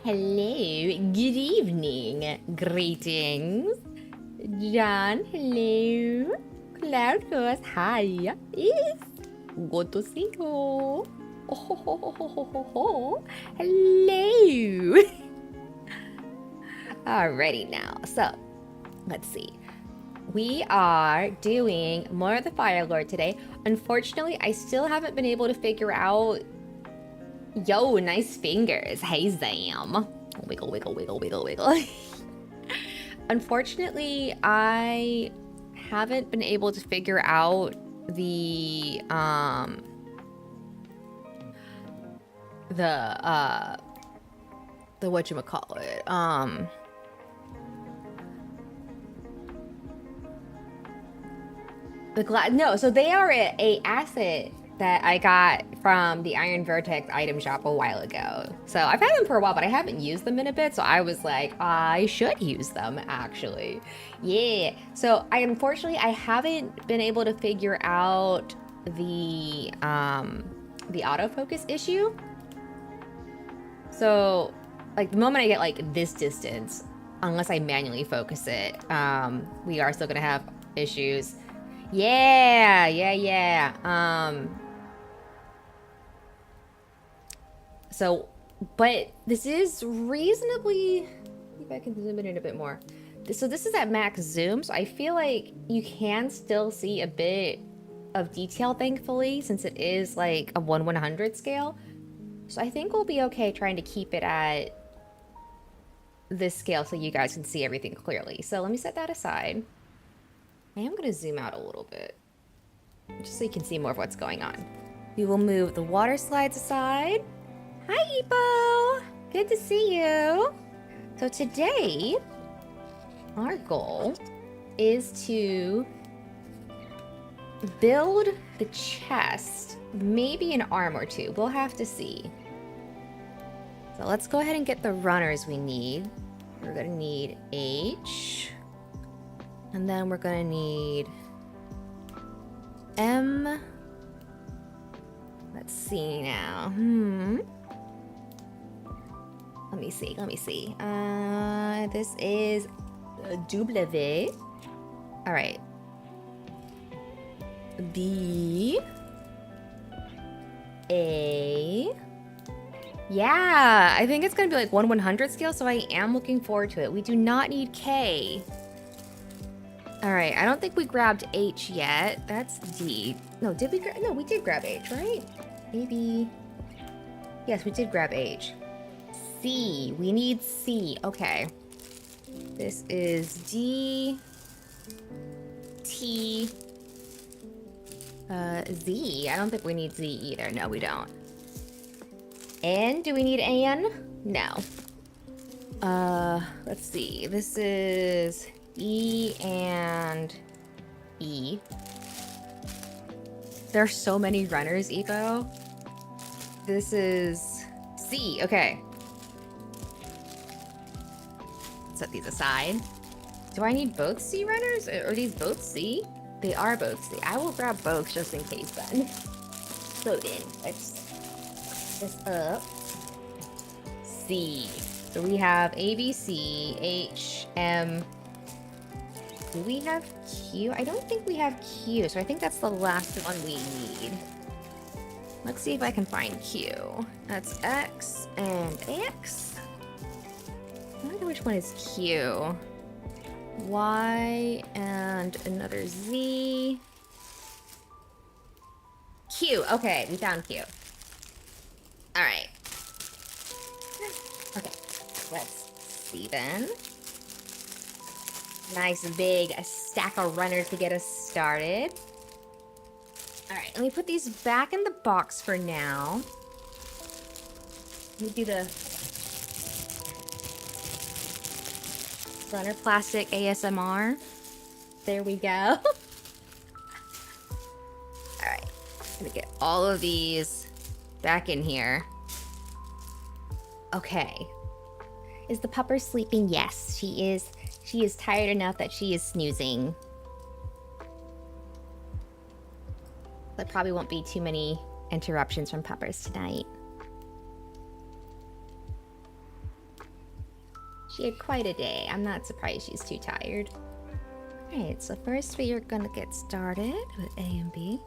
hello, good evening, greetings. John, hello. Cloud Ghost, hi. Yes, good to see you. Oh, ho, ho, ho, ho, ho, ho. Hello. Alrighty now, so let's see. We are doing more of the Fire Lord today. Unfortunately, I still haven't been able to figure out. Yo, nice fingers. Hey, Zam. Wiggle, wiggle, wiggle, wiggle, wiggle. Unfortunately, I haven't been able to figure out the whatchamacallit, no, so they are a asset that I got from the Iron Vertex item shop a while ago. So I've had them for a while, but I haven't used them in a bit. So I was like, I should use them actually. Yeah. So unfortunately I haven't been able to figure out the autofocus issue. So like the moment I get like this distance, unless I manually focus it, we are still gonna have issues. Yeah. So, but this is reasonably, if I can zoom in a bit more. So this is at max zoom, so I feel like you can still see a bit of detail, thankfully, since it is like a 1/100 scale. So I think we'll be okay trying to keep it at this scale so you guys can see everything clearly. So let me set that aside. I am going to zoom out a little bit, just so you can see more of what's going on. We will move the water slides aside. Hi, Epo! Good to see you. So today, our goal is to build the chest, maybe an arm or two. We'll have to see. So let's go ahead and get the runners we need. We're gonna need H. And then we're gonna need M. Let's see now. Let me see. This is W. All right. B. A. Yeah, I think it's gonna be like 1/100 scale, so I am looking forward to it. We do not need K. All right, I don't think we grabbed H yet. That's D. No, did we grab? No, we did grab H, right? Maybe. Yes, we did grab H. C. We need C. Okay. This is D. T. Z. I don't think we need Z either. No, we don't. N. Do we need N? No. Let's see. This is E and E. There are so many runners, Eco. This is C. Okay. Set these aside. Do I need both C runners? Are these both C? They are both C. I will grab both just in case then. So then, let's this up. C. So we have A, B, C, H, M. Do we have Q? I don't think we have Q, so I think that's the last one we need. Let's see if I can find Q. That's X and X. I wonder which one is Q. Y and another Z. Q. Okay, we found Q. All right. Okay, let's see then. Nice big stack of runners to get us started. All right, let me put these back in the box for now. Let me do the runner plastic ASMR. There we go. All right, I'm gonna get all of these back in here. Okay. Is the pupper sleeping? Yes, she is. She is tired enough that she is snoozing. There probably won't be too many interruptions from puppers tonight. She had quite a day. I'm not surprised she's too tired. Alright, so first we are gonna get started with A and B.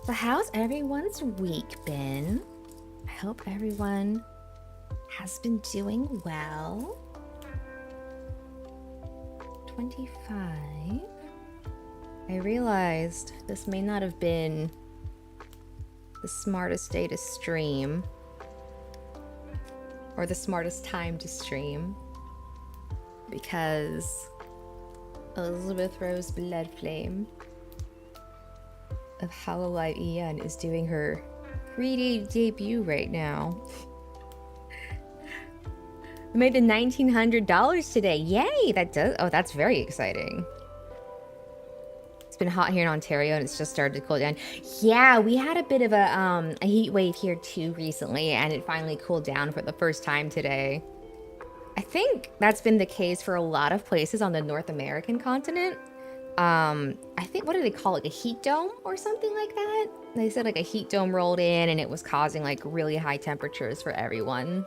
So how's everyone's week been? I hope everyone has been doing well. 25. I realized this may not have been the smartest day to stream, or the smartest time to stream, because Elizabeth Rose Bloodflame of HoloLive EN is doing her pre-day debut right now. I made the $1,900 today. Yay! That's very exciting. It's been hot here in Ontario and it's just started to cool down. Yeah, we had a bit of a heat wave here too recently, and it finally cooled down for the first time today. I think that's been the case for a lot of places on the North American continent. I think, what do they call it? Like a heat dome or something like that? They said like a heat dome rolled in and it was causing like really high temperatures for everyone.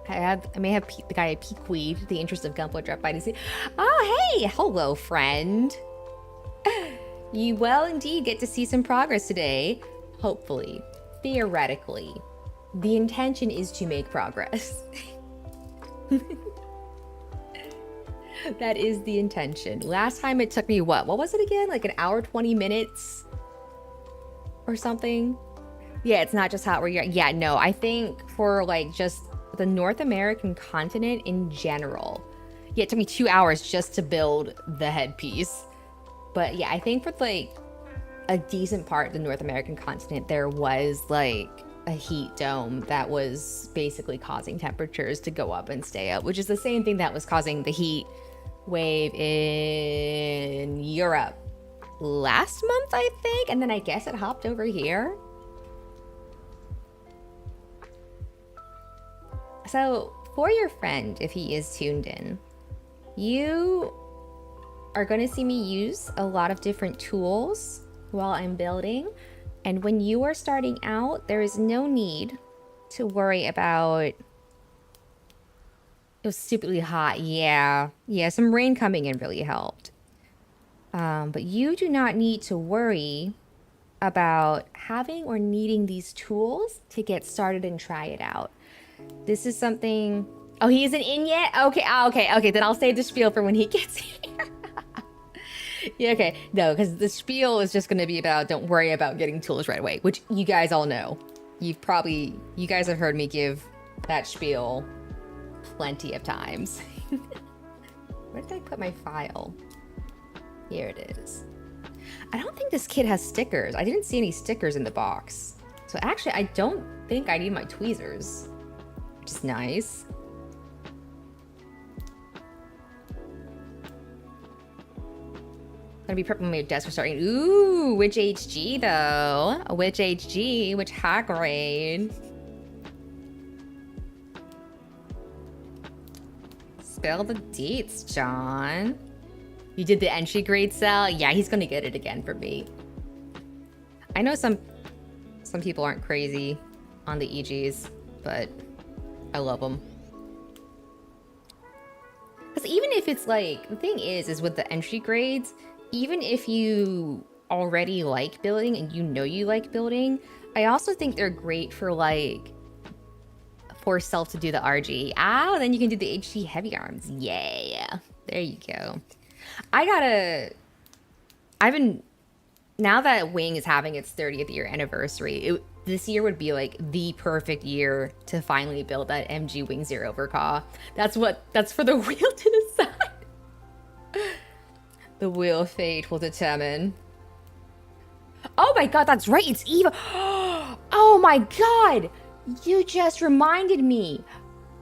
I may have the guy at Peakweed, the interest of Gumpo drop by to see. Oh, hey! Hello, friend. You will indeed get to see some progress today. Hopefully. Theoretically. The intention is to make progress. That is the intention. Last time it took me what was it again? Like an hour, 20 minutes? Or something? Yeah, it's not just hot where you're... Yeah, no, I think for like just the North American continent in general. Yeah, it took me 2 hours just to build the headpiece. But yeah, I think for like a decent part of the North American continent, there was like a heat dome that was basically causing temperatures to go up and stay up, which is the same thing that was causing the heat wave in Europe last month, I think. And then I guess it hopped over here. So for your friend, if he is tuned in, you are going to see me use a lot of different tools while I'm building. And when you are starting out, there is no need to worry about... It was stupidly hot. Yeah, some rain coming in really helped. But you do not need to worry about having or needing these tools to get started and try it out. This is something... Oh, he isn't in yet? Okay, then I'll save the spiel for when he gets here. Yeah, okay. No, because the spiel is just going to be about don't worry about getting tools right away, which you guys all know. You guys have heard me give that spiel plenty of times. Where did I put my file? Here it is. I don't think this kit has stickers. I didn't see any stickers in the box. So actually, I don't think I need my tweezers, which is nice. Gonna be prepping my desk for starting. Ooh, which HG though? Which HG? Which high grade? Spill the deets, John. You did the entry grade sell? Yeah, he's gonna get it again for me. I know some people aren't crazy on the EGs, but I love them. Because even if it's like, the thing is with the entry grades, even if you already like building and you know you like building, I also think they're great for like, force self to do the RG. Oh, then you can do the HG heavy arms. Yeah, there you go. Now that Wing is having its 30th year anniversary, this year would be like the perfect year to finally build that MG Wing Zero Overcaw. That's for the wheel to decide. The wheel of fate will determine. Oh my god, that's right, it's Eva. Oh my god, you just reminded me.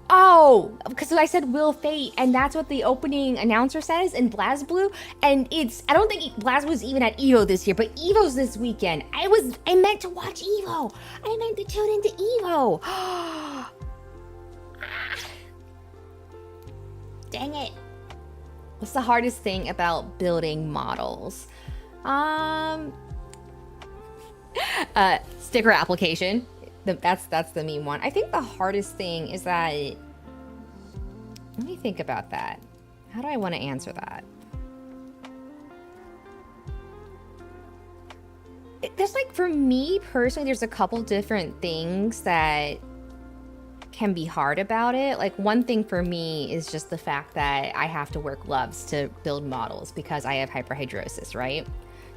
Oh, because I said Will Fate, and that's what the opening announcer says in BlazBlue, and I don't think BlazBlue's even at EVO this year, but EVO's this weekend. I meant to watch EVO. I meant to tune into EVO. Dang it. What's the hardest thing about building models? Sticker application. That's the meme one. I think the hardest thing is that Let me think about that. How do I want to answer that? There's like, for me personally, there's a couple different things that can be hard about it. Like, one thing for me is just the fact that I have to wear gloves to build models because I have hyperhidrosis, right?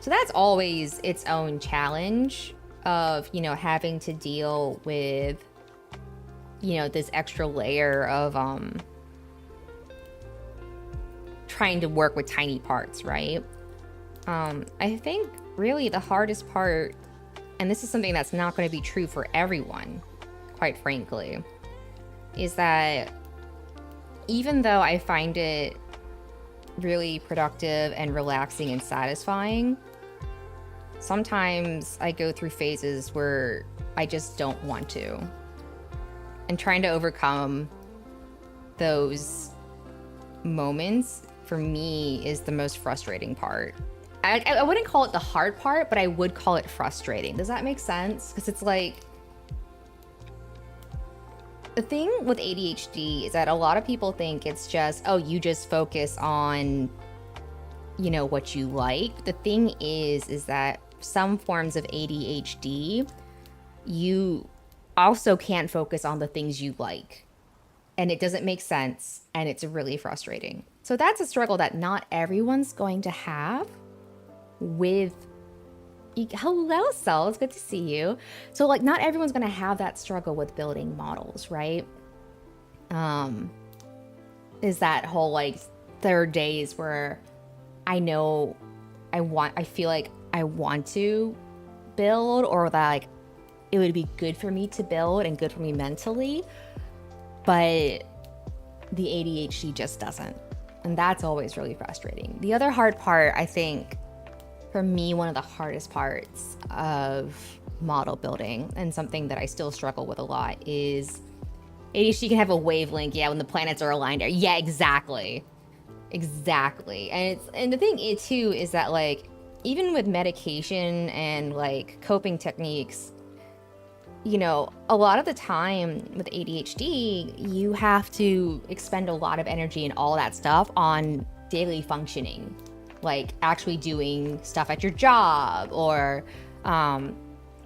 So that's always its own challenge of, you know, having to deal with, you know, this extra layer of trying to work with tiny parts, right? I think really the hardest part, and this is something that's not going to be true for everyone, quite frankly, is that even though I find it really productive and relaxing and satisfying, sometimes I go through phases where I just don't want to. And trying to overcome those moments for me is the most frustrating part. I wouldn't call it the hard part, but I would call it frustrating. Does that make sense? Because it's like, the thing with ADHD is that a lot of people think it's just, oh, you just focus on, you know, what you like. The thing is that some forms of ADHD, you also can't focus on the things you like. And it doesn't make sense. And it's really frustrating. So that's a struggle that not everyone's going to have with... Hello, Cell. It's good to see you. So, like, not everyone's going to have that struggle with building models, right? Is that whole, like, there are days where I know I feel like I want to build, or that, like, it would be good for me to build and good for me mentally, but the ADHD just doesn't. And that's always really frustrating. The other hard part, I think, for me, one of the hardest parts of model building, and something that I still struggle with a lot, is ADHD can have a wavelength. Yeah, when the planets are aligned. Yeah, exactly. Exactly. And the thing is, too, is that, like, even with medication and, like, coping techniques, you know, a lot of the time with ADHD, you have to expend a lot of energy and all that stuff on daily functioning. Like actually doing stuff at your job, or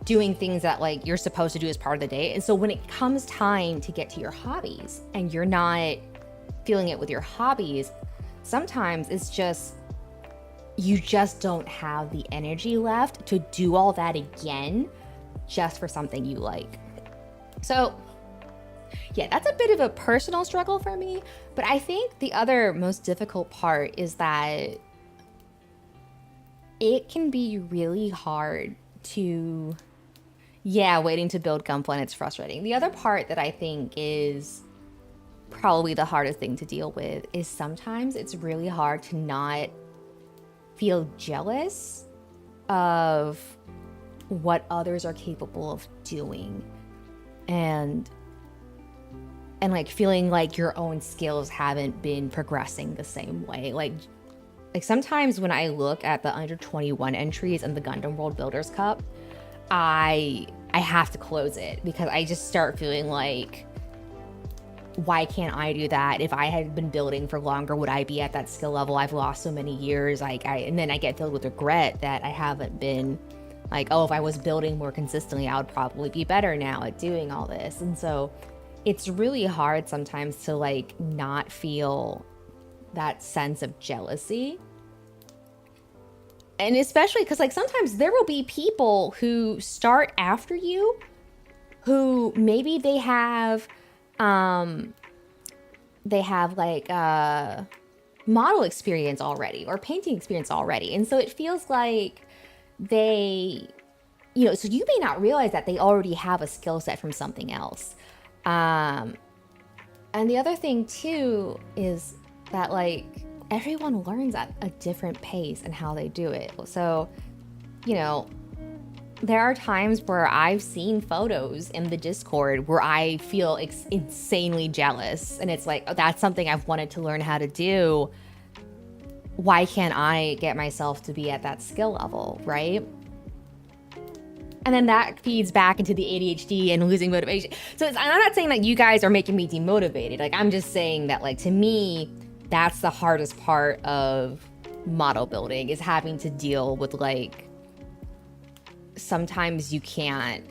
doing things that, like, you're supposed to do as part of the day. And so when it comes time to get to your hobbies and you're not feeling it with your hobbies, sometimes it's just, you just don't have the energy left to do all that again just for something you like. So yeah, that's a bit of a personal struggle for me. But I think the other most difficult part is that it can be really hard to, waiting to build Gunpla, it's frustrating. The other part that I think is probably the hardest thing to deal with is sometimes it's really hard to not feel jealous of what others are capable of doing, and like feeling like your own skills haven't been progressing the same way. Like sometimes when I look at the under 21 entries in the Gundam World Builders Cup, I have to close it, because I just start feeling like, why can't I do that? If I had been building for longer, would I be at that skill level? I've lost so many years. And then I get filled with regret that I haven't been, like, oh, if I was building more consistently, I would probably be better now at doing all this. And so it's really hard sometimes to, like, not feel that sense of jealousy. And especially because, like, sometimes there will be people who start after you who maybe they have like model experience already, or painting experience already. And so it feels like they, you know, so you may not realize that they already have a skill set from something else. And the other thing too is that, like, everyone learns at a different pace and how they do it. So, you know, there are times where I've seen photos in the Discord where I feel insanely jealous. And it's like, oh, that's something I've wanted to learn how to do. Why can't I get myself to be at that skill level, right? And then that feeds back into the ADHD and losing motivation. So I'm not saying that you guys are making me demotivated. Like, I'm just saying that, like, to me, that's the hardest part of model building, is having to deal with, like, sometimes you can't,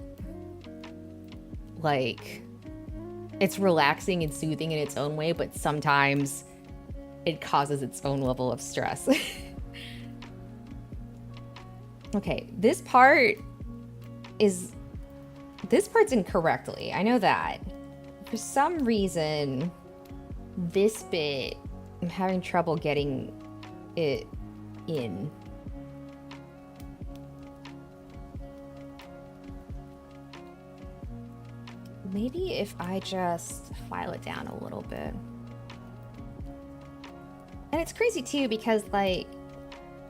like, it's relaxing and soothing in its own way, but sometimes it causes its own level of stress. Okay, this part's incorrectly. I know that. For some reason, this bit, I'm having trouble getting it in. Maybe if I just file it down a little bit. And it's crazy too, because like,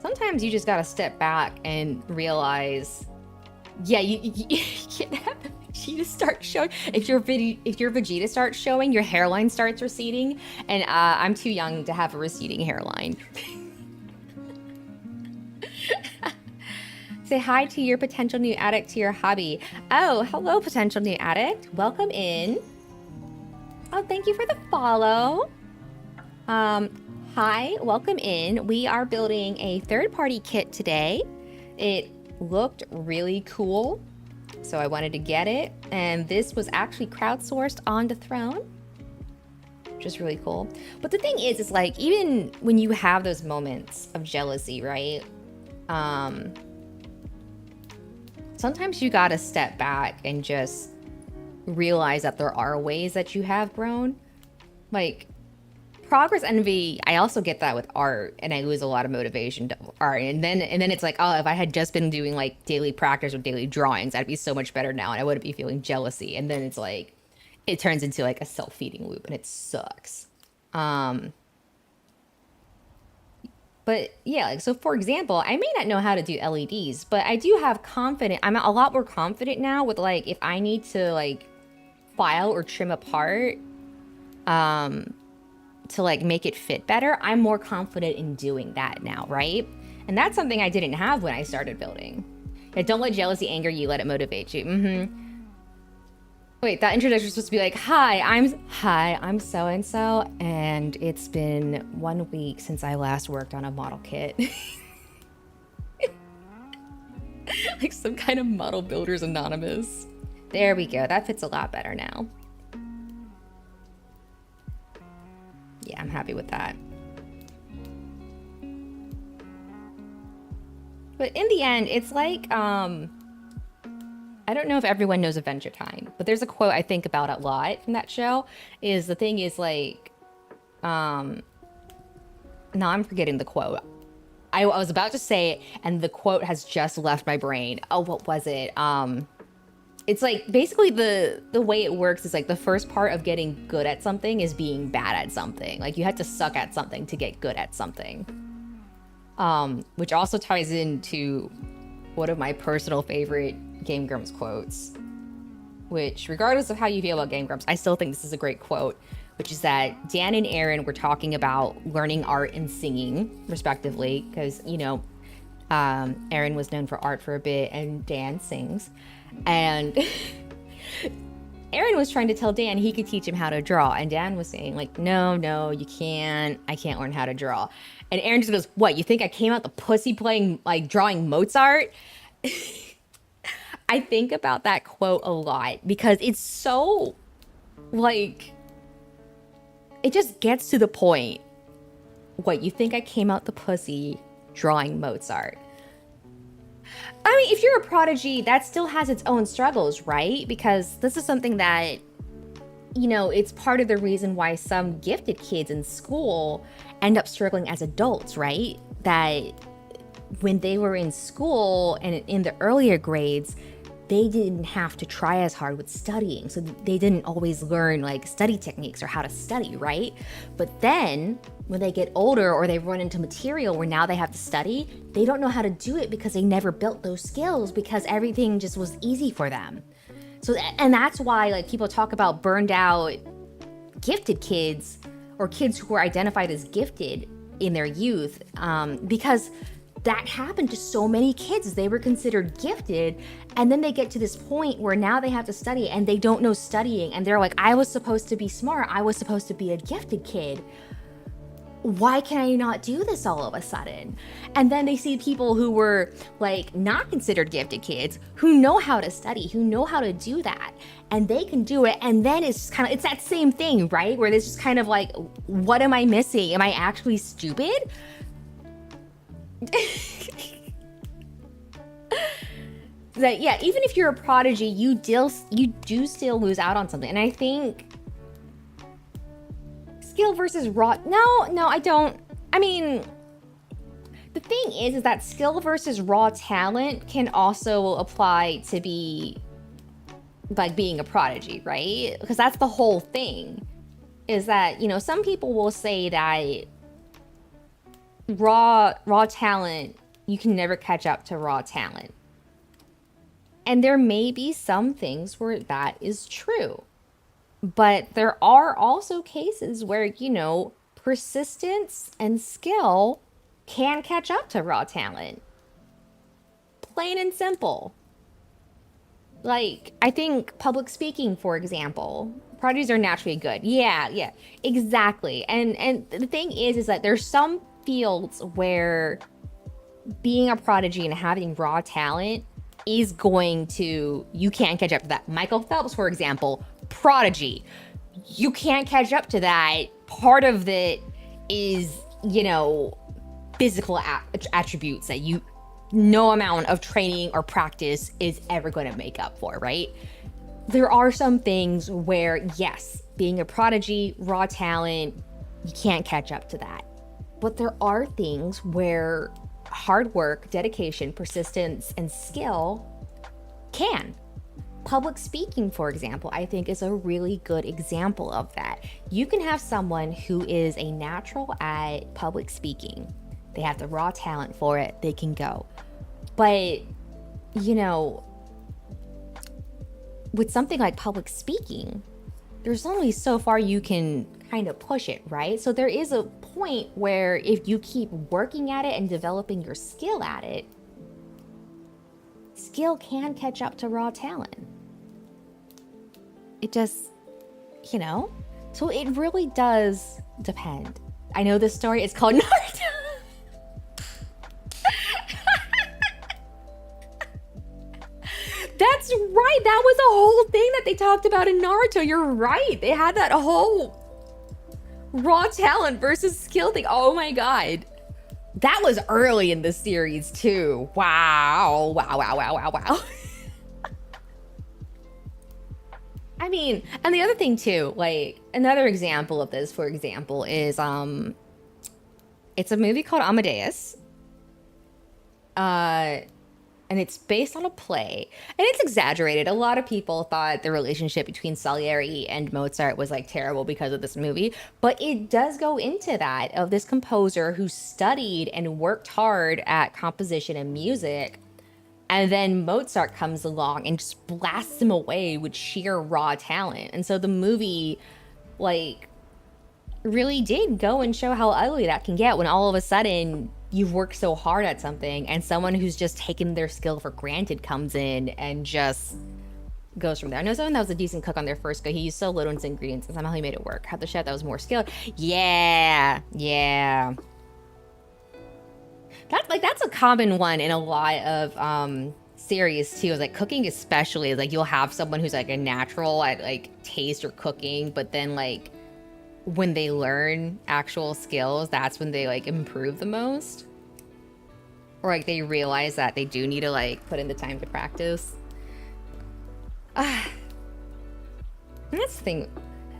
sometimes you just gotta step back and realize, yeah, you can't have the Vegeta start showing. If your Vegeta starts showing, your hairline starts receding, and I'm too young to have a receding hairline. Say hi to your potential new addict to your hobby. Oh, hello, potential new addict. Welcome in. Oh, thank you for the follow. Hi, welcome in. We are building a third-party kit today. It looked really cool, so I wanted to get it. And this was actually crowdsourced on the throne, which is really cool. But the thing is like, even when you have those moments of jealousy, right? Sometimes you gotta step back and just realize that there are ways that you have grown. Like, progress envy, I also get that with art, and I lose a lot of motivation to art. And then it's like, oh, if I had just been doing like daily practice or daily drawings, I'd be so much better now, and I wouldn't be feeling jealousy. And then it's like, it turns into like a self-feeding loop, and it sucks. But yeah, like, so for example, I may not know how to do LEDs, but I do have confidence. I'm a lot more confident now with like, if I need to like file or trim a part, to like make it fit better, I'm more confident in doing that now, right? And that's something I didn't have when I started building. Yeah, don't let jealousy anger you, let it motivate you. Wait, that introduction was supposed to be like, hi, I'm so-and-so, and it's been 1 week since I last worked on a model kit. Like some kind of model builders anonymous. There we go, that fits a lot better now. Yeah, I'm happy with that. But in the end, it's like, I don't know if everyone knows Adventure Time, but there's a quote I think about a lot from that show. Is the thing is like, now I'm forgetting the quote. I was about to say it, and the quote has just left my brain. Oh, what was it? It's like, basically the way it works is like, the first part of getting good at something is being bad at something. Like, you have to suck at something to get good at something. Which also ties into one of my personal favorite Game Grumps quotes, which, regardless of how you feel about Game Grumps, I still think this is a great quote, which is that Dan and Aaron were talking about learning art and singing, respectively, because, you know, Aaron was known for art for a bit, and Dan sings. And Aaron was trying to tell Dan he could teach him how to draw, and Dan was saying like, no, you can't. I can't learn how to draw. And Aaron just goes, what, you think I came out the pussy playing, like, drawing Mozart? I think about that quote a lot, because it's so, like, it just gets to the point. What, you think I came out the pussy drawing Mozart? I mean, if you're a prodigy, that still has its own struggles, right? Because this is something that, you know, it's part of the reason why some gifted kids in school end up struggling as adults, right? That when they were in school and in the earlier grades, they didn't have to try as hard with studying. So they didn't always learn like study techniques or how to study, right? But then when they get older or they run into material where now they have to study, they don't know how to do it because they never built those skills, because everything just was easy for them. So, and that's why like people talk about burned out gifted kids, or kids who are identified as gifted in their youth, because that happened to so many kids. They were considered gifted, and then they get to this point where now they have to study and they don't know studying, and they're like, I was supposed to be smart, I was supposed to be a gifted kid. Why can I not do this all of a sudden? And then they see people who were like not considered gifted kids who know how to study, who know how to do that, and they can do it. And then it's kind of, it's that same thing, right? Where it's just kind of like, what am I missing? Am I actually stupid? That, yeah, even if you're a prodigy, you do still lose out on something. And I think skill versus raw, no, I don't. I mean, the thing is that skill versus raw talent can also apply to be like being a prodigy, right? Because that's the whole thing, is that, you know, some people will say that raw talent, you can never catch up to raw talent. And there may be some things where that is true. But there are also cases where, you know, persistence and skill can catch up to raw talent. Plain and simple. Like, I think public speaking, for example, prodigies are naturally good. Yeah, exactly. And the thing is that there's some fields where being a prodigy and having raw talent is going to, you can't catch up to that. Michael Phelps, for example, prodigy. You can't catch up to that. Part of it is, you know, physical attributes that you, no amount of training or practice is ever going to make up for, right? There are some things where, yes, being a prodigy, raw talent, you can't catch up to that. But there are things where hard work, dedication, persistence, and skill can. Public speaking, for example, I think is a really good example of that. You can have someone who is a natural at public speaking. They have the raw talent for it, they can go. But, you know, with something like public speaking, there's only so far you can kind of push it, right? So there is a point where if you keep working at it and developing your skill at it, skill can catch up to raw talent. It just, you know? So it really does depend. I know this story is called Naruto. That's right. That was a whole thing that they talked about in Naruto. You're right. They had that whole raw talent versus skill thing. Oh my God. That was early in the series too. Wow. I mean, and the other thing too, like another example of this, for example, is it's a movie called Amadeus. And it's based on a play, and it's exaggerated. A lot of people thought the relationship between Salieri and Mozart was like terrible because of this movie, but it does go into that, of this composer who studied and worked hard at composition and music, and then Mozart comes along and just blasts him away with sheer raw talent. And so the movie, like, really did go and show how ugly that can get when all of a sudden you've worked so hard at something and someone who's just taken their skill for granted comes in and just goes from there. I know someone that was a decent cook on their first go. He used so little ingredients and somehow he made it work. Had the chef that was more skilled. Yeah. That's a common one in a lot of series too. Is like cooking especially. Is like you'll have someone who's like a natural at like taste or cooking, but then like when they learn actual skills, that's when they like improve the most, or like they realize that they do need to like put in the time to practice. That's the thing.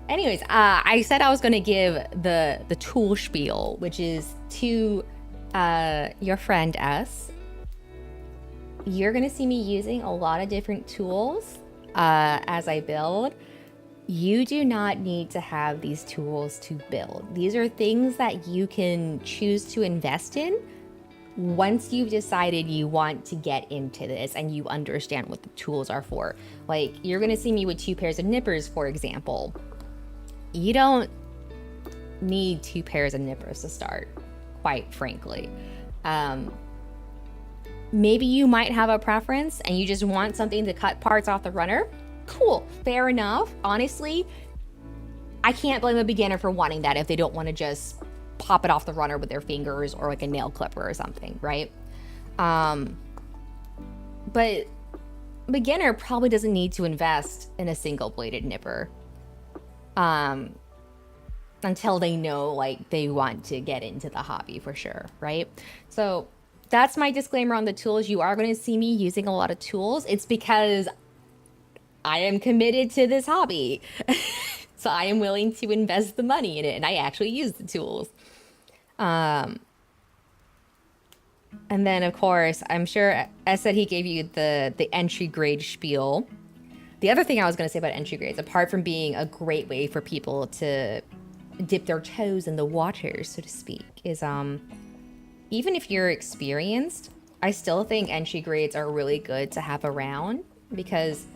Anyways, I said I was gonna give the tool spiel, which is to your friend S. You're gonna see me using a lot of different tools as I build. You do not need to have these tools to build. These are things that you can choose to invest in once you've decided you want to get into this and you understand what the tools are for. Like, you're gonna see me with 2 pairs of nippers, for example. You don't need 2 pairs of nippers to start, quite frankly. maybe you might have a preference and you just want something to cut parts off the runner. Cool, fair enough. Honestly, I can't blame a beginner for wanting that if they don't want to just pop it off the runner with their fingers or like a nail clipper or something, right? But beginner probably doesn't need to invest in a single bladed nipper until they know like they want to get into the hobby for sure, right? So that's my disclaimer on the tools. You are going to see me using a lot of tools. It's because I am committed to this hobby. So I am willing to invest the money in it, and I actually use the tools. And then, of course, I'm sure I said he gave you the entry grade spiel. The other thing I was going to say about entry grades, apart from being a great way for people to dip their toes in the water, so to speak, is even if you're experienced, I still think entry grades are really good to have around, because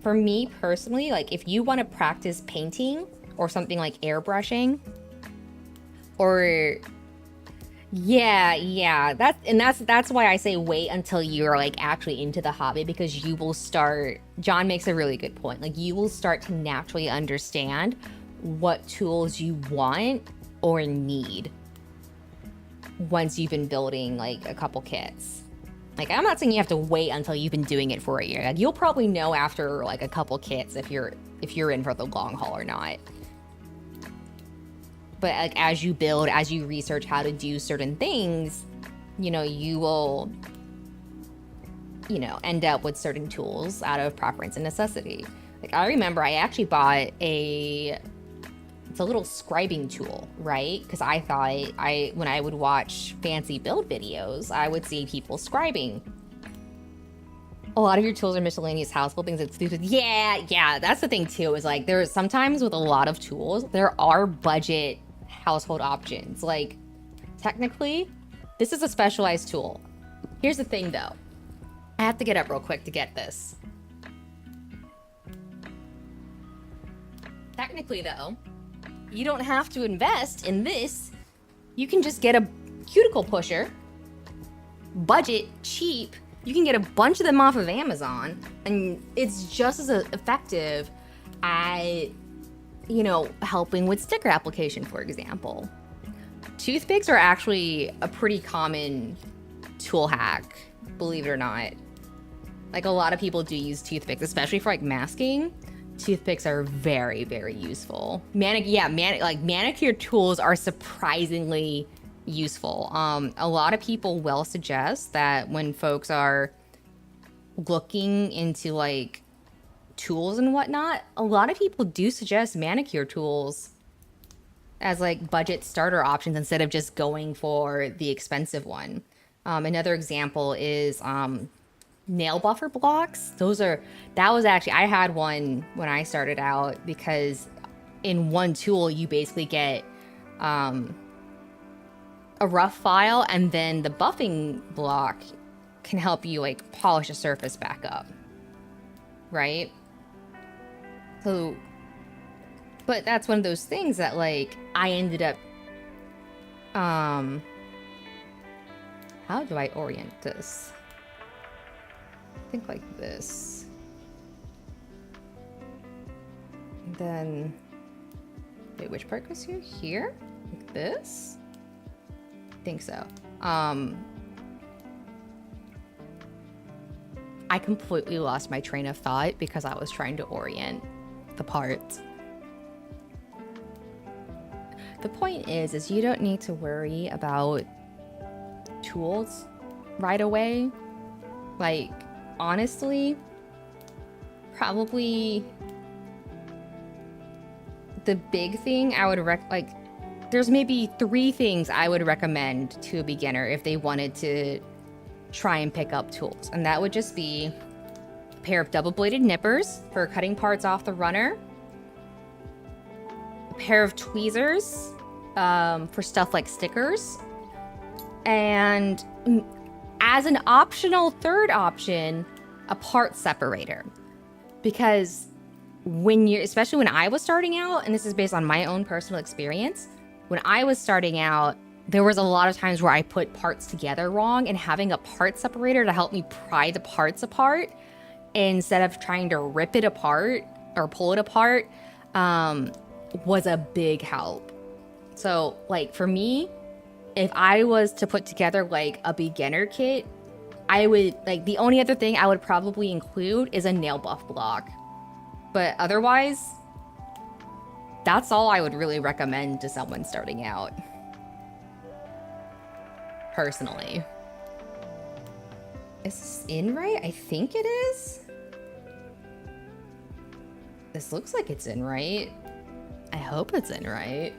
for me personally, like if you want to practice painting or something like airbrushing, or that's why I say wait until you're like actually into the hobby, because you will start, John makes a really good point, like you will start to naturally understand what tools you want or need once you've been building like a couple kits. Like, I'm not saying you have to wait until you've been doing it for a year. Like, you'll probably know after like a couple kits if you're in for the long haul or not. But like as you build, as you research how to do certain things, you know, you will, you know, end up with certain tools out of preference and necessity. Like I remember I actually bought it's a little scribing tool, right? Because I thought when I would watch fancy build videos, I would see people scribing. A lot of your tools are miscellaneous household things. It's stupid. Yeah, that's the thing too, is like there's sometimes with a lot of tools, there are budget household options. Like technically, this is a specialized tool. Here's the thing though. I have to get up real quick to get this. Technically though, you don't have to invest in this. You can just get a cuticle pusher, budget, cheap. You can get a bunch of them off of Amazon, and it's just as effective at, you know, helping with sticker application, for example. Toothpicks are actually a pretty common tool hack, believe it or not. Like a lot of people do use toothpicks, especially for like masking. Toothpicks are very, very useful. Manicure tools are surprisingly useful. A lot of people will suggest that when folks are looking into like tools and whatnot, a lot of people do suggest manicure tools as like budget starter options instead of just going for the expensive one. Another example is nail buffer blocks. I had one when I started out, because in one tool you basically get a rough file, and then the buffing block can help you like polish a surface back up, right? So, but that's one of those things that like I ended up how do I orient this? I think like this. And then, wait, which part goes here? Here? Like this? I think so. I completely lost my train of thought because I was trying to orient the parts. The point is you don't need to worry about tools right away. Like, honestly, probably the big thing I would there's maybe 3 things I would recommend to a beginner if they wanted to try and pick up tools. And that would just be a pair of double-bladed nippers for cutting parts off the runner, a pair of tweezers for stuff like stickers, and as an optional third option, a part separator. Because especially when I was starting out, and this is based on my own personal experience, when I was starting out, there was a lot of times where I put parts together wrong, and having a part separator to help me pry the parts apart instead of trying to rip it apart or pull it apart was a big help. So like for me, if I was to put together like a beginner kit, I would like, the only other thing I would probably include is a nail buff block. But otherwise, that's all I would really recommend to someone starting out. Personally. Is this in right? I think it is. This looks like it's in right. I hope it's in right.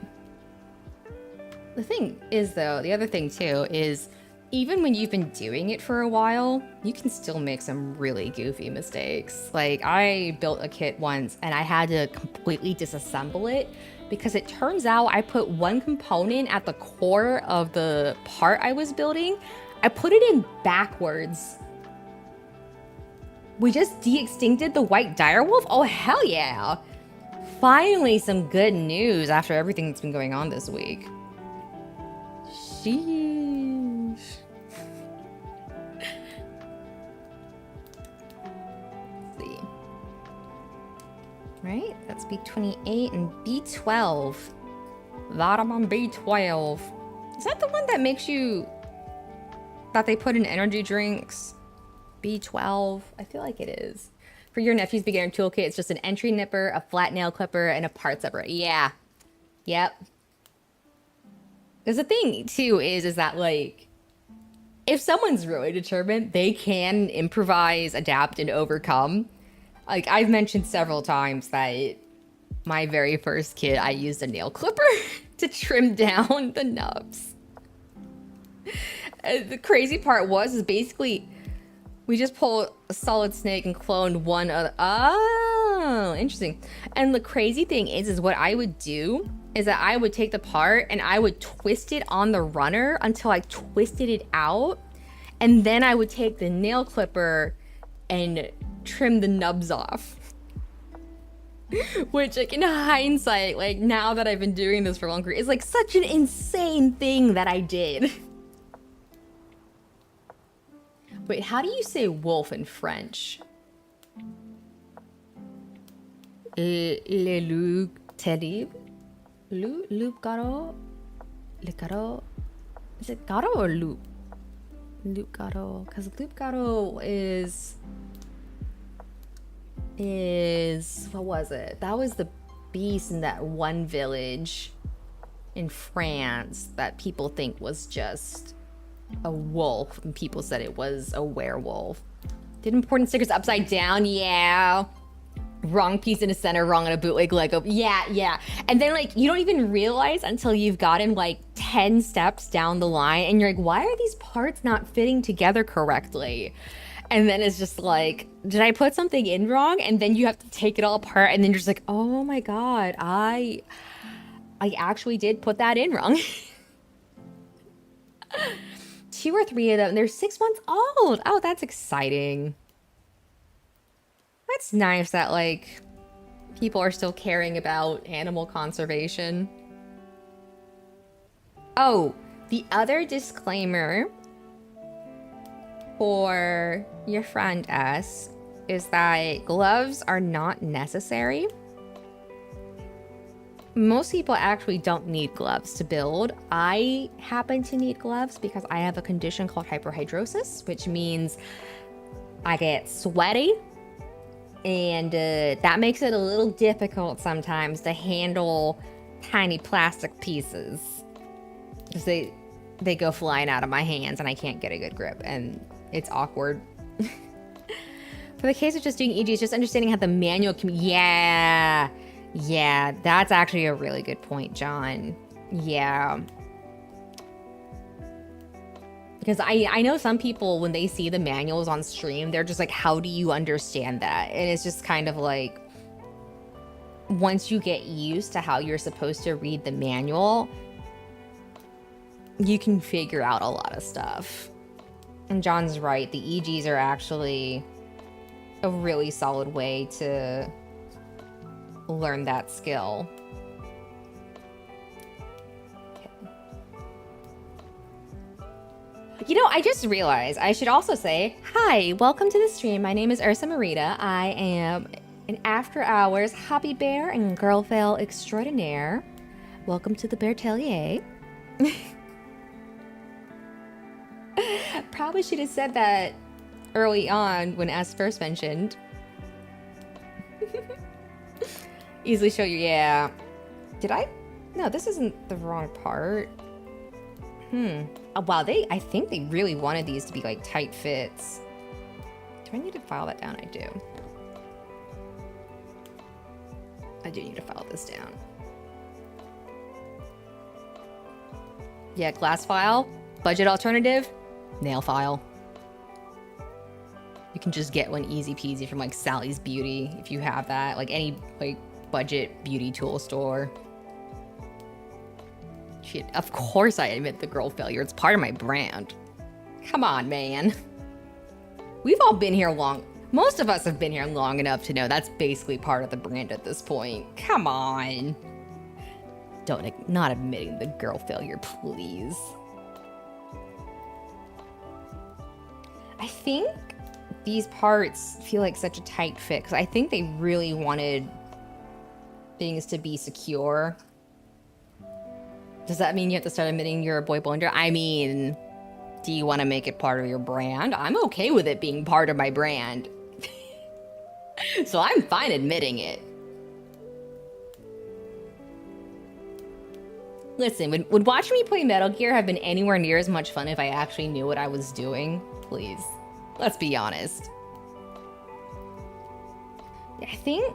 The thing is though, the other thing too is even when you've been doing it for a while, you can still make some really goofy mistakes. Like I built a kit once and I had to completely disassemble it because it turns out I put one component at the core of the part I was building. I put it in backwards. We just de-extincted the white direwolf? Oh, hell yeah. Finally some good news after everything that's been going on this week. Sheesh. Let's see. Right? That's B28 and B12. Bottom on B12. Is that the one that makes you... that they put in energy drinks? B12? I feel like it is. For your nephew's beginner toolkit, it's just an entry nipper, a flat nail clipper, and a part separator. Yeah. Yep. Because the thing, too, is that, like, if someone's really determined, they can improvise, adapt, and overcome. Like, I've mentioned several times that my very first kit, I used a nail clipper to trim down the nubs. The crazy part is basically, we just pulled a solid snake and cloned one other. Oh, interesting. And the crazy thing is what I would do is that I would take the part and I would twist it on the runner until I twisted it out. And then I would take the nail clipper and trim the nubs off. Which, like, in hindsight, like, now that I've been doing this for longer, is like such an insane thing that I did. Wait, how do you say wolf in French? Le loup terrible? Loup garo? Le garo? Is it garo or loup? Loup garo. Because loup garo is... What was it? That was the beast in that one village in France that people think was just a wolf, and people said it was a werewolf. Did important stickers upside down? Yeah. Wrong piece in the center, wrong on a bootleg Lego. Yeah. And then, like, you don't even realize until you've gotten like 10 steps down the line and you're like, why are these parts not fitting together correctly? And then it's just like, did I put something in wrong? And then you have to take it all apart, and then you're just like, oh my god, I actually did put that in wrong. 2 or 3 of them. They're 6 months old. Oh, that's exciting. That's nice that, like, people are still caring about animal conservation. Oh, the other disclaimer for your friend S is that gloves are not necessary. Most people actually don't need gloves to build. I happen to need gloves because I have a condition called hyperhidrosis, which means I get sweaty, and that makes it a little difficult sometimes to handle tiny plastic pieces because they go flying out of my hands and I can't get a good grip, and it's awkward. For the case of just doing EGs, just understanding how the manual can... Yeah, that's actually a really good point, John. Yeah. Because I know some people, when they see the manuals on stream, they're just like, how do you understand that? And it's just kind of like, once you get used to how you're supposed to read the manual, you can figure out a lot of stuff. And John's right, the EGs are actually a really solid way to learn that skill. Okay. You know, I just realized I should also say, hi, welcome to the stream. My name is Ursa Marida. I am an after hours hobby bear and girl fail extraordinaire. Welcome to the Bear Tellier. Probably should have said that early on when as first mentioned. Easily show you, yeah. Did I? No, this isn't the wrong part. Oh, wow, I think they really wanted these to be like tight fits. Do I need to file that down? I do. I do need to file this down. Yeah, glass file, budget alternative, nail file. You can just get one easy peasy from like Sally's Beauty if you have that, like any like budget beauty tool store. Shit, of course I admit the girl failure. It's part of my brand. Come on, man. We've all been here long. Most of us have been here long enough to know that's basically part of the brand at this point. Come on. Not admitting the girl failure, please. I think these parts feel like such a tight fit because I think they really wanted things to be secure. Does that mean you have to start admitting you're a boy blender? I mean, do you want to make it part of your brand? I'm okay with it being part of my brand. So I'm fine admitting it. Listen, would watching me play Metal Gear have been anywhere near as much fun if I actually knew what I was doing? Please. Let's be honest. I think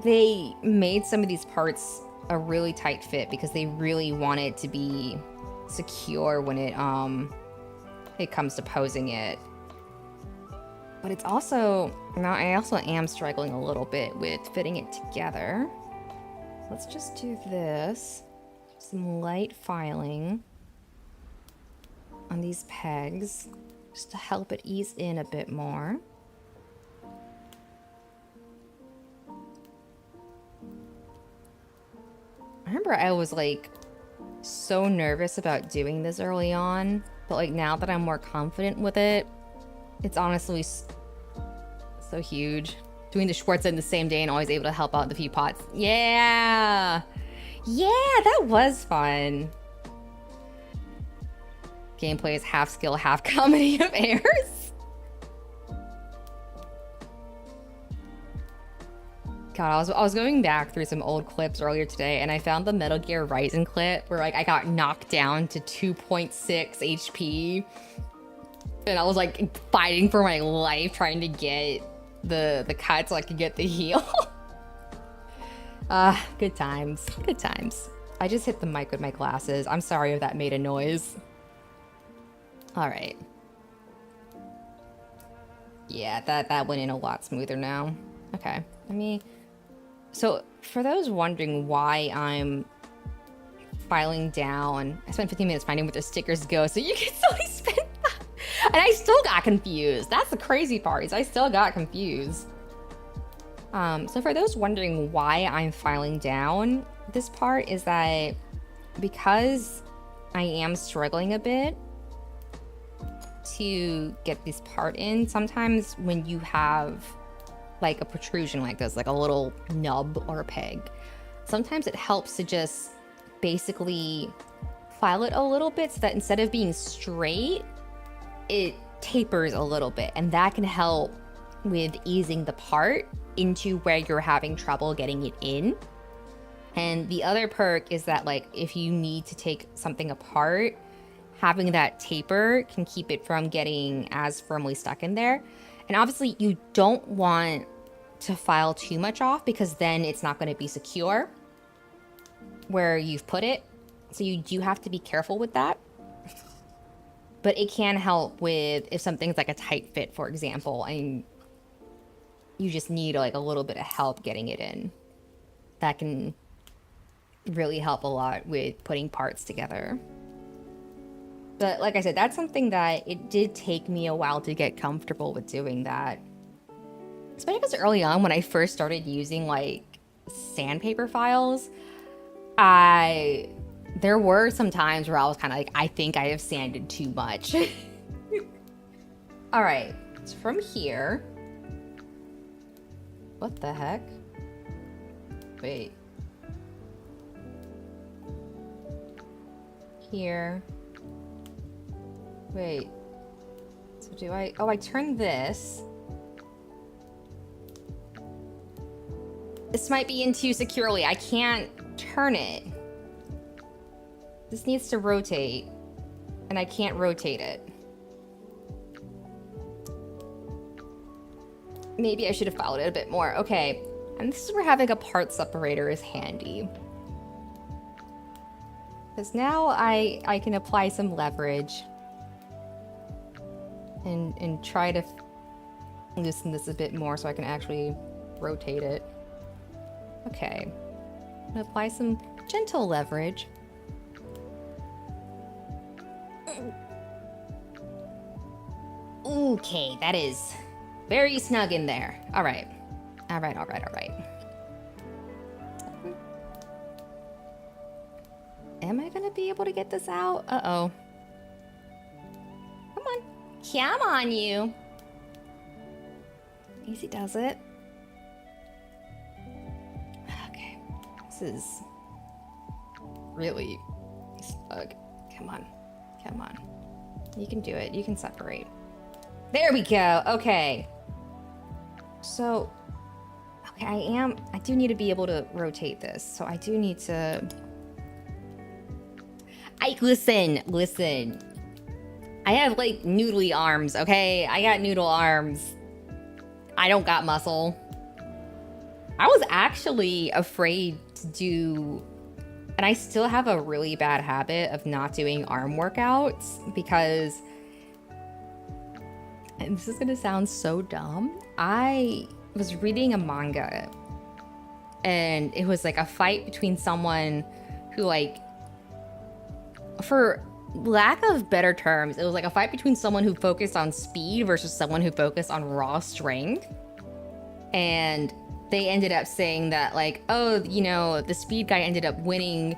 they made some of these parts a really tight fit because they really want it to be secure when it comes to posing it. But it's also, now I also am struggling a little bit with fitting it together. Let's just do this. Some light filing on these pegs just to help it ease in a bit more. I remember I was like so nervous about doing this early on, but like now that I'm more confident with it, it's honestly so huge. Doing the Schwartz in the same day and always able to help out the few pots. Yeah! Yeah, that was fun. Gameplay is half skill, half comedy of errors. God, I was going back through some old clips earlier today and I found the Metal Gear Rising clip where like I got knocked down to 2.6 HP. And I was like fighting for my life trying to get the cut so I could get the heal. Good times. Good times. I just hit the mic with my glasses. I'm sorry if that made a noise. All right. Yeah, that went in a lot smoother now. Okay, so for those wondering why I'm filing down, I spent 15 minutes finding where the stickers go, so you can slowly spend that. And I still got confused. That's the crazy part, is I still got confused. So for those wondering why I'm filing down this part is that because I am struggling a bit to get this part in, sometimes when you have like a protrusion like this, like a little nub or a peg, sometimes it helps to just basically file it a little bit so that instead of being straight, it tapers a little bit, and that can help with easing the part into where you're having trouble getting it in. And the other perk is that like if you need to take something apart, having that taper can keep it from getting as firmly stuck in there. And obviously you don't want to file too much off because then it's not going to be secure where you've put it. So you do have to be careful with that. But it can help with if something's like a tight fit, for example, and you just need like a little bit of help getting it in. That can really help a lot with putting parts together. But like I said, that's something that it did take me a while to get comfortable with doing that. Especially because early on when I first started using like sandpaper files, I There were some times where I was kind of like, I think I have sanded too much. All right, it's from here. What the heck? Wait. Here. Wait. So do I... Oh, I turn this. This might be in too securely. I can't turn it. This needs to rotate. And I can't rotate it. Maybe I should have followed it a bit more. Okay. And this is where having a part separator is handy. Because now I can apply some leverage. And try to loosen this a bit more so I can actually rotate it. Okay. I'm gonna apply some gentle leverage. Okay, that is very snug in there. All right. All right, all right, all right. Am I gonna be able to get this out? Uh-oh. Come on. Come on, you. Easy does it. Okay. This is really snug. Come on. Come on. You can do it. You can separate. There we go. Okay. So, okay, I do need to be able to rotate this. So I do need to... Listen. I have, like, noodly arms, okay? I got noodle arms. I don't got muscle. I was actually afraid to do... And I still have a really bad habit of not doing arm workouts because... And this is gonna sound so dumb. I was reading a manga and it was like a fight between someone who, like, for lack of better terms, it was like a fight between someone who focused on speed versus someone who focused on raw strength. And they ended up saying that, like, oh, you know, the speed guy ended up winning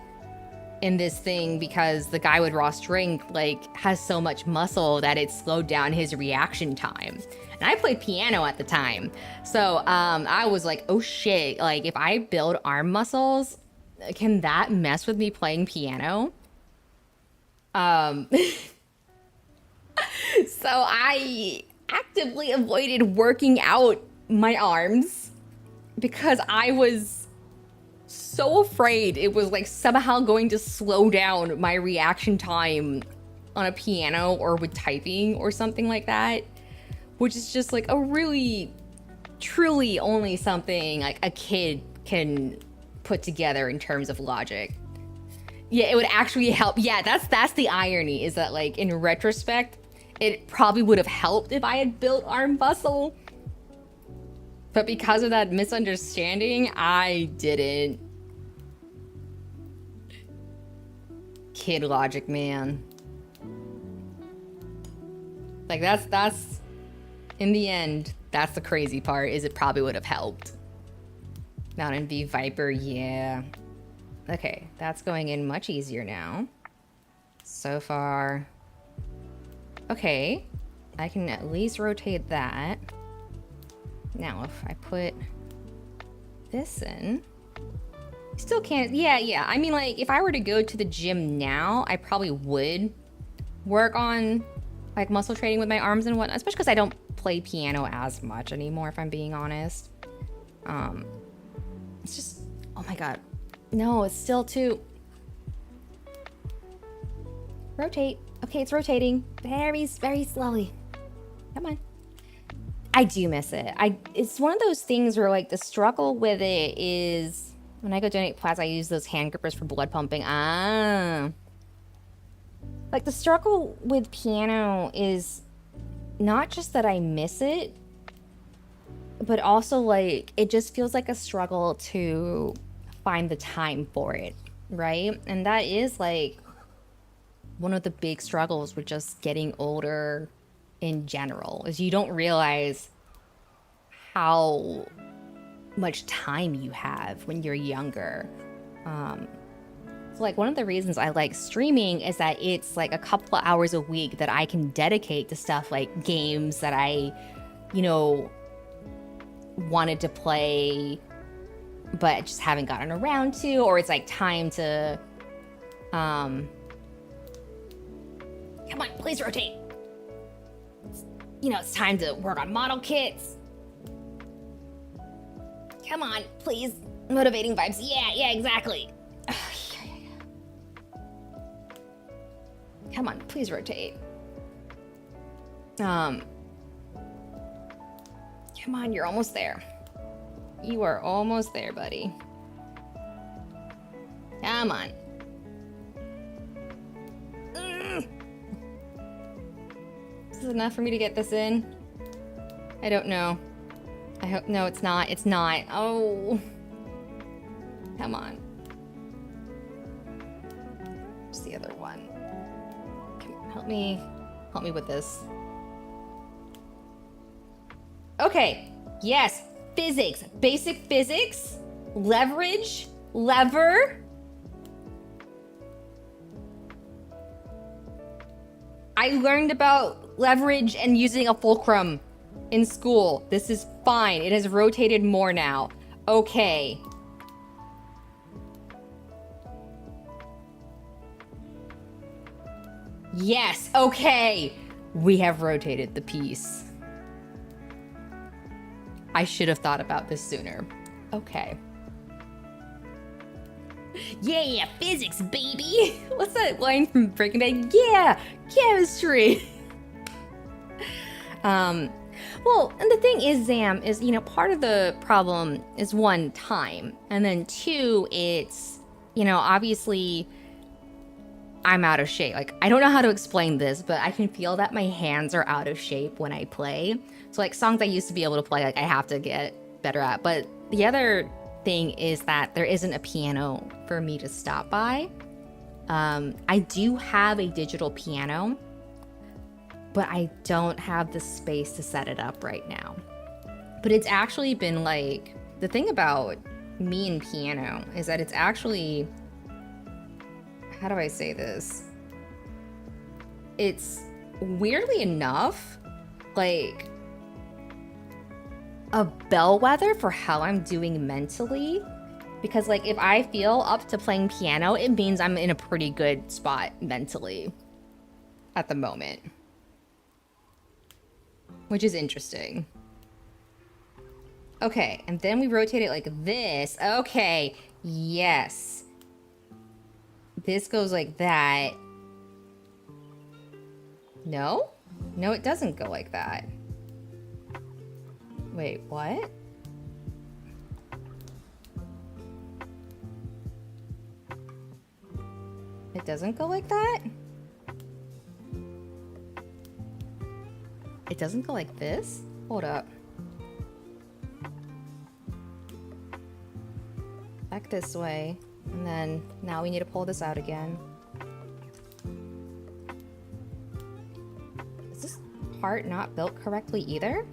in this thing because the guy with raw strength, like, has so much muscle that it slowed down his reaction time. And I played piano at the time. So I was like, oh shit, like, if I build arm muscles, can that mess with me playing piano? So I actively avoided working out my arms because I was so afraid it was, like, somehow going to slow down my reaction time on a piano or with typing or something like that, which is just, like, a really, truly only something, like, a kid can put together in terms of logic. Yeah, it would actually help. Yeah, that's the irony, is that, like, in retrospect, it probably would have helped if I had built arm muscle. But because of that misunderstanding, I didn't. Kid logic, man. Like, that's in the end, that's the crazy part, is it probably would have helped. Mountain V Viper, yeah. Okay, that's going in much easier now. So far. Okay, I can at least rotate that. Now, if I put this in, still can't, yeah. I mean, like, if I were to go to the gym now, I probably would work on, like, muscle training with my arms and whatnot, especially because I don't play piano as much anymore, if I'm being honest. It's just, oh my God. No, it's still too... Rotate. Okay, it's rotating very, very slowly. Come on. I do miss it. It's one of those things where, like, the struggle with it is when I go donate plasma, I use those hand grippers for blood pumping. Like, the struggle with piano is not just that I miss it, but also, like, it just feels like a struggle to find the time for it, right? And that is, like, one of the big struggles with just getting older in general, is you don't realize how much time you have when you're younger. Like, one of the reasons I like streaming is that it's like a couple of hours a week that I can dedicate to stuff like games that I, you know, wanted to play but just haven't gotten around to, or it's like time to come on, please rotate. You know, it's time to work on model kits. Come on, please. Motivating vibes. Yeah, exactly. Come on, please rotate. Come on, you're almost there. You are almost there, buddy. Come on. Is this enough for me to get this in? I don't know. I hope, no, it's not. It's not. Oh. Come on. Where's the other one? Help me with this. Okay, yes, physics, basic physics, leverage, lever. I learned about leverage and using a fulcrum in school. This is fine. It has rotated more now. Okay. Yes, okay. We have rotated the piece. I should have thought about this sooner. Okay. Yeah, physics, baby. What's that line from Breaking Bad? Yeah, chemistry. Well, and the thing is, Zam, is, you know, part of the problem is one, time. And then two, it's, you know, obviously I'm out of shape. Like, I don't know how to explain this, but I can feel that my hands are out of shape when I play. So like songs I used to be able to play, like I have to get better at. But the other thing is that there isn't a piano for me to stop by. I do have a digital piano, but I don't have the space to set it up right now. But it's actually been like, the thing about me and piano is that it's actually, how do I say this? It's weirdly enough, like a bellwether for how I'm doing mentally. Because like if I feel up to playing piano, it means I'm in a pretty good spot mentally at the moment. Which is interesting. Okay, and then we rotate it like this. Okay, yes. This goes like that. No? No, it doesn't go like that. Wait, what? It doesn't go like that? It doesn't go like this? Hold up. Back this way. And then now we need to pull this out again. Is this part not built correctly either?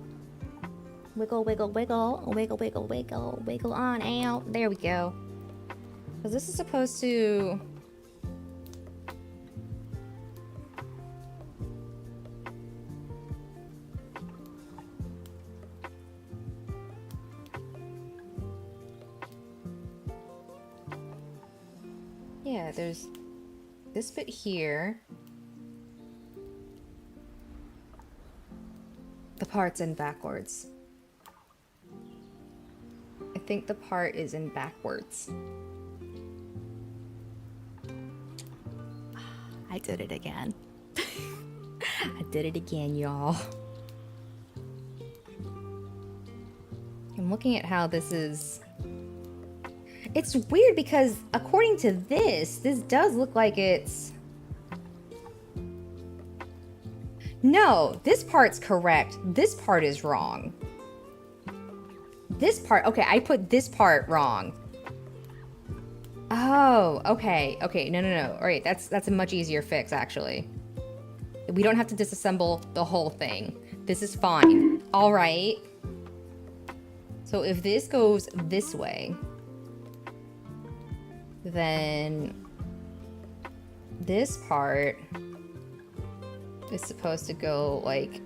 Wiggle, wiggle, wiggle, wiggle, wiggle, wiggle, wiggle on out. There we go. Because this is supposed to... Yeah, there's this bit here. The part's in backwards. I think the part is in backwards. I did it again. I did it again, y'all. I'm looking at how this is... It's weird because according to this does look like it's... No, this part's correct. This part is wrong. This part, okay, I put this part wrong. Oh, okay, okay, no. All right, that's a much easier fix, actually. We don't have to disassemble the whole thing. This is fine. All right. So if this goes this way, then this part is supposed to go like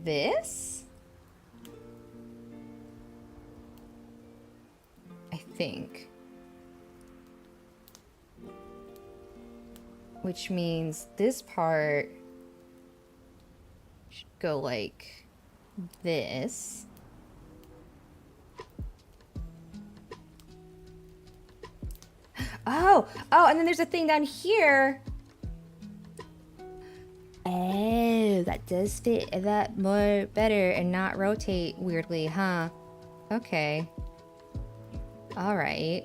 this? I think. Which means this part should go like this. Oh, and then there's a thing down here. Oh, that does fit that more better and not rotate weirdly, huh? Okay. All right.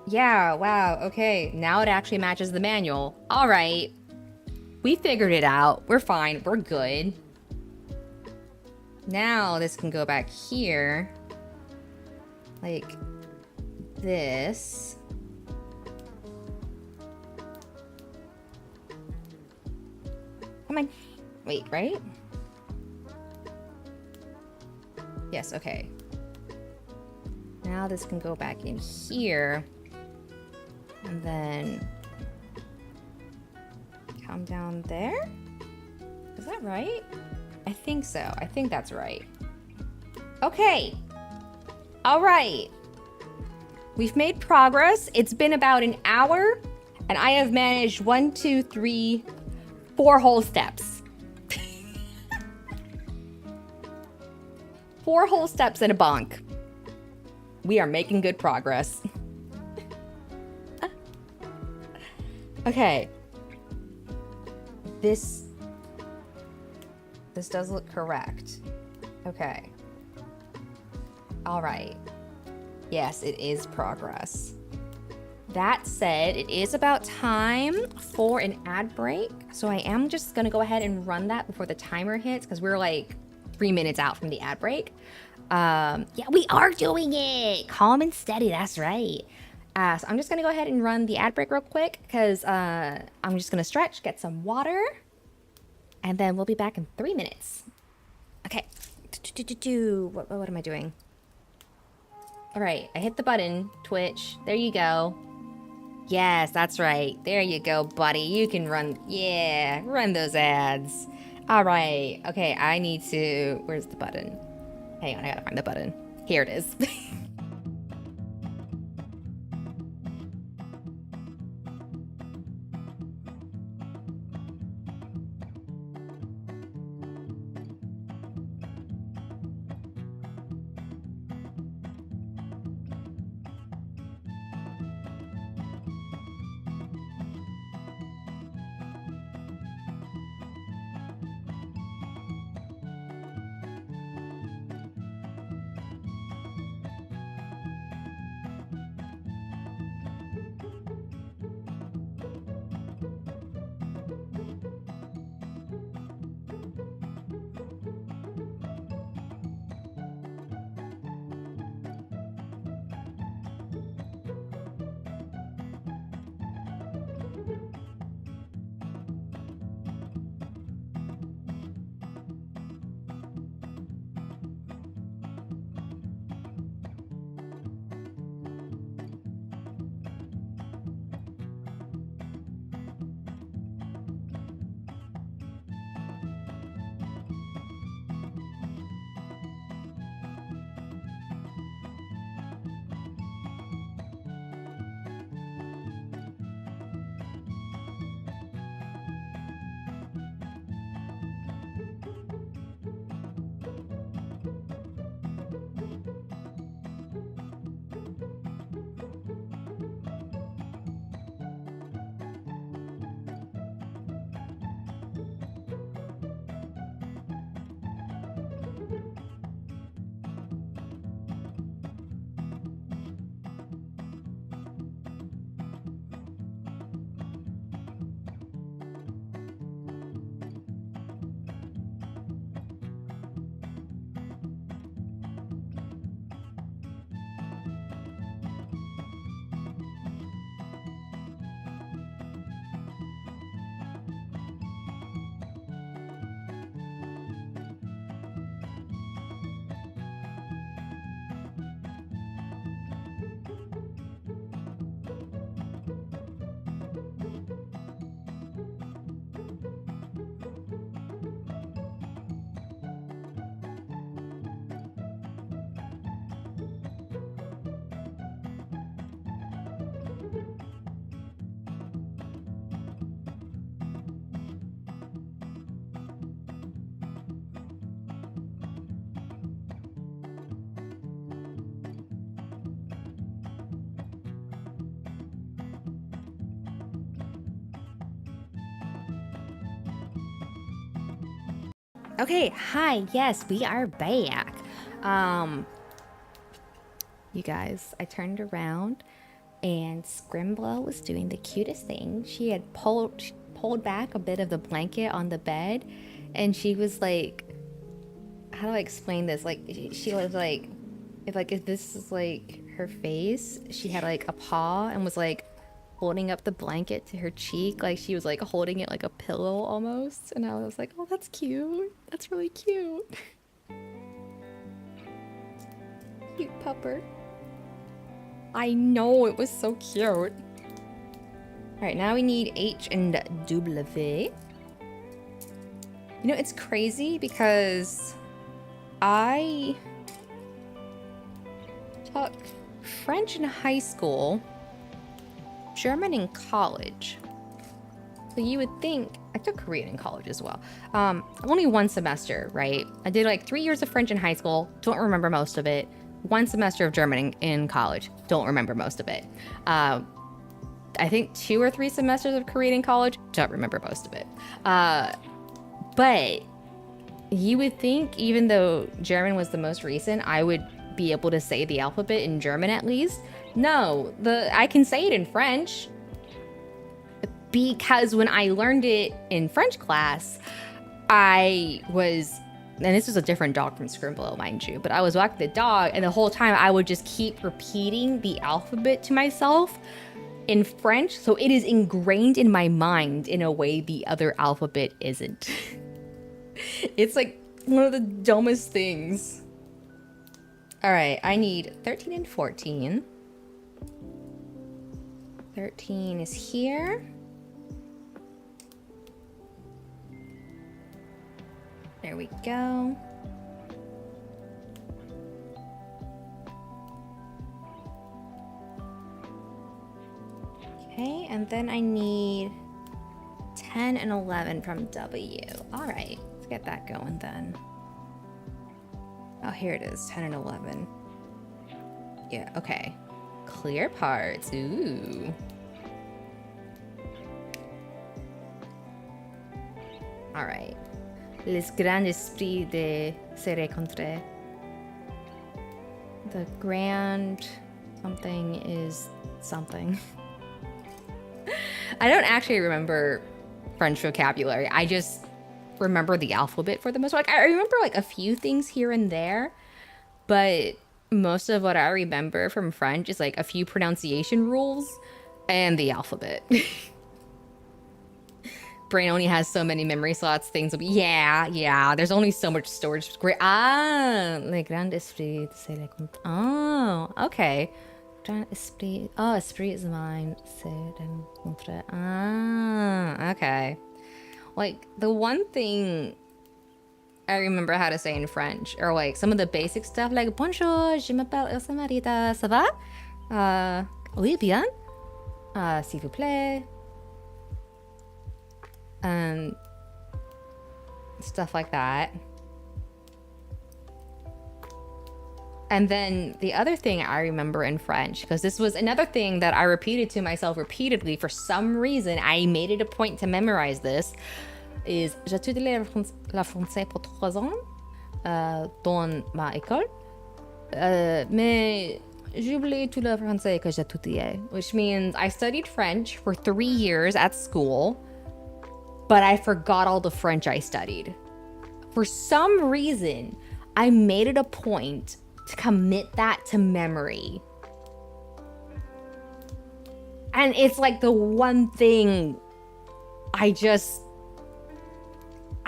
Yeah, wow, okay. Now it actually matches the manual. All right. We figured it out. We're fine. We're good. Now this can go back here. Like this. Come on. Wait, right? Yes, okay. Now this can go back in here. And then come down there? Is that right? I think so. I think that's right. Okay. All right. We've made progress. It's been about an hour, and I have managed 1, 2, 3, 4 whole steps. 4 whole steps in a bonk. We are making good progress. Okay. This does look correct. Okay. All right. Yes, it is progress. That said, it is about time for an ad break. So I am just gonna go ahead and run that before the timer hits because we're like 3 minutes out from the ad break. Yeah, we are doing it. Calm and steady, that's right. So I'm just gonna go ahead and run the ad break real quick because I'm just gonna stretch, get some water, and then we'll be back in 3 minutes. Okay. What am I doing? All right, I hit the button, Twitch. There you go. Yes, that's right. There you go, buddy. You can run, yeah, run those ads. All right, okay, I need to, where's the button? Hang on, I gotta find the button. Here it is. Okay, hi. Yes, we are back. You guys, I turned around and Scrimblow was doing the cutest thing. She had pulled back a bit of the blanket on the bed, and she was like, how do I explain this? Like, she was like, if this is like her face, she had like a paw and was like holding up the blanket to her cheek, like she was like holding it like a pillow almost. And I was like, oh, that's cute. That's really cute. Cute pupper. I know, it was so cute. All right, now we need H and W. You know, it's crazy because I taught French in high school, German in college. So you would think, I took Korean in college as well. Only one semester, right? I did like 3 years of French in high school, don't remember most of it. 1 semester of German in college, don't remember most of it. I think 2 or 3 semesters of Korean in college, don't remember most of it. But you would think, even though German was the most recent, I would be able to say the alphabet in German at least. No, I can say it in French. Because when I learned it in French class, I was, and this was a different dog from Scrimblow, mind you, but I was walking the dog, and the whole time I would just keep repeating the alphabet to myself in French, so it is ingrained in my mind in a way the other alphabet isn't. It's like one of the dumbest things. All right, I need 13 and 14. 13 is here. There we go. Okay, and then I need 10 and 11 from W. All right, let's get that going then. Oh, here it is, 10 and 11. Yeah, okay. Clear parts, ooh. All right. Les grands esprits de se rencontrer. The grand something is something. I don't actually remember French vocabulary. I just remember the alphabet for the most part. Like, I remember like a few things here and there, but most of what I remember from French is like a few pronunciation rules and the alphabet. Brain only has so many memory slots. Things will be, yeah. There's only so much storage. Great. Le grand esprit. Oh, okay. Grand esprit. Oh, esprit is mine. Okay. Like, the one thing I remember how to say in French, or like some of the basic stuff, like bonjour, je m'appelle Ursa Marida, ça va? Oui, bien. S'il vous plaît. Stuff like that. And then the other thing I remember in French, because this was another thing that I repeated to myself repeatedly for some reason, I made it a point to memorize this, is j'ai étudié la français pour 3 ans dans ma école, mais j'ai oublié tout le français que j'ai étudié, which means I studied French for 3 years at school, but I forgot all the French I studied. For some reason, I made it a point to commit that to memory. And it's like the one thing I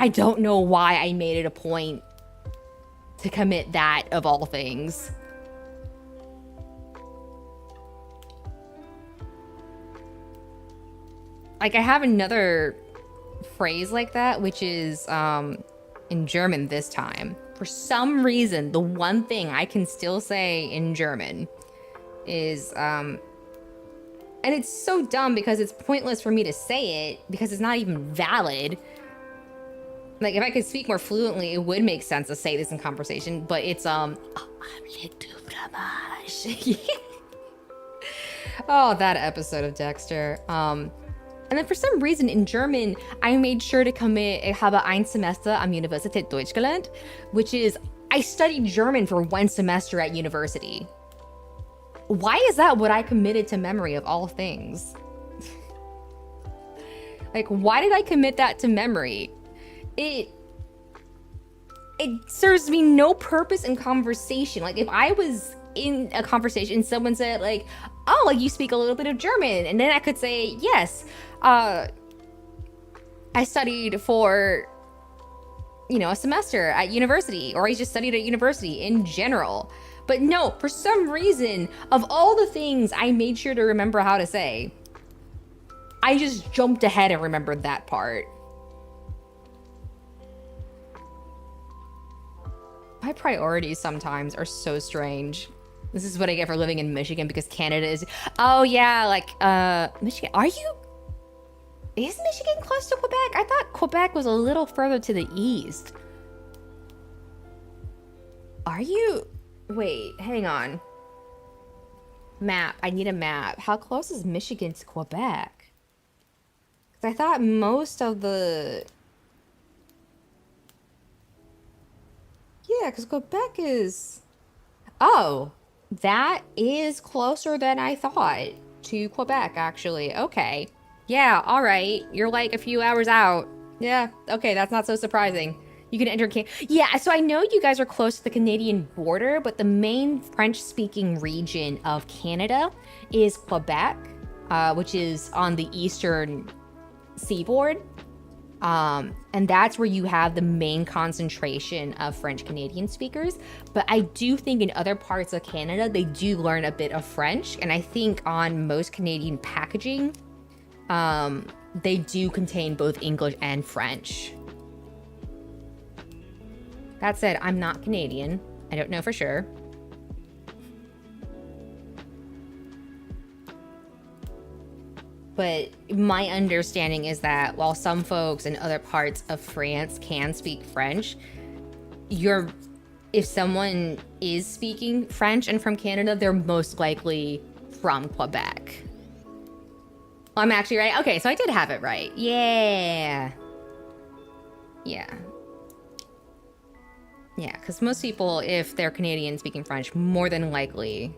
don't know why I made it a point to commit that of all things. Like, I have another phrase like that, which is in German this time. For some reason, the one thing I can still say in German is and it's so dumb because it's pointless for me to say it because it's not even valid. Like, if I could speak more fluently, it would make sense to say this in conversation, but it's oh, that episode of Dexter. And then for some reason in German, I made sure to commit, ich habe ein Semester am Universität Deutsch gelernt, which is, I studied German for 1 semester at university. Why is that what I committed to memory of all things? Like, why did I commit that to memory? It serves me no purpose in conversation. Like, if I was in a conversation and someone said like, oh, like you speak a little bit of German, and then I could say, yes, I studied for, you know, a semester at university, or I just studied at university in general. But no, for some reason, of all the things I made sure to remember how to say, I just jumped ahead and remembered that part. My priorities sometimes are so strange. This is what I get for living in Michigan, because Canada is... Oh yeah, like, Michigan, is Michigan close to Quebec? I thought Quebec was a little further to the east. Are you... Wait, hang on. Map, I need a map. How close is Michigan to Quebec? Because I thought most of the... Yeah, because Quebec is... Oh, that is closer than I thought to Quebec, actually. Okay. Yeah, all right. You're like a few hours out. Yeah, okay, that's not so surprising. You can enter Yeah, so I know you guys are close to the Canadian border, but the main French-speaking region of Canada is Quebec, which is on the eastern seaboard. And that's where you have the main concentration of French Canadian speakers. But I do think in other parts of Canada, they do learn a bit of French. And I think on most Canadian packaging, they do contain both English and French. That said, I'm not Canadian. I don't know for sure. But my understanding is that while some folks in other parts of France can speak French, if someone is speaking French and from Canada, they're most likely from Quebec. I'm actually right. Okay, so I did have it right. Yeah. Yeah. Yeah, because most people, if they're Canadian speaking French, more than likely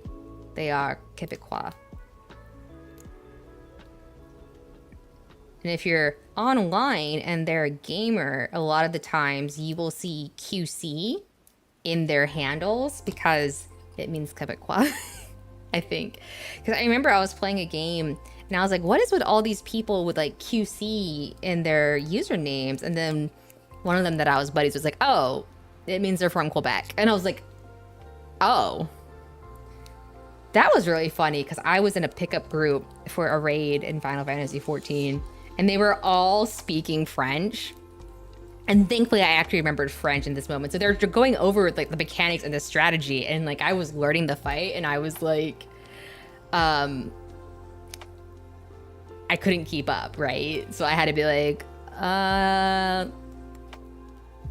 they are Quebecois. And if you're online and they're a gamer, a lot of the times you will see QC in their handles because it means Quebecois, I think. Because I remember I was playing a game and I was like, what is with all these people with like QC in their usernames? And then one of them that I was buddies was like, oh, it means they're from Quebec. And I was like, oh. That was really funny because I was in a pickup group for a raid in Final Fantasy XIV. And they were all speaking French. And thankfully, I actually remembered French in this moment. So they're going over like the mechanics and the strategy. And like, I was learning the fight and I was like, I couldn't keep up, right? So I had to be like,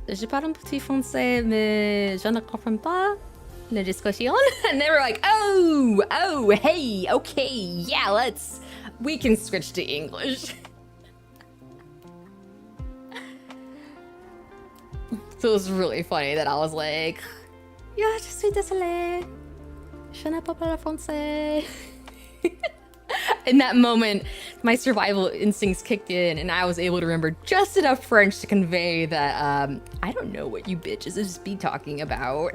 je parle un petit français, mais je ne comprends pas la discussion. And they were like, oh, hey, okay, yeah, we can switch to English. So it was really funny that I was like, yeah, je suis désolée, je ne parle pas français. In that moment, my survival instincts kicked in and I was able to remember just enough French to convey that, I don't know what you bitches just be talking about.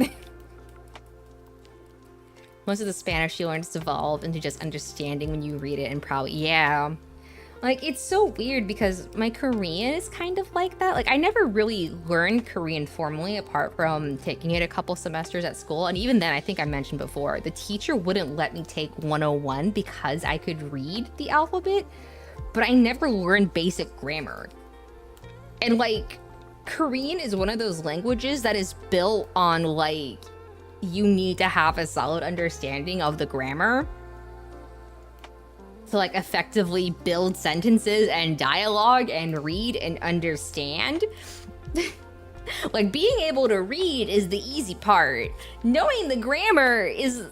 Most of the Spanish you learn has evolved into just understanding when you read it and probably, yeah. Like, it's so weird because my Korean is kind of like that. Like, I never really learned Korean formally apart from taking it a couple semesters at school. And even then, I think I mentioned before, the teacher wouldn't let me take 101 because I could read the alphabet, but I never learned basic grammar. And like, Korean is one of those languages that is built on like, you need to have a solid understanding of the grammar to like effectively build sentences and dialogue and read and understand. Like, being able to read is the easy part. Knowing the grammar is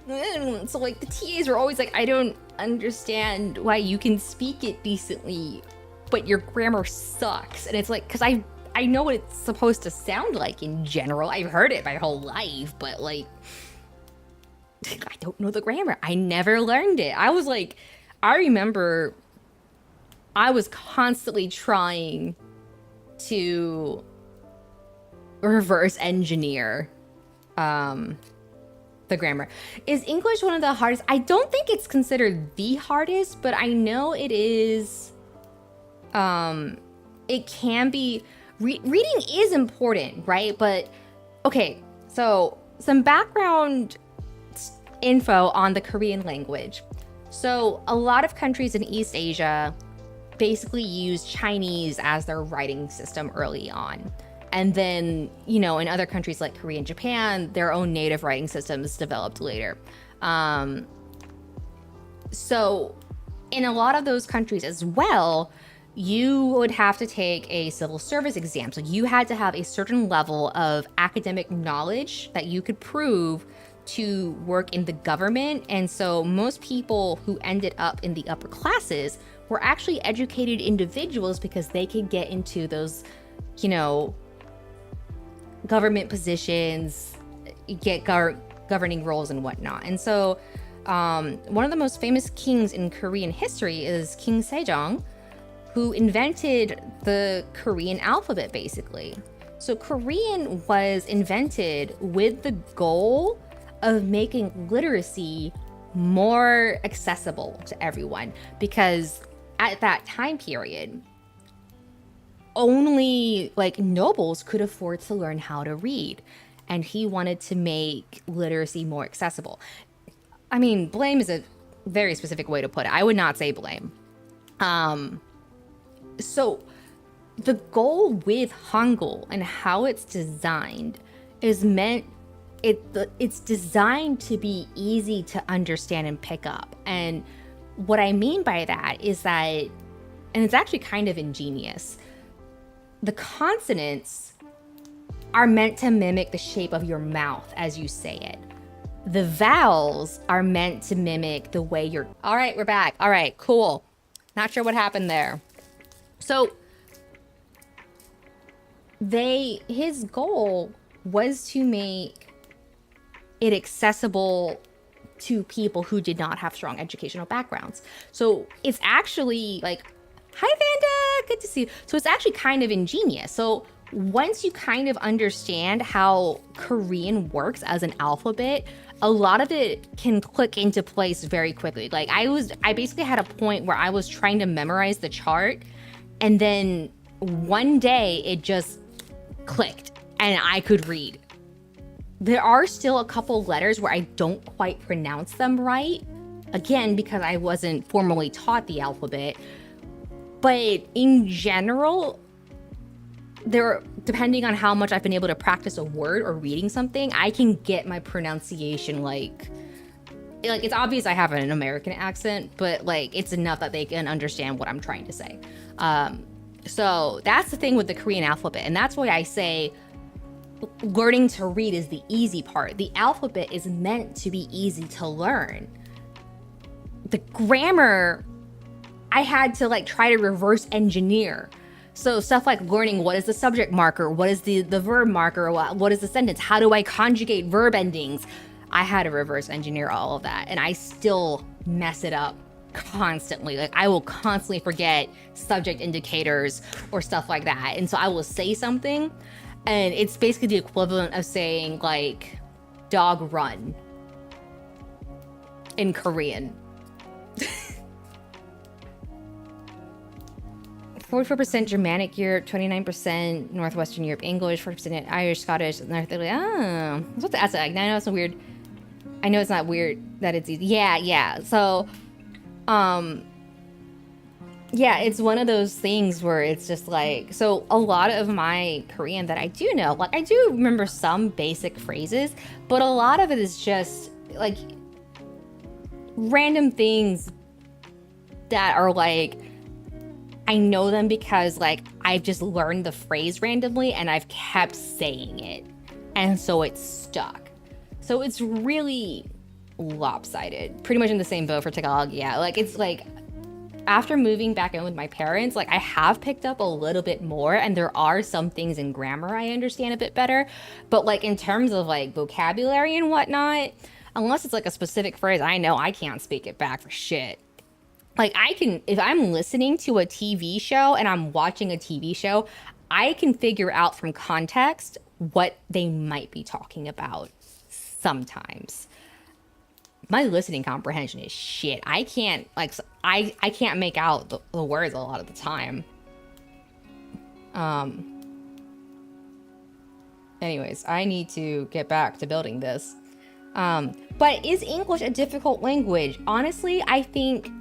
So like the TAs were always like, I don't understand why you can speak it decently, but your grammar sucks. And it's like, because I know what it's supposed to sound like in general. I've heard it my whole life, but like, I don't know the grammar. I never learned it. I remember I was constantly trying to reverse engineer the grammar. Is English one of the hardest? I don't think it's considered the hardest, but I know it is. It can be. Reading is important, right? But okay, so some background info on the Korean language. So a lot of countries in East Asia basically use Chinese as their writing system early on. And then, you know, in other countries like Korea and Japan, their own native writing systems developed later. So in a lot of those countries as well, you would have to take a civil service exam. So you had to have a certain level of academic knowledge that you could prove to work in the government. And so most people who ended up in the upper classes were actually educated individuals because they could get into those, you know, government positions, get governing roles and whatnot. And so one of the most famous kings in Korean history is King Sejong, who invented the Korean alphabet, basically. So Korean was invented with the goal of making literacy more accessible to everyone, because at that time period, only like nobles could afford to learn how to read, and he wanted to make literacy more accessible. I mean, blame is a very specific way to put it. I would not say blame. So the goal with Hangul and how it's designed is it's designed to be easy to understand and pick up. And what I mean by that is that, and it's actually kind of ingenious, the consonants are meant to mimic the shape of your mouth as you say it. The vowels are meant to mimic the way you're... All right, we're back. All right, cool. Not sure what happened there. So his goal was to make it accessible to people who did not have strong educational backgrounds. So it's actually like, hi Vanda, good to see you. So it's actually kind of ingenious. So once you kind of understand how Korean works as an alphabet, a lot of it can click into place very quickly. Like I basically had a point where I was trying to memorize the chart, and then one day it just clicked and I could read. There are still a couple letters where I don't quite pronounce them right. Again, because I wasn't formally taught the alphabet. But in general, depending on how much I've been able to practice a word or reading something, I can get my pronunciation like it's obvious I have an American accent, but like it's enough that they can understand what I'm trying to say. So that's the thing with the Korean alphabet. And that's why I say learning to read is the easy part. The alphabet is meant to be easy to learn. The grammar, I had to like try to reverse engineer. So stuff like learning what is the subject marker, what is the verb marker, what is the sentence, how do I conjugate verb endings? I had to reverse engineer all of that, and I still mess it up constantly. Like I will constantly forget subject indicators or stuff like that. And so I will say something and it's basically the equivalent of saying like dog run in Korean. 44% Germanic Europe, 29% Northwestern Europe English, 40% Irish, Scottish, North Italy. Oh, I was about to ask that. I know it's not weird. I know it's not weird that it's easy. Yeah. So, yeah, it's one of those things where it's just like, so a lot of my Korean that I do know, like I do remember some basic phrases, but a lot of it is just like random things that are like, I know them because like I've just learned the phrase randomly and I've kept saying it. And so it's stuck. So it's really lopsided. Pretty much in the same boat for Tagalog. Yeah, like it's like after moving back in with my parents, like I have picked up a little bit more, and there are some things in grammar I understand a bit better. But like in terms of like vocabulary and whatnot, unless it's like a specific phrase, I know I can't speak it back for shit. Like I can, if I'm listening to a TV show and I'm watching a TV show, I can figure out from context what they might be talking about sometimes. My listening comprehension is shit. I can't like I can't make out the words a lot of the time. Anyways, I need to get back to building this. But is English a difficult language? Honestly, I think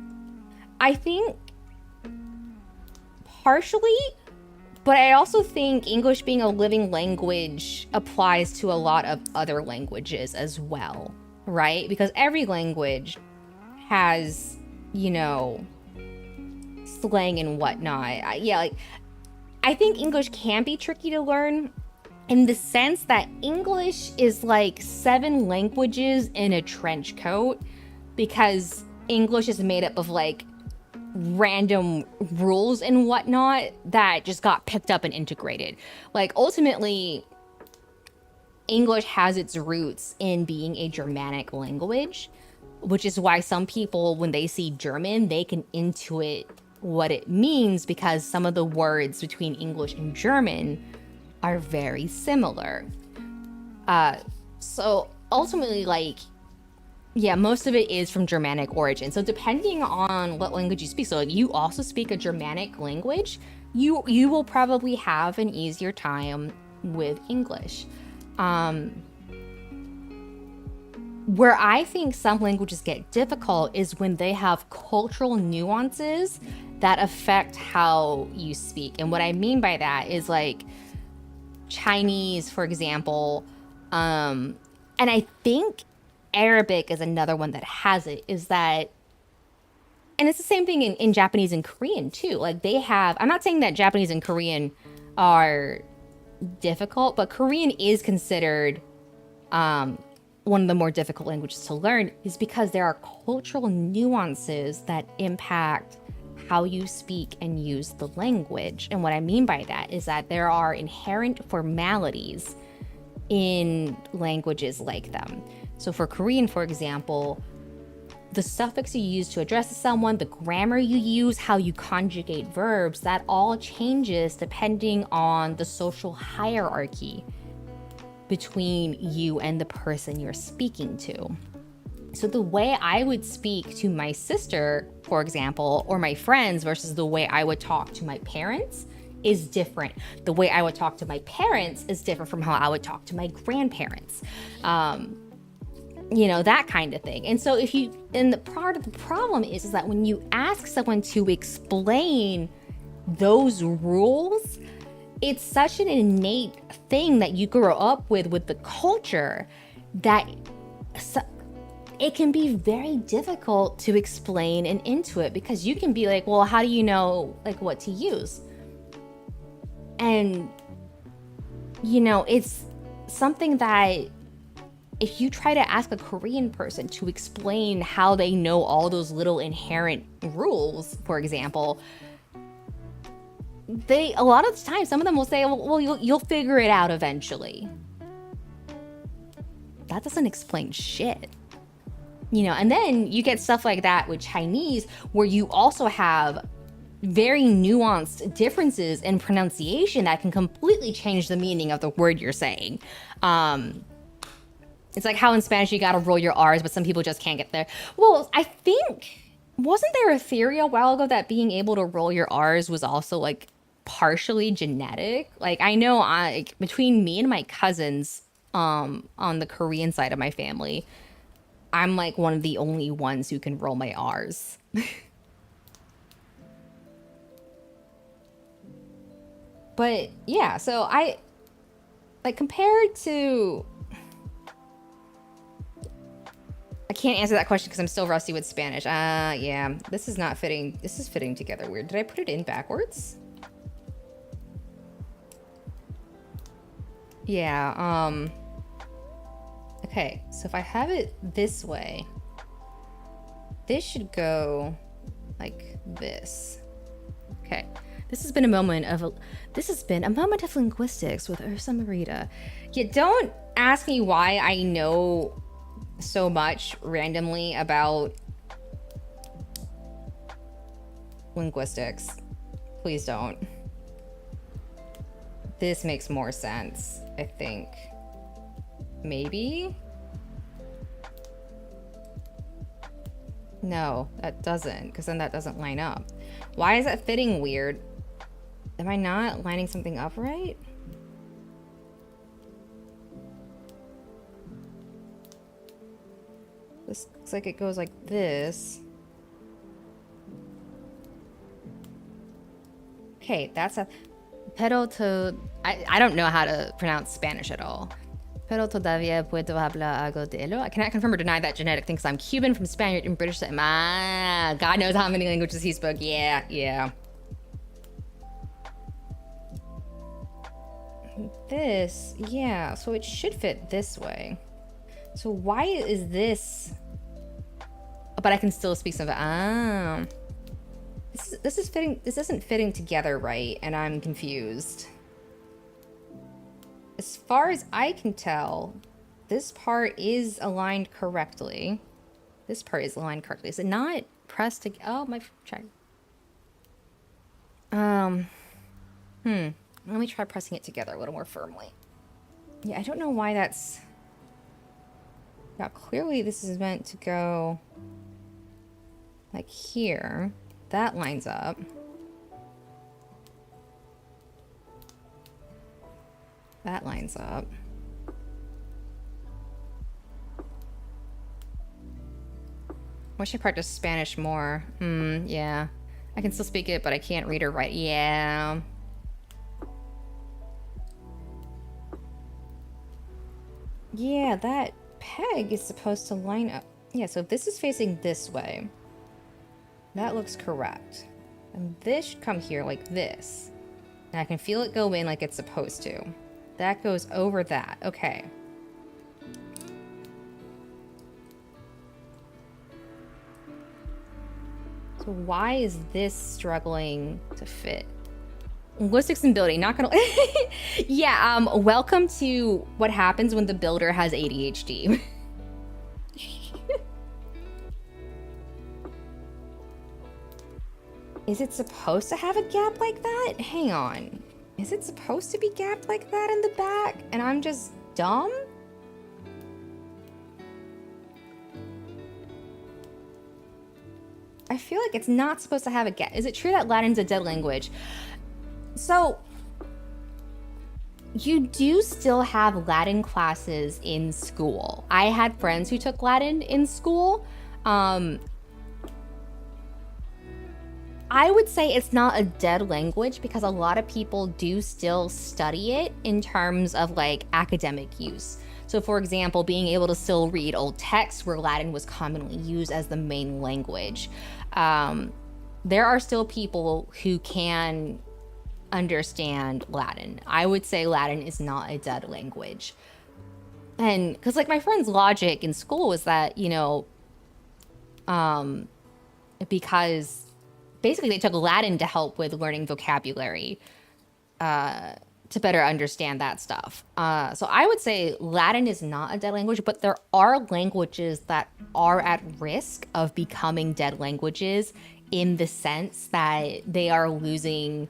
partially, but I also think English being a living language applies to a lot of other languages as well, right? Because every language has, you know, slang and whatnot. Yeah, like I think English can be tricky to learn in the sense that English is like 7 languages in a trench coat, because English is made up of like random rules and whatnot that just got picked up and integrated. Like ultimately, English has its roots in being a Germanic language, which is why some people, when they see German, they can intuit what it means, because some of the words between English and German are very similar. So ultimately, like, yeah, most of it is from Germanic origin. So depending on what language you speak, so if you also speak a Germanic language, you will probably have an easier time with English. Where I think some languages get difficult is when they have cultural nuances that affect how you speak. And what I mean by that is like Chinese, for example, and I think Arabic is another one that has it, is that, and it's the same thing in Japanese and Korean too. Like they have, I'm not saying that Japanese and Korean are difficult, but Korean is considered one of the more difficult languages to learn, is because there are cultural nuances that impact how you speak and use the language. And what I mean by that is that there are inherent formalities in languages like them. So for Korean, for example, the suffix you use to address someone, the grammar you use, how you conjugate verbs, that all changes depending on the social hierarchy between you and the person you're speaking to. So the way I would speak to my sister, for example, or my friends versus the way I would talk to my parents is different. The way I would talk to my parents is different from how I would talk to my grandparents. You know, that kind of thing. And so the part of the problem is that when you ask someone to explain those rules, it's such an innate thing that you grow up with the culture, that it can be very difficult to explain and intuit, because you can be like, well, how do you know like what to use? And, you know, it's something that if you try to ask a Korean person to explain how they know all those little inherent rules, for example, a lot of the time, some of them will say, well, you'll figure it out eventually. That doesn't explain shit. You know, and then you get stuff like that with Chinese, where you also have very nuanced differences in pronunciation that can completely change the meaning of the word you're saying. It's like how in Spanish you gotta roll your R's, but some people just can't get there. Well, I think, wasn't there a theory a while ago that being able to roll your R's was also like partially genetic? Like I know between me and my cousins on the Korean side of my family, I'm like one of the only ones who can roll my R's. But yeah, so I like compared to, I can't answer that question because I'm still rusty with Spanish. Yeah, this is not fitting. This is fitting together weird. Did I put it in backwards? Yeah, Okay, so if I have it this way, this should go like this. Okay, this has been a moment of linguistics with Ursa Marida. Yeah, don't ask me why I know so much randomly about linguistics. Please don't. This makes more sense, I think. Maybe? No, that doesn't, because then that doesn't line up. Why is that fitting weird? Am I not lining something up right? This looks like it goes like this. Okay, that's a... Pero to... I don't know how to pronounce Spanish at all. Pero todavía puedo hablar algo de ello. I cannot confirm or deny that genetic thing because I'm Cuban from Spaniard and British. God knows how many languages he spoke. Yeah. This, yeah, so it should fit this way. So why is this? But I can still speak some of it. This is fitting. This isn't fitting together right, and I'm confused. As far as I can tell, this part is aligned correctly. This part is aligned correctly. Is it not pressed to? Oh my! Check. Let me try pressing it together a little more firmly. Yeah, I don't know why that's... Yeah, clearly this is meant to go like here. That lines up. That lines up. Wish I practiced Spanish more. Yeah. I can still speak it, but I can't read or write. Yeah. Yeah, that peg is supposed to line up. Yeah, so if this is facing this way, that looks correct. And this should come here like this. And I can feel it go in like it's supposed to. That goes over that. Okay. So why is this struggling to fit? Linguistics and building, not gonna... Yeah, welcome to what happens when the builder has ADHD. Is it supposed to have a gap like that? Hang on. Is it supposed to be gapped like that in the back? And I'm just dumb? I feel like it's not supposed to have a gap. Is it true that Latin's a dead language? So, you do still have Latin classes in school. I had friends who took Latin in school. I would say it's not a dead language because a lot of people do still study it in terms of like academic use. So for example, being able to still read old texts where Latin was commonly used as the main language. There are still people who can understand Latin. I would say Latin is not a dead language. And because like my friend's logic in school was that, you know, because basically they took Latin to help with learning vocabulary, to better understand that stuff. So I would say Latin is not a dead language, but there are languages that are at risk of becoming dead languages in the sense that they are losing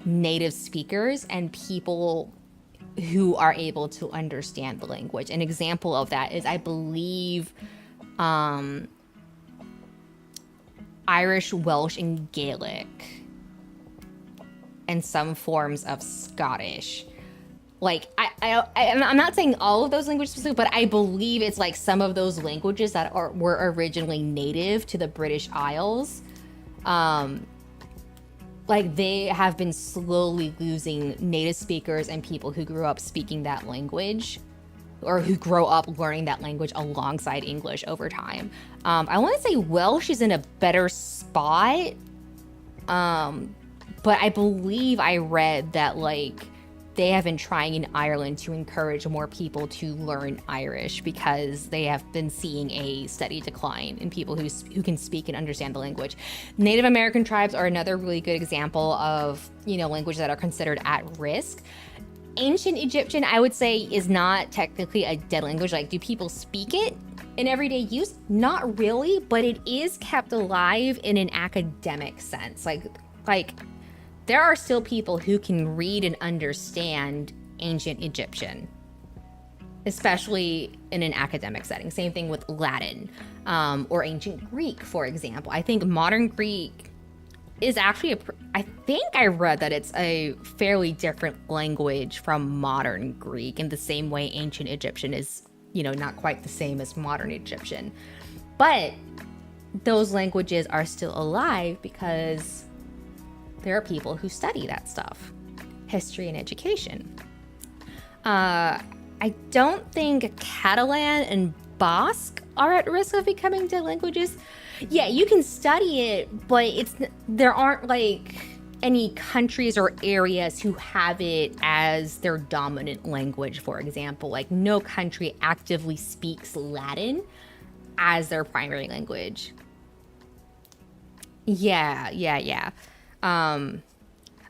native speakers and people who are able to understand the language. An example of that is, I believe, Irish, Welsh, and Gaelic, and some forms of Scottish. Like, I'm not saying all of those languages specifically, but I believe it's like some of those languages that were originally native to the British Isles. Like, they have been slowly losing native speakers and people who grew up speaking that language, or who grow up learning that language alongside English over time. I want to say Welsh is in a better spot, but I believe I read that like they have been trying in Ireland to encourage more people to learn Irish because they have been seeing a steady decline in people who can speak and understand the language. Native American tribes are another really good example of, you know, languages that are considered at risk. Ancient Egyptian, I would say, is not technically a dead language. Like, do people speak it in everyday use? Not really, but it is kept alive in an academic sense. Like there are still people who can read and understand ancient Egyptian, especially in an academic setting. Same thing with Latin, or ancient Greek, for example. I think modern Greek is actually I think I read that it's a fairly different language from modern Greek, in the same way ancient Egyptian is, you know, not quite the same as modern Egyptian. But those languages are still alive because there are people who study that stuff. History and education. I don't think Catalan and Basque are at risk of becoming dead languages. Yeah, you can study it, but there aren't like any countries or areas who have it as their dominant language, for example. Like, no country actively speaks Latin as their primary language. Yeah.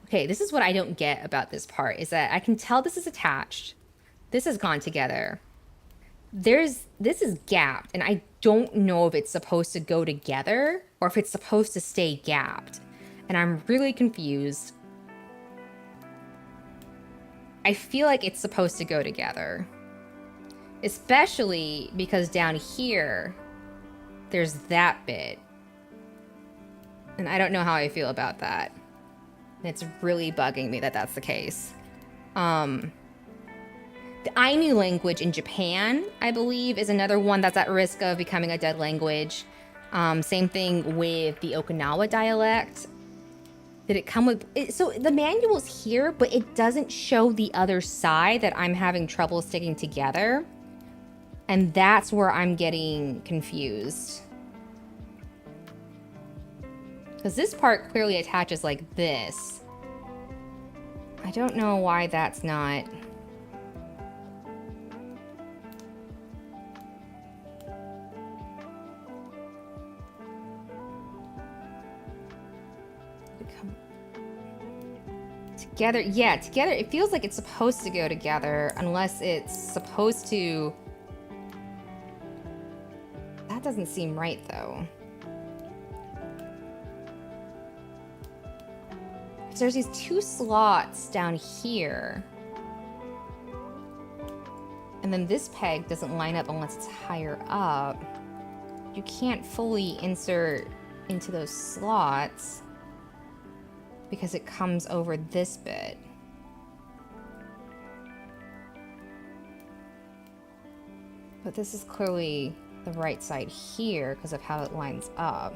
Okay, this is what I don't get about this part, is that I can tell this is attached. This has gone together. This is gapped, and I don't know if it's supposed to go together or if it's supposed to stay gapped. And I'm really confused. I feel like it's supposed to go together. Especially because down here, there's that bit. And I don't know how I feel about that. And it's really bugging me that that's the case. The Ainu language in Japan, I believe, is another one that's at risk of becoming a dead language. Same thing with the Okinawa dialect. Did it come with... So the manual's here, but it doesn't show the other side that I'm having trouble sticking together. And that's where I'm getting confused. Because this part clearly attaches like this. I don't know why that's not... Together, yeah, together. It feels like it's supposed to go together, unless it's supposed to... That doesn't seem right, though. So there's these two slots down here. And then this peg doesn't line up unless it's higher up. You can't fully insert into those slots because it comes over this bit. But this is clearly the right side here because of how it lines up.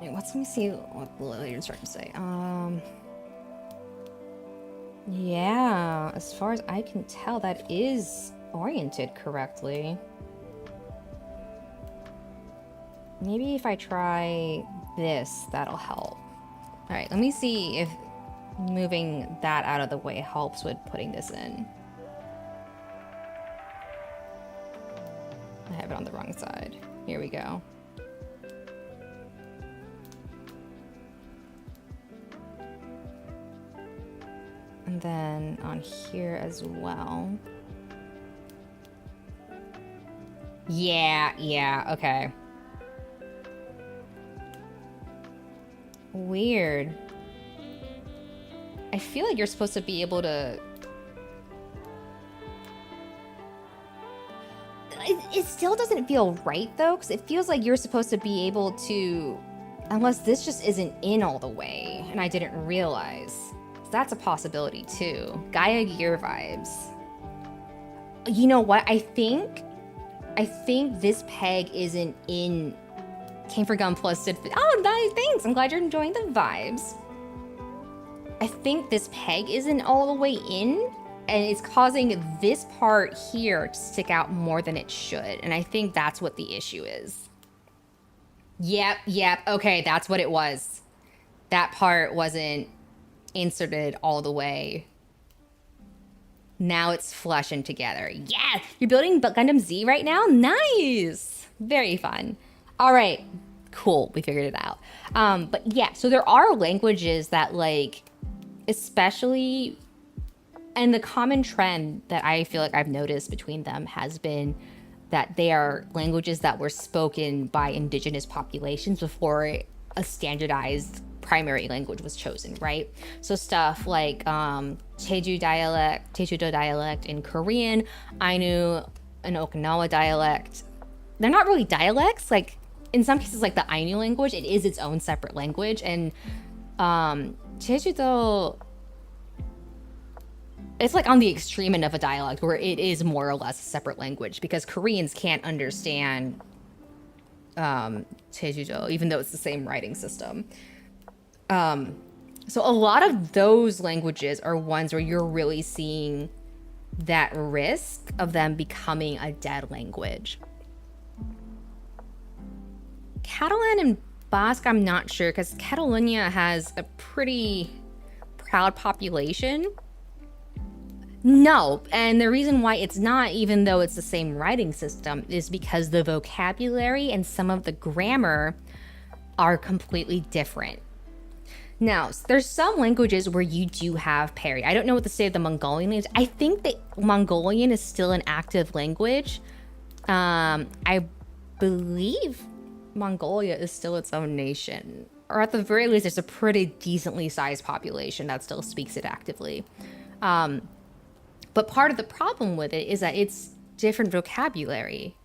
Wait, let me see what the lady's trying to say. Yeah, as far as I can tell, that is oriented correctly. Maybe if I try this, that'll help. All right, let me see if moving that out of the way helps with putting this in. I have it on the wrong side. Here we go. And then on here as well. Yeah, okay. Weird. I feel like you're supposed to be able to... It still doesn't feel right, though, because it feels like you're supposed to be able to... Unless this just isn't in all the way, and I didn't realize. That's a possibility, too. Gaia Gear vibes. You know what? I think this peg isn't in... Came for Gun Plus did... Oh, nice, thanks. I'm glad you're enjoying the vibes. I think this peg isn't all the way in, and it's causing this part here to stick out more than it should. And I think that's what the issue is. Yep. Okay, that's what it was. That part wasn't inserted all the way. Now it's flushing together. Yeah, you're building Gundam Z right now? Nice. Very fun. All right, cool. We figured it out. But yeah, so there are languages that like, especially, and the common trend that I feel like I've noticed between them has been that they are languages that were spoken by indigenous populations before a standardized primary language was chosen, right? So stuff like Jeju dialect in Korean, Ainu and Okinawa dialect. They're not really dialects. Like in some cases, like the Ainu language, it is its own separate language. And Jeju-do, it's like on the extreme end of a dialect where it is more or less a separate language because Koreans can't understand Jeju-do, even though it's the same writing system. So a lot of those languages are ones where you're really seeing that risk of them becoming a dead language. Catalan and Basque, I'm not sure, because Catalonia has a pretty proud population. No, and the reason why it's not, even though it's the same writing system, is because the vocabulary and some of the grammar are completely different. Now, there's some languages where you do have parity. I don't know what the state of the Mongolian is. I think that Mongolian is still an active language. I believe Mongolia is still its own nation. Or at the very least, there's a pretty decently sized population that still speaks it actively. But part of the problem with it is that it's different vocabulary.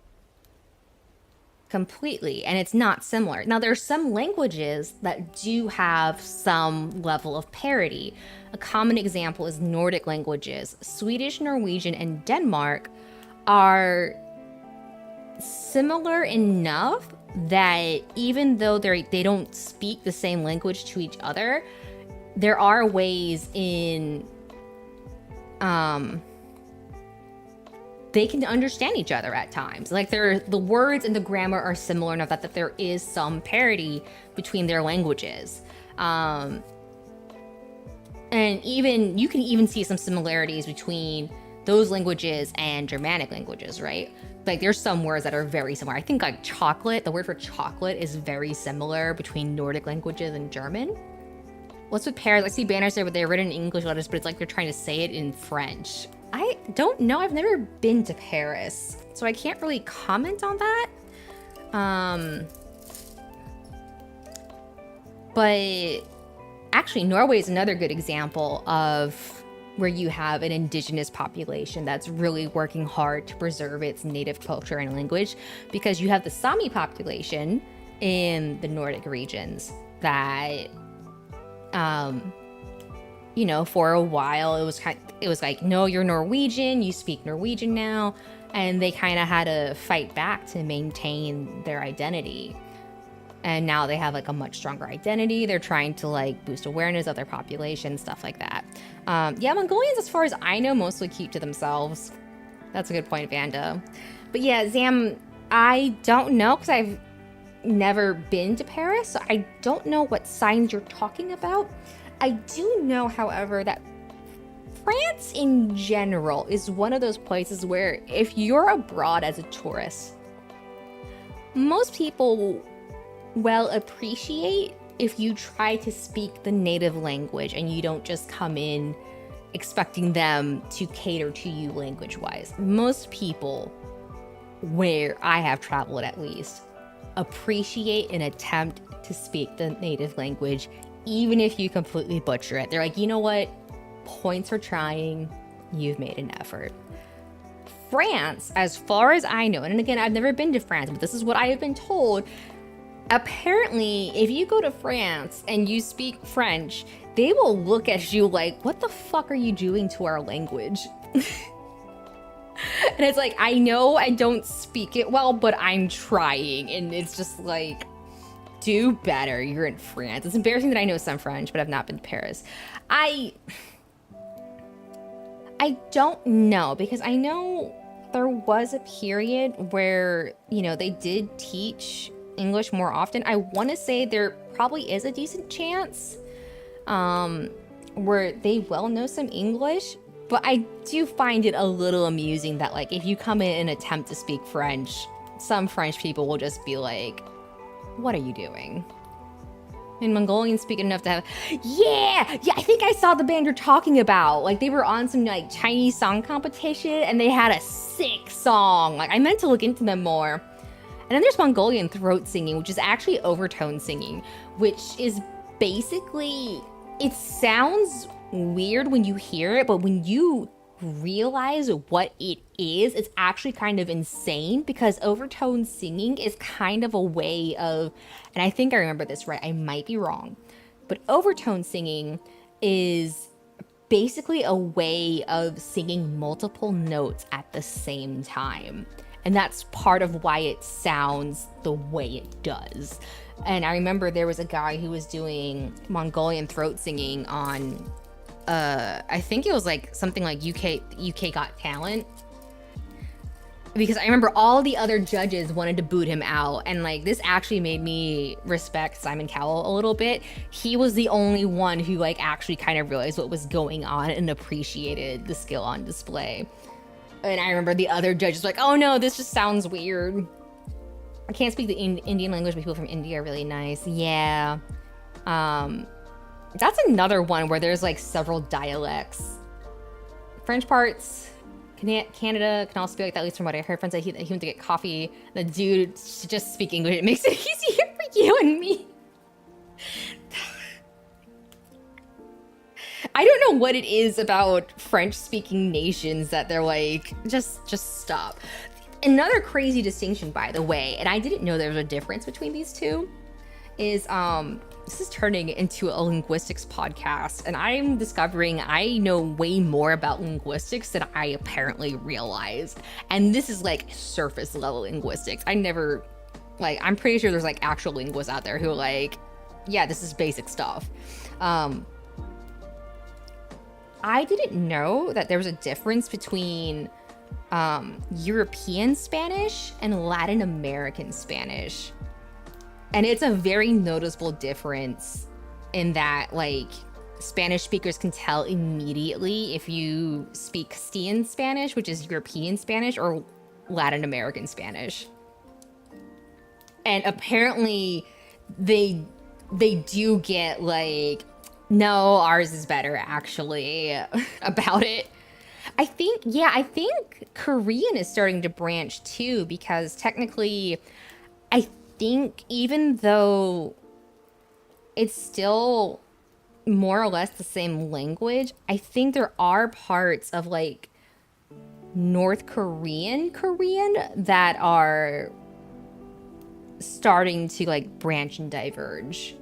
Completely, and it's not similar. Now, there are some languages that do have some level of parity. A common example is Nordic languages. Swedish, Norwegian, and Denmark are similar enough that even though they don't speak the same language to each other, there are ways in they can understand each other at times. Like the words and the grammar are similar enough that there is some parity between their languages. And even you can even see some similarities between those languages and Germanic languages, right? Like there's some words that are very similar. I think like chocolate, the word for chocolate is very similar between Nordic languages and German. What's with Paris? I see banners there, but they're written in English letters, but it's like they're trying to say it in French. I don't know. I've never been to Paris, so I can't really comment on that. But actually, Norway is another good example of where you have an indigenous population that's really working hard to preserve its native culture and language, because you have the Sami population in the Nordic regions that you know, for a while it was like, no, you're Norwegian, you speak Norwegian now, and they kind of had to fight back to maintain their identity. And now they have like a much stronger identity. They're trying to like boost awareness of their population, stuff like that. Yeah, Mongolians, as far as I know, mostly keep to themselves. That's a good point, Vanda. But yeah, Zam, I don't know, because I've never been to Paris, so I don't know what signs you're talking about. I do know, however, that France in general is one of those places where if you're abroad as a tourist, most people will appreciate if you try to speak the native language and you don't just come in expecting them to cater to you language-wise. Most people, where I have traveled at least, appreciate an attempt to speak the native language, even if you completely butcher it. They're like, you know what? Points for trying. You've made an effort. France, as far as I know, and again, I've never been to France, but this is what I have been told. Apparently, if you go to France and you speak French, they will look at you like, what the fuck are you doing to our language? And it's like, I know I don't speak it well, but I'm trying. And it's just like, do better. You're in France. It's embarrassing that I know some French, but I've not been to Paris. I don't know, because I know there was a period where, you know, they did teach English more often. I want to say there probably is a decent chance. where they well know some English, but I do find it a little amusing that like if you come in and attempt to speak French, some French people will just be like, what are you doing? And Mongolians speak enough to have, yeah, I think I saw the band you're talking about. Like they were on some like Chinese song competition and they had a sick song. Like I meant to look into them more. And then there's Mongolian throat singing, which is actually overtone singing, which is basically, it sounds weird when you hear it, but when you realize what it is, it's actually kind of insane because overtone singing is kind of a way of, and I think I remember this right, I might be wrong, but overtone singing is basically a way of singing multiple notes at the same time. And that's part of why it sounds the way it does. And I remember there was a guy who was doing Mongolian throat singing on I think it was like something like UK Got Talent, because I remember all the other judges wanted to boot him out, and like this actually made me respect Simon Cowell a little bit. He was the only one who like actually kind of realized what was going on and appreciated the skill on display. And I remember the other judges like, oh no, this just sounds weird. I can't speak the Indian language, but people from India are really nice. Yeah. That's another one where there's like several dialects. French parts, Canada can also be like that, at least from what I heard. Friends said he went to get coffee. The dude just speak English. It makes it easier for you and me. I don't know what it is about French-speaking nations that they're like, just stop. Another crazy distinction, by the way, and I didn't know there was a difference between these two, is this is turning into a linguistics podcast, and I'm discovering I know way more about linguistics than I apparently realized. And this is like surface level linguistics. I'm pretty sure there's like actual linguists out there who are like, yeah, this is basic stuff. I didn't know that there was a difference between European Spanish and Latin American Spanish. And it's a very noticeable difference in that, like, Spanish speakers can tell immediately if you speak Castilian Spanish, which is European Spanish, or Latin American Spanish. And apparently they do get, like, no, ours is better, actually, about it. I think Korean is starting to branch, too, because technically, I think even though it's still more or less the same language, I think there are parts of like North Korean that are starting to like branch and diverge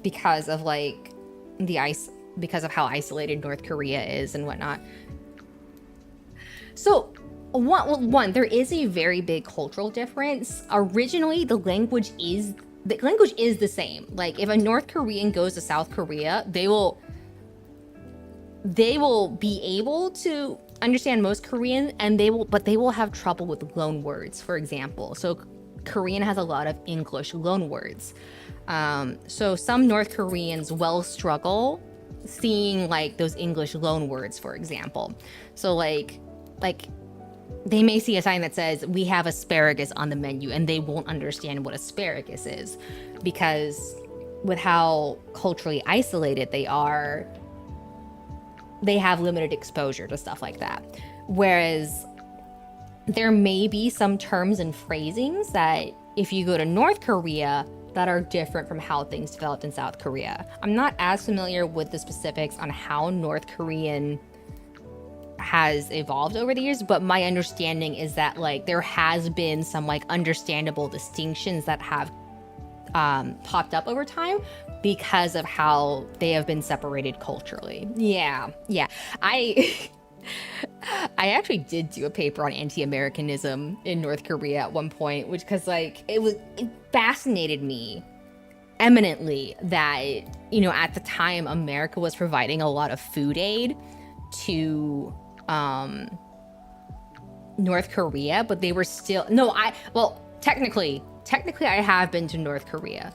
because of like because of how isolated North Korea is and whatnot. So one, there is a very big cultural difference. Originally, the language is the same. Like, if a North Korean goes to South Korea, they will be able to understand most Korean, and they will have trouble with loan words, for example. So Korean has a lot of English loan words. So some North Koreans will struggle seeing like those English loan words, for example. So like they may see a sign that says, we have asparagus on the menu, and they won't understand what asparagus is, because with how culturally isolated they are, they have limited exposure to stuff like that. Whereas there may be some terms and phrasings that if you go to North Korea that are different from how things developed in South Korea. I'm not as familiar with the specifics on how North Korean has evolved over the years, but my understanding is that like there has been some like understandable distinctions that have popped up over time because of how they have been separated culturally. Yeah. I actually did do a paper on anti-Americanism in North Korea at one point, which because like it fascinated me eminently that, you know, at the time America was providing a lot of food aid to North Korea, but they were still technically I have been to North Korea.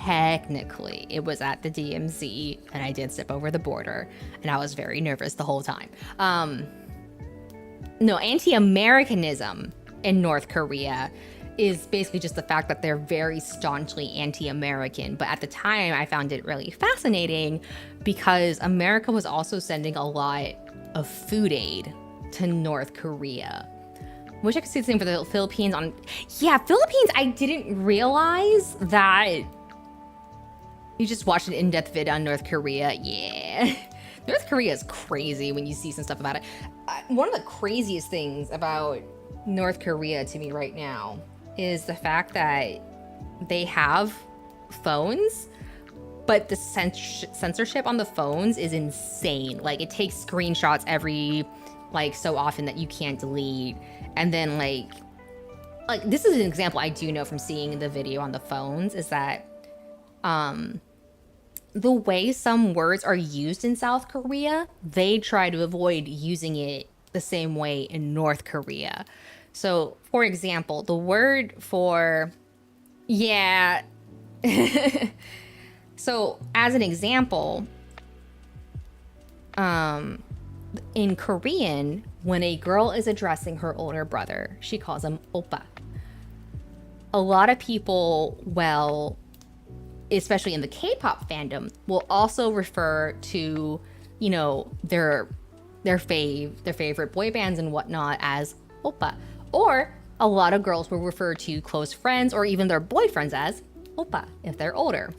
technically it was at the DMZ, and I did step over the border, and I was very nervous the whole time. No, anti-Americanism in North Korea is basically just the fact that they're very staunchly anti-American. But at the time, I found it really fascinating because America was also sending a lot of food aid to North Korea. Wish I could see the same for the Philippines. Philippines, I didn't realize that. You just watched an in-depth vid on North Korea. Yeah. North Korea is crazy when you see some stuff about it. One of the craziest things about North Korea to me right now is the fact that they have phones, but the censorship on the phones is insane. Like, it takes screenshots every so often that you can't delete. And then like this is an example I do know from seeing the video on the phones, is that the way some words are used in South Korea, they try to avoid using it the same way in North Korea. So, for example, the word for, yeah. So, as an example, in Korean, when a girl is addressing her older brother, she calls him oppa. A lot of people, well, especially in the K-pop fandom, will also refer to, you know, their favorite boy bands and whatnot as oppa. Or a lot of girls will refer to close friends or even their boyfriends as oppa if they're older.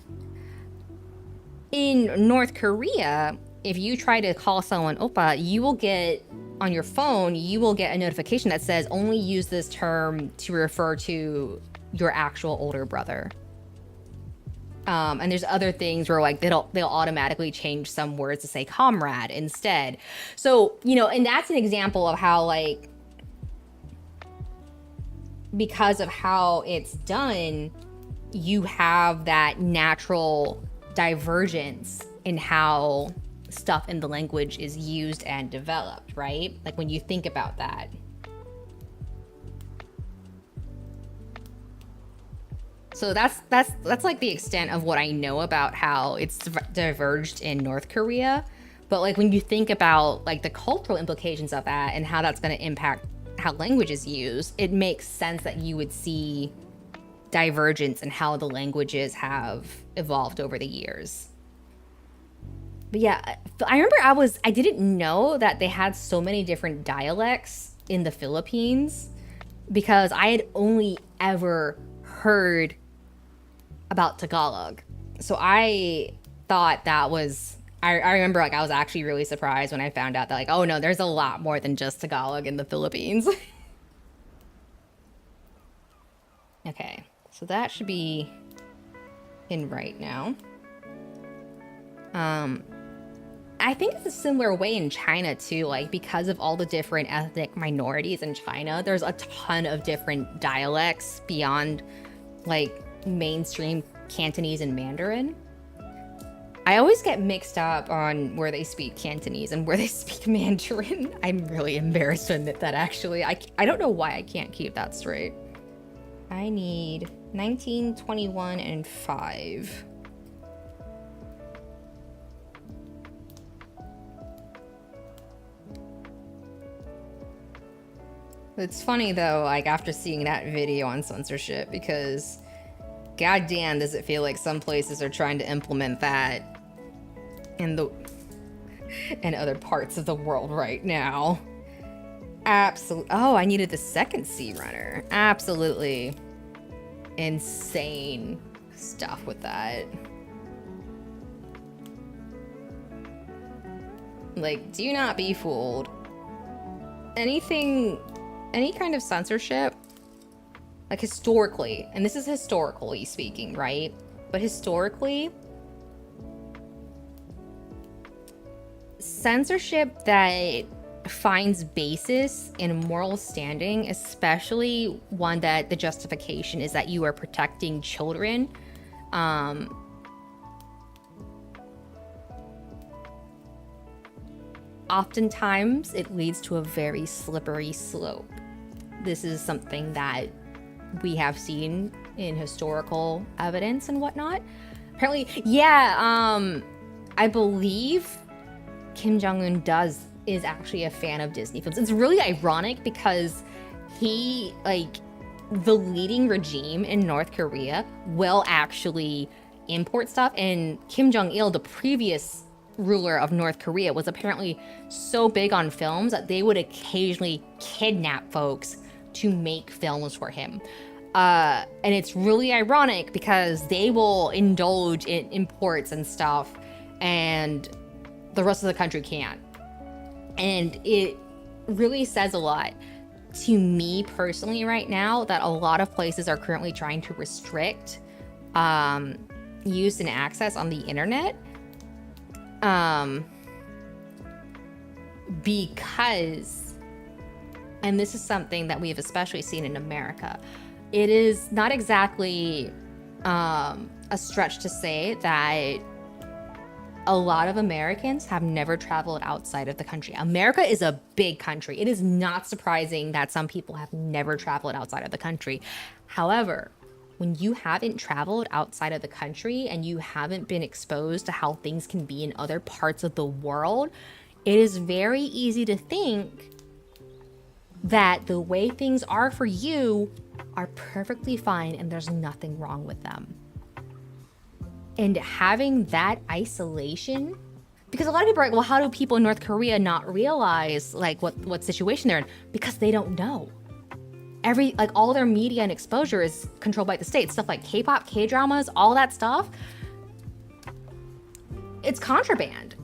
In North Korea, if you try to call someone oppa, you will get, on your phone, you will get a notification that says only use this term to refer to your actual older brother. And there's other things where like they'll automatically change some words to say comrade instead. So, you know, and that's an example of how, like, because of how it's done, you have that natural divergence in how stuff in the language is used and developed, right? Like when you think about that. So that's like the extent of what I know about how it's diverged in North Korea. But like when you think about like the cultural implications of that and how that's going to impact how language is used, it makes sense that you would see divergence in how the languages have evolved over the years. But yeah, I remember I didn't know that they had so many different dialects in the Philippines, because I had only ever heard about Tagalog. So I thought that was, I remember like I was actually really surprised when I found out that like, oh no, there's a lot more than just Tagalog in the Philippines. Okay, so that should be in right now. I think it's a similar way in China too, like because of all the different ethnic minorities in China, there's a ton of different dialects beyond like mainstream Cantonese and Mandarin. I always get mixed up on where they speak Cantonese and where they speak Mandarin. I'm really embarrassed to admit that, actually. I don't know why I can't keep that straight. I need 19, 21, and 5. It's funny though, like after seeing that video on censorship, because goddamn does it feel like some places are trying to implement that in other parts of the world right now. Absolutely. Oh, I needed the second sea runner. Absolutely insane stuff with that. Like, do not be fooled. Any kind of censorship, like historically, and this is historically speaking, right? But historically, censorship that finds basis in moral standing, especially one that the justification is that you are protecting children, oftentimes it leads to a very slippery slope. This is something that we have seen in historical evidence and whatnot. Apparently, yeah, I believe Kim Jong-un is actually a fan of Disney films. It's really ironic because he, like, the leading regime in North Korea will actually import stuff, and Kim Jong-il, the previous ruler of North Korea, was apparently so big on films that they would occasionally kidnap folks to make films for him. And it's really ironic because they will indulge in imports and stuff, and the rest of the country can't. And it really says a lot to me personally right now that a lot of places are currently trying to restrict use and access on the internet, because, and this is something that we have especially seen in America, it is not exactly a stretch to say that a lot of Americans have never traveled outside of the country. America is a big country. It is not surprising that some people have never traveled outside of the country. However, when you haven't traveled outside of the country and you haven't been exposed to how things can be in other parts of the world, it is very easy to think that the way things are for you are perfectly fine and there's nothing wrong with them. And having that isolation, because a lot of people are like, well, how do people in North Korea not realize like what situation they're in? Because they don't know. All their media and exposure is controlled by the state. Stuff like K-pop, K-dramas, all that stuff, it's contraband.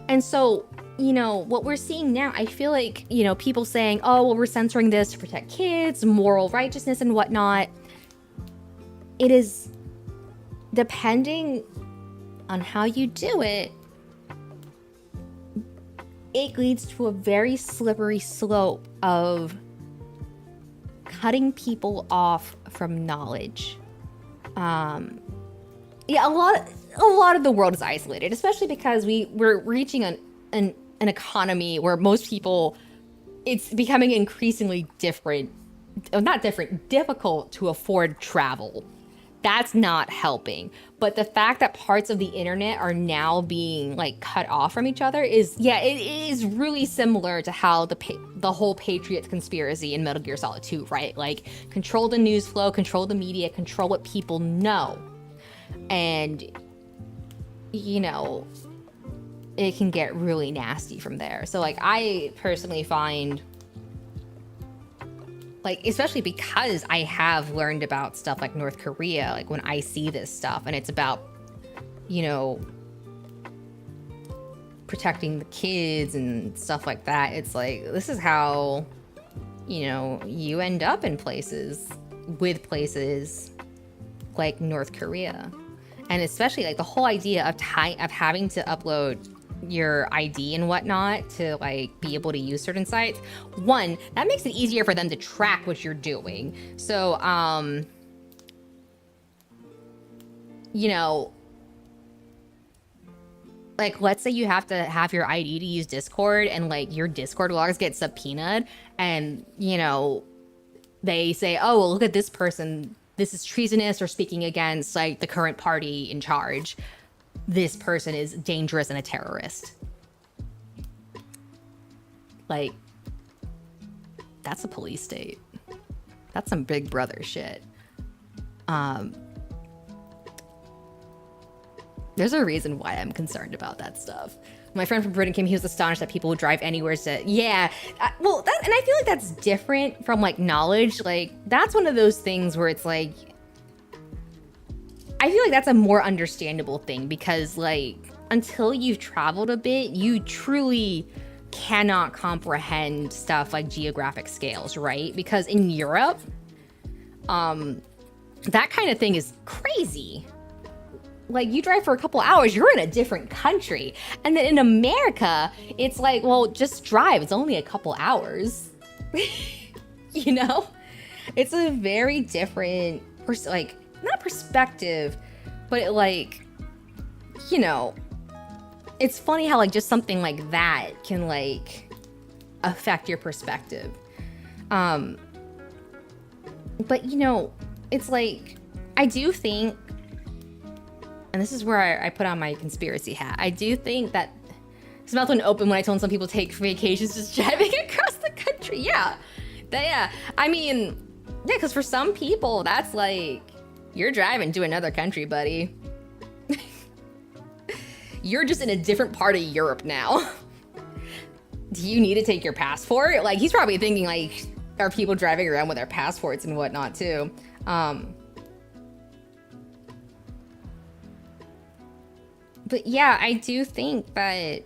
And so, you know, what we're seeing now, I feel like, you know, people saying, oh, well, we're censoring this to protect kids, moral righteousness and whatnot. It is, depending on how you do it, it leads to a very slippery slope of cutting people off from knowledge. Yeah, a lot of the world is isolated, especially because we're reaching an economy where most people, it's becoming increasingly difficult to afford travel. That's not helping. But the fact that parts of the internet are now being like cut off from each other is, yeah, it is really similar to how the whole Patriot conspiracy in Metal Gear Solid 2, right? Like, control the news flow, control the media, control what people know. And, you know, it can get really nasty from there. So, like, I personally find, like, especially because I have learned about stuff like North Korea, like when I see this stuff and it's about, you know, protecting the kids and stuff like that, it's like, this is how, you know, you end up in places like North Korea. And especially like the whole idea of having to upload your ID and whatnot to like be able to use certain sites. One, that makes it easier for them to track what you're doing. So, you know, like, let's say you have to have your ID to use Discord and like your Discord logs get subpoenaed and, you know, they say, oh, well, look at this person. This is treasonous or speaking against like the current party in charge. This person is dangerous and a terrorist. Like, that's a police state. That's some Big Brother shit. There's a reason why I'm concerned about that stuff. My friend from Britain came, he was astonished that people would drive anywhere to, yeah. Well, and I feel like that's different from like knowledge. Like, that's one of those things where it's like, I feel like that's a more understandable thing because like, until you've traveled a bit, you truly cannot comprehend stuff like geographic scales, right? Because in Europe, that kind of thing is crazy. Like, you drive for a couple hours, you're in a different country. And then in America, it's like, well, just drive. It's only a couple hours. You know? It's a very different, like, not perspective, but like, you know, it's funny how like just something like that can like affect your perspective. But you know, it's like, I do think and this is where I put on my conspiracy hat. I do think that his mouth wouldn't open when I told some people take vacations just driving across the country. Yeah. I mean, yeah, because for some people, that's like, you're driving to another country, buddy. You're just in a different part of Europe now. Do you need to take your passport? Like, he's probably thinking, like, are people driving around with their passports and whatnot, too? But yeah, I do think that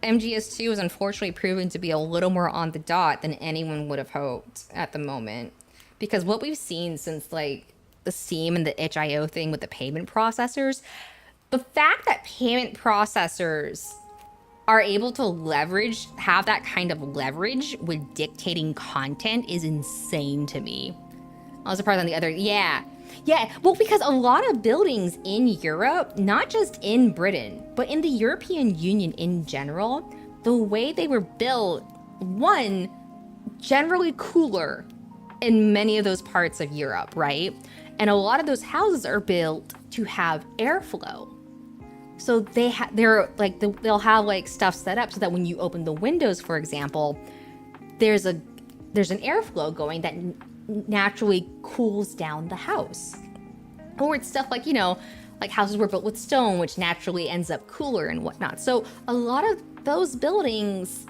MGS2 is unfortunately proven to be a little more on the dot than anyone would have hoped at the moment. Because what we've seen since, like, the Steam and the itch.io thing with the payment processors, the fact that payment processors are able to have that kind of leverage with dictating content is insane to me. I was surprised on the other, yeah, well, because a lot of buildings in Europe, not just in Britain, but in the European Union in general, the way they were built, one, generally cooler in many of those parts of Europe, right? And a lot of those houses are built to have airflow. So they'll have like stuff set up so that when you open the windows, for example, there's an airflow going that naturally cools down the house. Or it's stuff like, you know, like houses were built with stone, which naturally ends up cooler and whatnot. So a lot of those buildings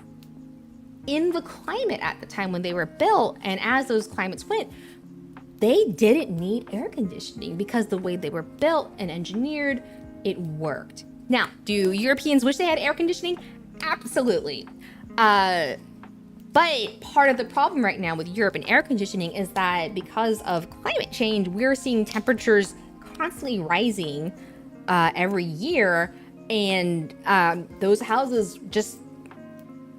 in the climate at the time when they were built, and as those climates went, they didn't need air conditioning because the way they were built and engineered, it worked. Now, do Europeans wish they had air conditioning? Absolutely. But part of the problem right now with Europe and air conditioning is that because of climate change, we're seeing temperatures constantly rising every year, and those houses just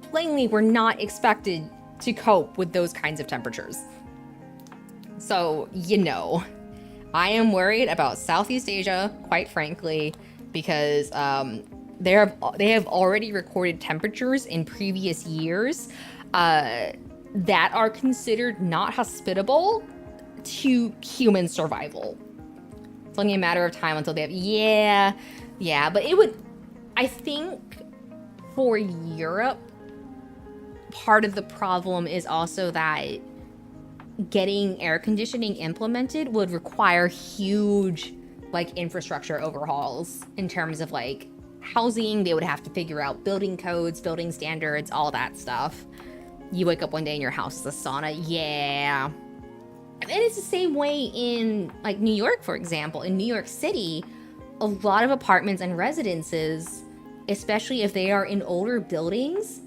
plainly were not expected to cope with those kinds of temperatures. So, you know, I am worried about Southeast Asia, quite frankly, because they have already recorded temperatures in previous years that are considered not hospitable to human survival. It's only a matter of time until they have, yeah, but I think for Europe, part of the problem is also that getting air conditioning implemented would require huge like infrastructure overhauls in terms of like housing. They would have to figure out building codes, building standards, all that stuff. You wake up one day and your house is a sauna. Yeah. And it's the same way in like New York, for example. In New York City, a lot of apartments and residences, especially if they are in older buildings,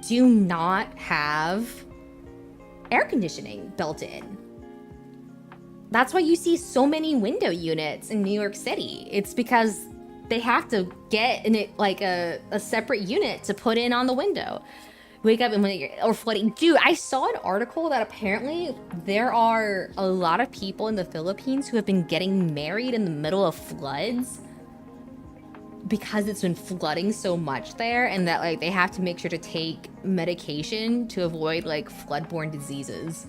do not have air conditioning built in. That's why you see so many window units in New York City. It's because they have to get in it like a separate unit to put in on the window. Wake up and or flooding. Dude, I saw an article that apparently there are a lot of people in the Philippines who have been getting married in the middle of floods because it's been flooding so much there, and that like they have to make sure to take medication to avoid like floodborne diseases.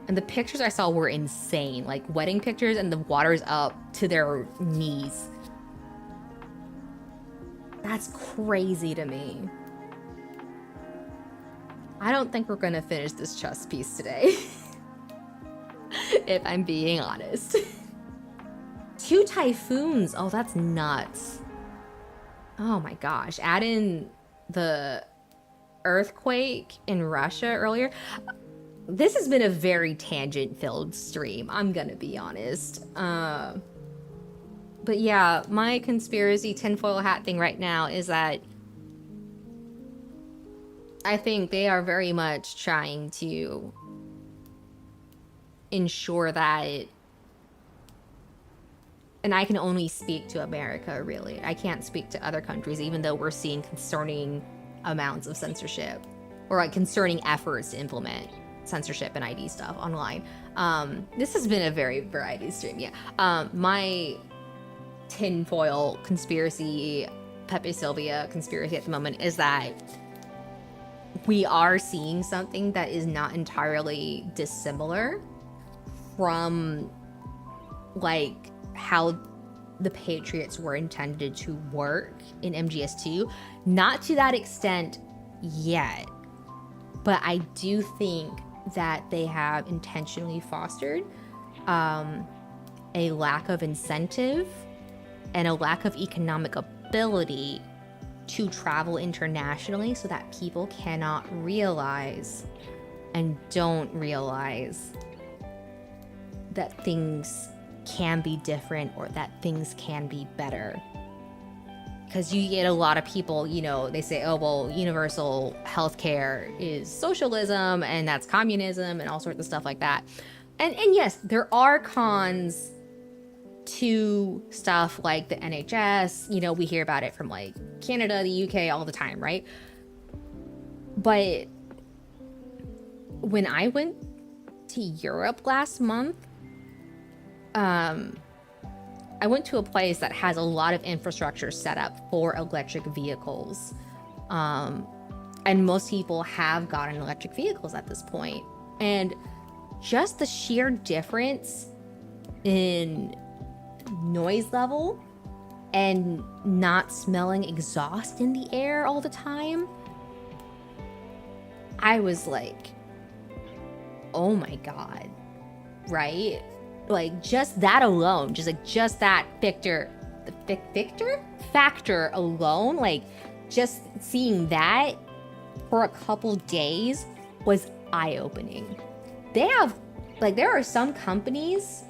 And the pictures I saw were insane, like wedding pictures, and the water's up to their knees. That's crazy to me. I don't think we're gonna finish this chess piece today. If I'm being honest. 2 typhoons, oh that's nuts. Oh my gosh, add in the earthquake in Russia earlier. This has been a very tangent-filled stream, I'm gonna be honest. But yeah, my conspiracy tinfoil hat thing right now is that I think they are very much trying to ensure that, and I can only speak to America, really. I can't speak to other countries, even though we're seeing concerning amounts of censorship, or like concerning efforts to implement censorship and ID stuff online. This has been a very variety stream, yeah. My tinfoil conspiracy, Pepe Sylvia conspiracy at the moment is that we are seeing something that is not entirely dissimilar from like how the Patriots were intended to work in MGS2. Not to that extent yet, but I do think that they have intentionally fostered a lack of incentive and a lack of economic ability to travel internationally, so that people cannot realize and don't realize that things can be different or that things can be better. Because you get a lot of people, you know, they say, oh, well, universal healthcare is socialism and that's communism and all sorts of stuff like that. And yes, there are cons to stuff like the NHS. You know, we hear about it from like Canada, the UK all the time, right? But when I went to Europe last month, I went to a place that has a lot of infrastructure set up for electric vehicles. And most people have gotten electric vehicles at this point. And just the sheer difference in noise level and not smelling exhaust in the air all the time, I was like, oh my God, right? Like just that alone, just that factor alone, like just seeing that for a couple days was eye-opening. They have, like, there are some companies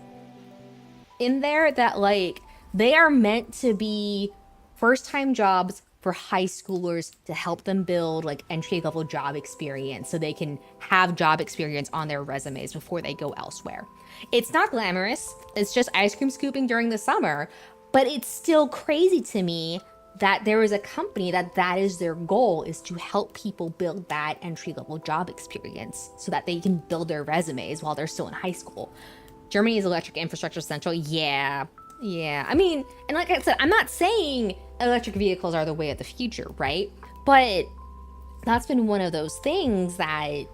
in there that, like, they are meant to be first-time jobs for high schoolers to help them build, like, entry-level job experience so they can have job experience on their resumes before they go elsewhere. It's not glamorous. It's just ice cream scooping during the summer, but it's still crazy to me that there is a company that is their goal, is to help people build that entry-level job experience so that they can build their resumes while they're still in high school. Germany's electric infrastructure central. Yeah. I mean, and like I said, I'm not saying electric vehicles are the way of the future, right? But that's been one of those things that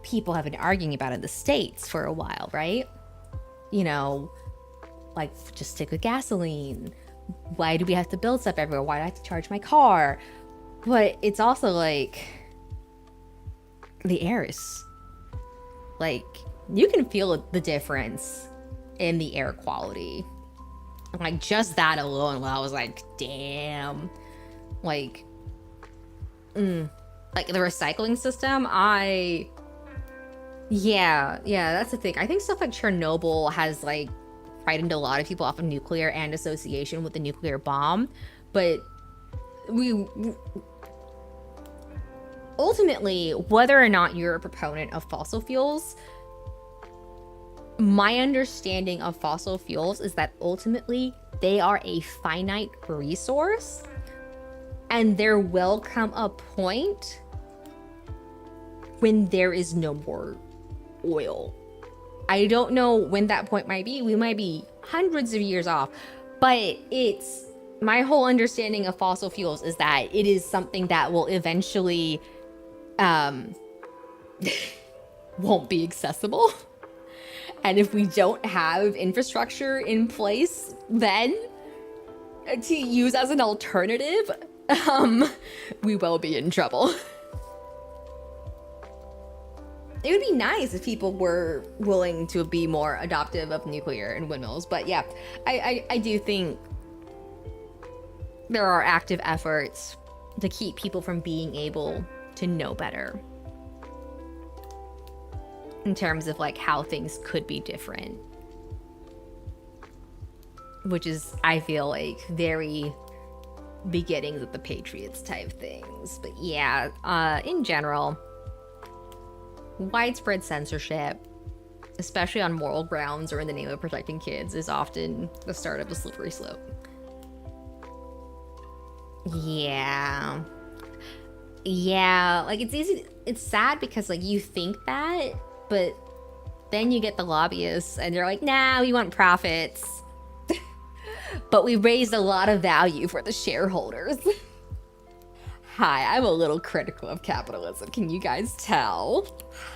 people have been arguing about in the States for a while, right? You know, like, just stick with gasoline. Why do we have to build stuff everywhere? Why do I have to charge my car? But it's also like, the air is, like, you can feel the difference in the air quality. Like, just that alone, I was like, damn. Like, like the recycling system, yeah, that's the thing. I think stuff like Chernobyl has, like, frightened a lot of people off of nuclear and association with the nuclear bomb. But we ultimately, whether or not you're a proponent of fossil fuels, my understanding of fossil fuels is that ultimately they are a finite resource, and there will come a point when there is no more oil. I don't know when that point might be. We might be hundreds of years off, but it's my whole understanding of fossil fuels is that it is something that will eventually won't be accessible. And if we don't have infrastructure in place then to use as an alternative, we will be in trouble. It would be nice if people were willing to be more adoptive of nuclear and windmills. But yeah, I do think there are active efforts to keep people from being able to know better in terms of, like, how things could be different. Which is, I feel like, very beginnings of the Patriots type things. But yeah, in general, widespread censorship, especially on moral grounds or in the name of protecting kids, is often the start of a slippery slope. Yeah, like, it's sad because, like, you think that, but then you get the lobbyists and they're like, nah, we want profits. But we raised a lot of value for the shareholders. Hi, I'm a little critical of capitalism. Can you guys tell?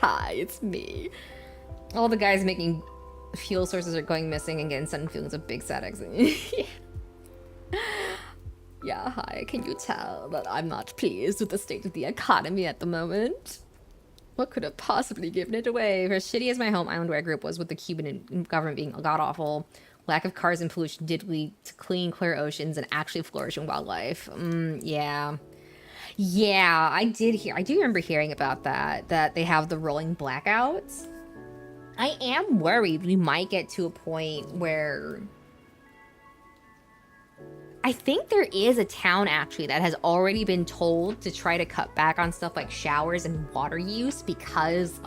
Hi, it's me. All the guys making fuel sources are going missing and getting sudden feelings of big sad exit. Yeah, hi, can you tell that I'm not pleased with the state of the economy at the moment? What could have possibly given it away? For as shitty as my home island where I grew up was, with the Cuban government being god-awful, lack of cars and pollution did lead to clean, clear oceans and actually flourishing wildlife. Yeah. Yeah, I do remember hearing about that they have the rolling blackouts. I am worried we might get to a point where I think there is a town actually that has already been told to try to cut back on stuff like showers and water use because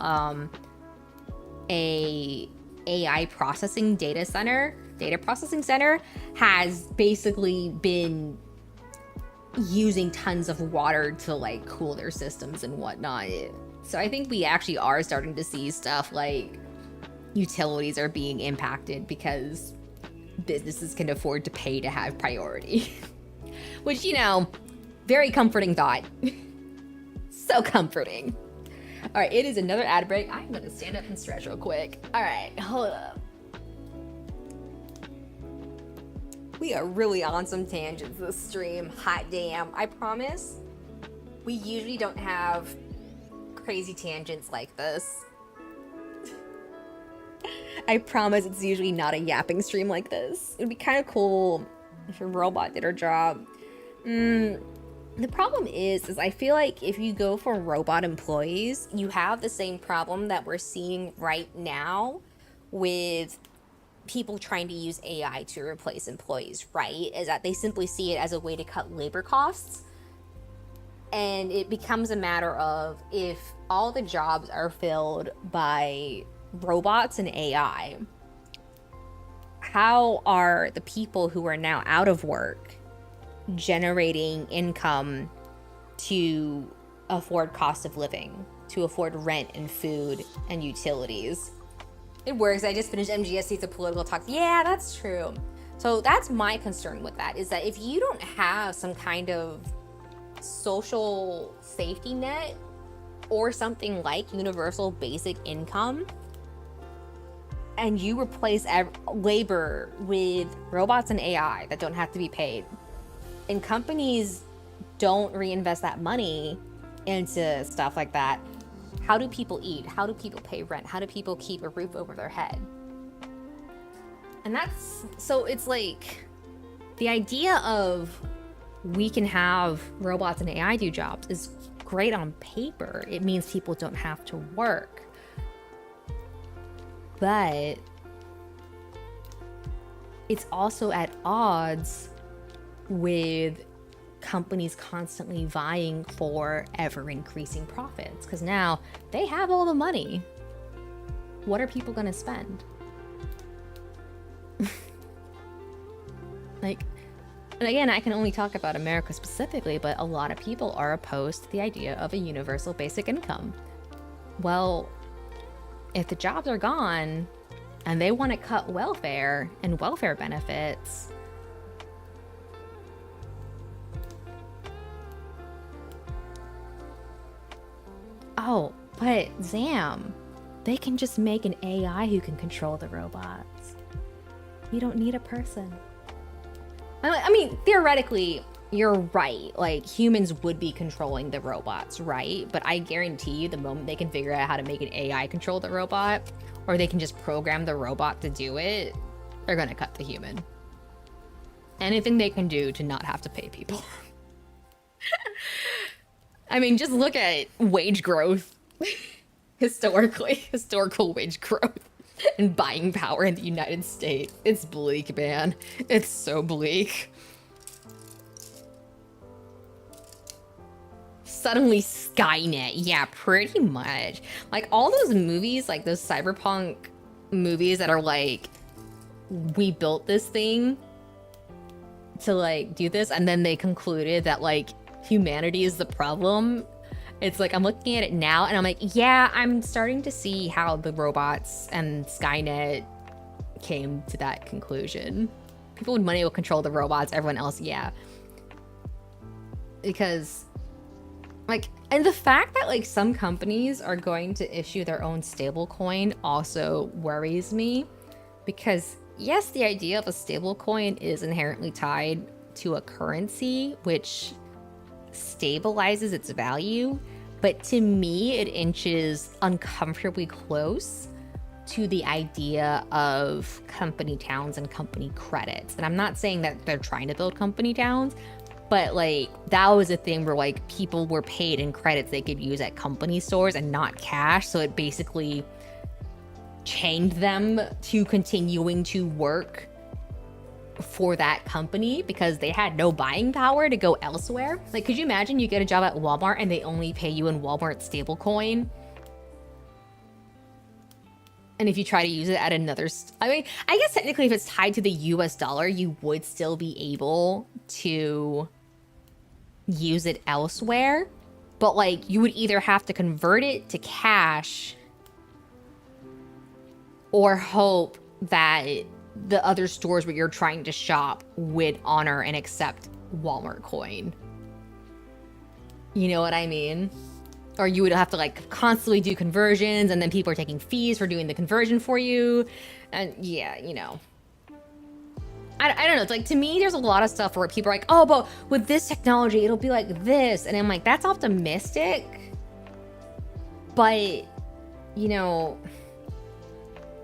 a AI data processing center has basically been using tons of water to like cool their systems and whatnot. So I think we actually are starting to see stuff like utilities are being impacted because businesses can afford to pay to have priority. Which, you know, very comforting thought. So comforting. All right, it is another ad break. I'm gonna stand up and stretch real quick. All right, hold up. We are really on some tangents this stream. Hot damn. I promise we usually don't have crazy tangents like this. I promise it's usually not a yapping stream like this. It would be kind of cool if a robot did her job. The problem is I feel like if you go for robot employees, you have the same problem that we're seeing right now with people trying to use AI to replace employees, right? Is that they simply see it as a way to cut labor costs. And it becomes a matter of if all the jobs are filled by robots and AI, how are the people who are now out of work generating income to afford cost of living, to afford rent and food and utilities? It works. I just finished MGSC, the political talks. Yeah, that's true. So that's my concern with that, is that if you don't have some kind of social safety net or something like universal basic income, and you replace labor with robots and AI that don't have to be paid, and companies don't reinvest that money into stuff like that, how do people eat? How do people pay rent? How do people keep a roof over their head? And that's, so it's like, the idea of we can have robots and AI do jobs is great on paper. It means people don't have to work. But it's also at odds with companies constantly vying for ever increasing profits, because now they have all the money. What are people going to spend? Like, and again, I can only talk about America specifically, but a lot of people are opposed to the idea of a universal basic income. Well, if the jobs are gone and they want to cut welfare and welfare benefits, oh, but Zam, they can just make an AI who can control the robots. You don't need a person. I mean, theoretically, you're right. Like, humans would be controlling the robots, right? But I guarantee you the moment they can figure out how to make an AI control the robot, or they can just program the robot to do it, they're gonna cut the human. Anything they can do to not have to pay people. I mean, just look at wage growth. Historical wage growth and buying power in the United States. It's bleak, man. It's so bleak. Suddenly Skynet. Yeah, pretty much. Like, all those movies, like those cyberpunk movies that are like, we built this thing to like do this, and then they concluded that like humanity is the problem. It's like, I'm looking at it now and I'm like, yeah, I'm starting to see how the robots and Skynet came to that conclusion. People with money will control the robots, everyone else, yeah. Because, like, and the fact that like some companies are going to issue their own stablecoin also worries me. Because yes, the idea of a stablecoin is inherently tied to a currency, which stabilizes its value. But to me, it inches uncomfortably close to the idea of company towns and company credits. And I'm not saying that they're trying to build company towns, but like that was a thing where like people were paid in credits they could use at company stores and not cash. So it basically chained them to continuing to work for that company because they had no buying power to go elsewhere. Like, could you imagine you get a job at Walmart and they only pay you in Walmart stablecoin? And if you try to use it at another, I mean, I guess technically if it's tied to the US dollar, you would still be able to use it elsewhere. But like, you would either have to convert it to cash or hope that the other stores where you're trying to shop would honor and accept Walmart coin. You know what I mean? Or you would have to like constantly do conversions and then people are taking fees for doing the conversion for you. And yeah, you know. I don't know. It's like, to me, there's a lot of stuff where people are like, oh, but with this technology, it'll be like this. And I'm like, that's optimistic. But, you know,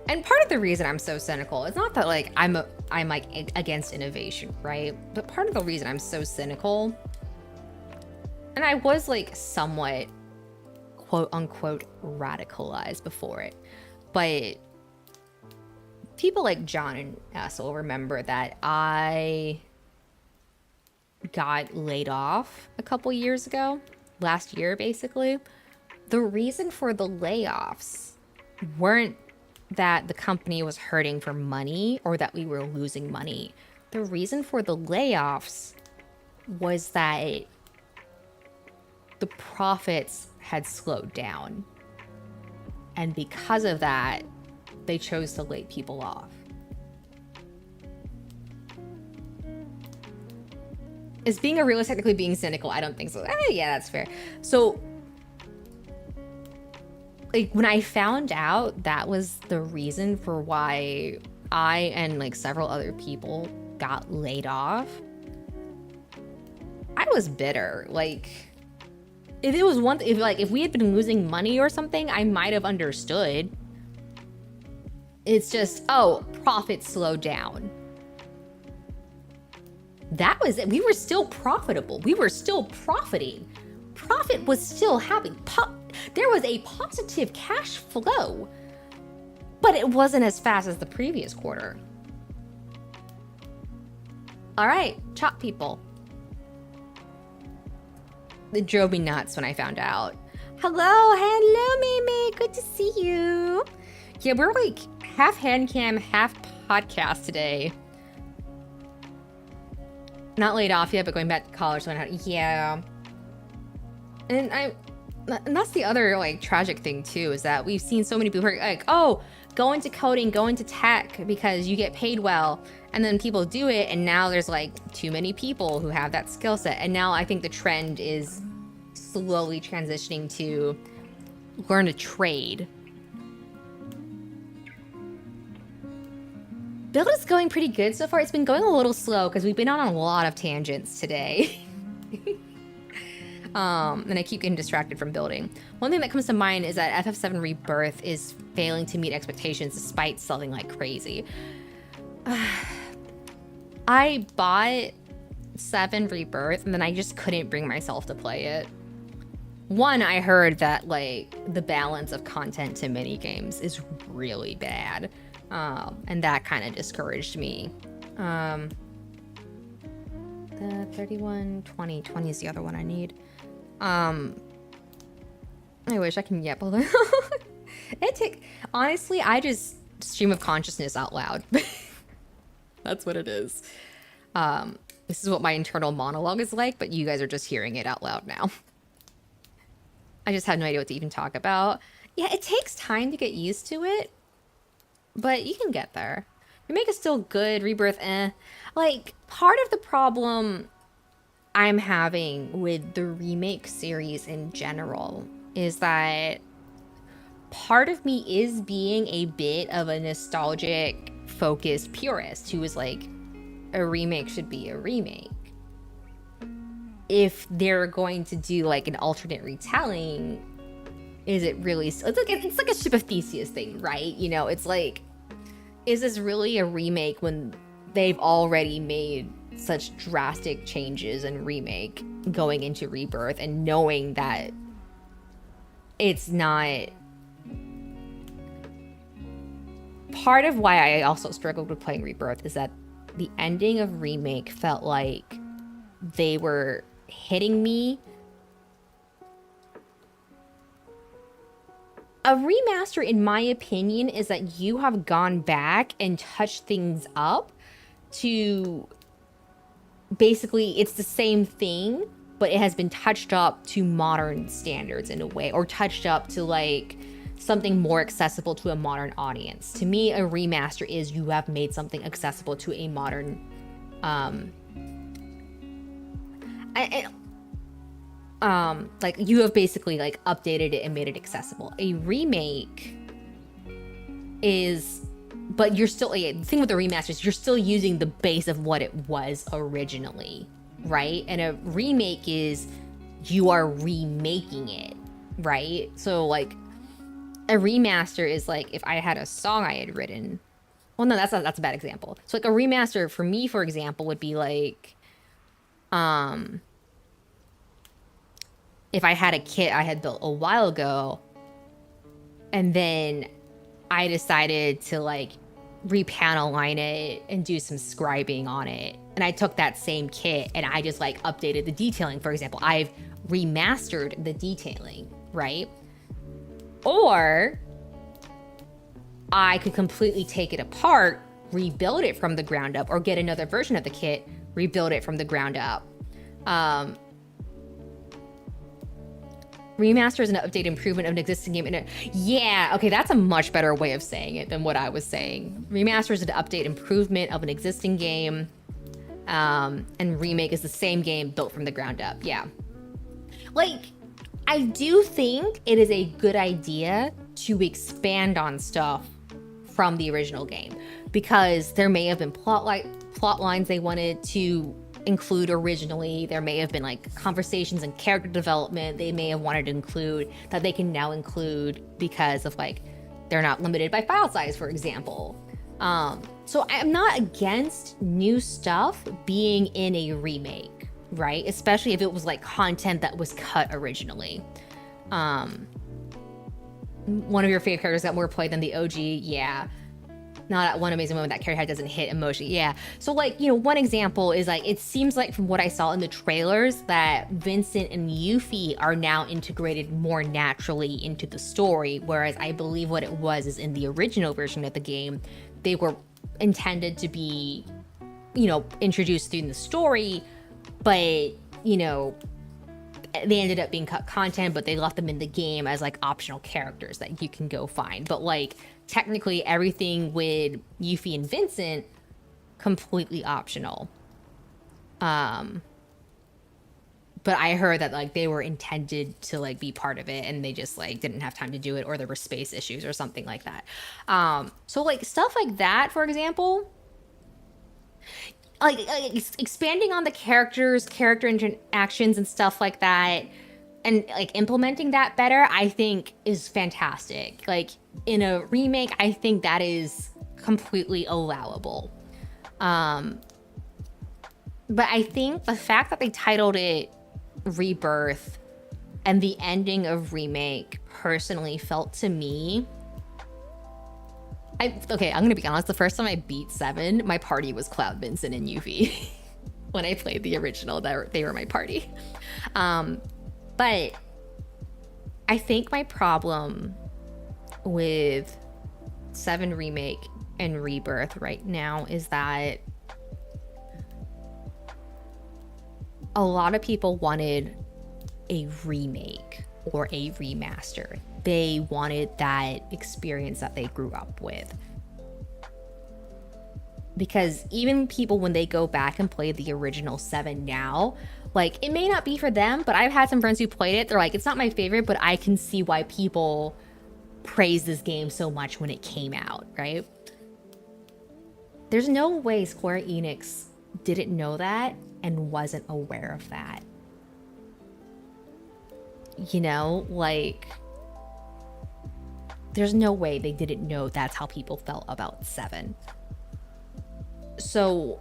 and part of the reason I'm so cynical, it's not that like I'm like against innovation, right? But part of the reason I'm so cynical, and I was like somewhat quote unquote radicalized before it, but people like John and S will remember that I got laid off a couple years ago, last year basically. The reason for the layoffs weren't that the company was hurting for money or that we were losing money. The reason for the layoffs was that the profits had slowed down. And because of that, they chose to lay people off. Is being a realist technically being cynical? I don't think so. Yeah, that's fair. So, like, when I found out that was the reason for why I and like several other people got laid off, I was bitter. Like, if it was one, if we had been losing money or something, I might have understood. It's just, oh, profits slowed down. That was it. We were still profitable. We were still profiting. Profit was still happening. There was a positive cash flow, but it wasn't as fast as the previous quarter. All right, chop people. It drove me nuts when I found out. Hello, Mimi. Good to see you. Yeah, we're like half hand cam, half podcast today. Not laid off yet, but going back to college. So yeah. And that's the other like tragic thing too, is that we've seen so many people who are like, oh, go into coding, go into tech because you get paid well. And then people do it, and now there's like too many people who have that skill set. And now I think the trend is slowly transitioning to learn a trade. Build is going pretty good so far. It's been going a little slow because we've been on a lot of tangents today. And I keep getting distracted from building. One thing that comes to mind is that FF7 Rebirth is failing to meet expectations despite selling like crazy. I bought 7 Rebirth and then I just couldn't bring myself to play it. One, I heard that like the balance of content to mini games is really bad. And that kind of discouraged me. The 3120 20 is the other one I need. I wish I can yep. Honestly, I just stream of consciousness out loud. That's what it is. This is what my internal monologue is like, but you guys are just hearing it out loud now. I just have no idea what to even talk about. Yeah, it takes time to get used to it, but you can get there. Remake is still good. Rebirth, eh. Like, part of the problem I'm having with the remake series in general is that part of me is being a bit of a nostalgic focused purist who is like, a remake should be a remake. if they're going to do like an alternate retelling, is it really, it's like a Ship of Theseus thing, right? You know, it's like, is this really a remake when they've already made such drastic changes and remake going into Rebirth, and knowing that it's not. Part of why I also struggled with playing Rebirth is that the ending of Remake felt like they were hitting me. A remaster, in my opinion, is that you have gone back and touched things up to basically, it's the same thing, but it has been touched up to modern standards in a way, or touched up to like something more accessible to a modern audience. To me, a remaster is you have made something accessible to a modern like you have basically like updated it and made it accessible. A remake is, but you're still, the thing with the remaster is you're still using the base of what it was originally, right? And a remake is you are remaking it, right? So like a remaster is like if I had a song I had written. Well, no, that's a bad example. So like a remaster for me, for example, would be like, if I had a kit I had built a while ago, and then I decided to like repanel line it and do some scribing on it, and I took that same kit and I just like updated the detailing, for example. I've remastered the detailing, right? Or I could completely take it apart, rebuild it from the ground up, or get another version of the kit, rebuild it from the ground up. Remaster is an update improvement of an existing game. Yeah, okay, that's a much better way of saying it than what I was saying. Remaster is an update improvement of an existing game, and remake is the same game built from the ground up. Yeah. Like, I do think it is a good idea to expand on stuff from the original game, because there may have been plot lines they wanted to include originally. There may have been like conversations and character development they may have wanted to include that they can now include because of like they're not limited by file size, for example. So I'm not against new stuff being in a remake, right? Especially if it was like content that was cut originally. One of your favorite characters got more play than the OG, yeah. Not at one amazing moment that character doesn't hit emotion, yeah. So like, you know, one example is like, it seems like from what I saw in the trailers that Vincent and Yuffie are now integrated more naturally into the story, whereas I believe what it was is in the original version of the game, they were intended to be, you know, introduced through the story, but, you know, they ended up being cut content, but they left them in the game as like optional characters that you can go find. But like technically everything with Yuffie and Vincent completely optional. But I heard that like they were intended to like be part of it and they just like didn't have time to do it, or there were space issues or something like that. So like stuff like that, for example, like expanding on the character interactions and stuff like that, and like implementing that better, I think is fantastic. Like in a remake, I think that is completely allowable. But I think the fact that they titled it Rebirth and the ending of Remake personally felt to me, okay, I'm gonna be honest, the first time I beat 7, my party was Cloud, Vincent, and Yuffie. When I played the original, they were my party. But I think my problem with 7 Remake and Rebirth right now is that a lot of people wanted a remake or a remaster. They wanted that experience that they grew up with. Because even people, when they go back and play the original 7 now, like, it may not be for them, but I've had some friends who played it. They're like, it's not my favorite, but I can see why people praise this game so much when it came out, right? There's no way Square Enix didn't know that and wasn't aware of that. You know, like, there's no way they didn't know that's how people felt about 7. So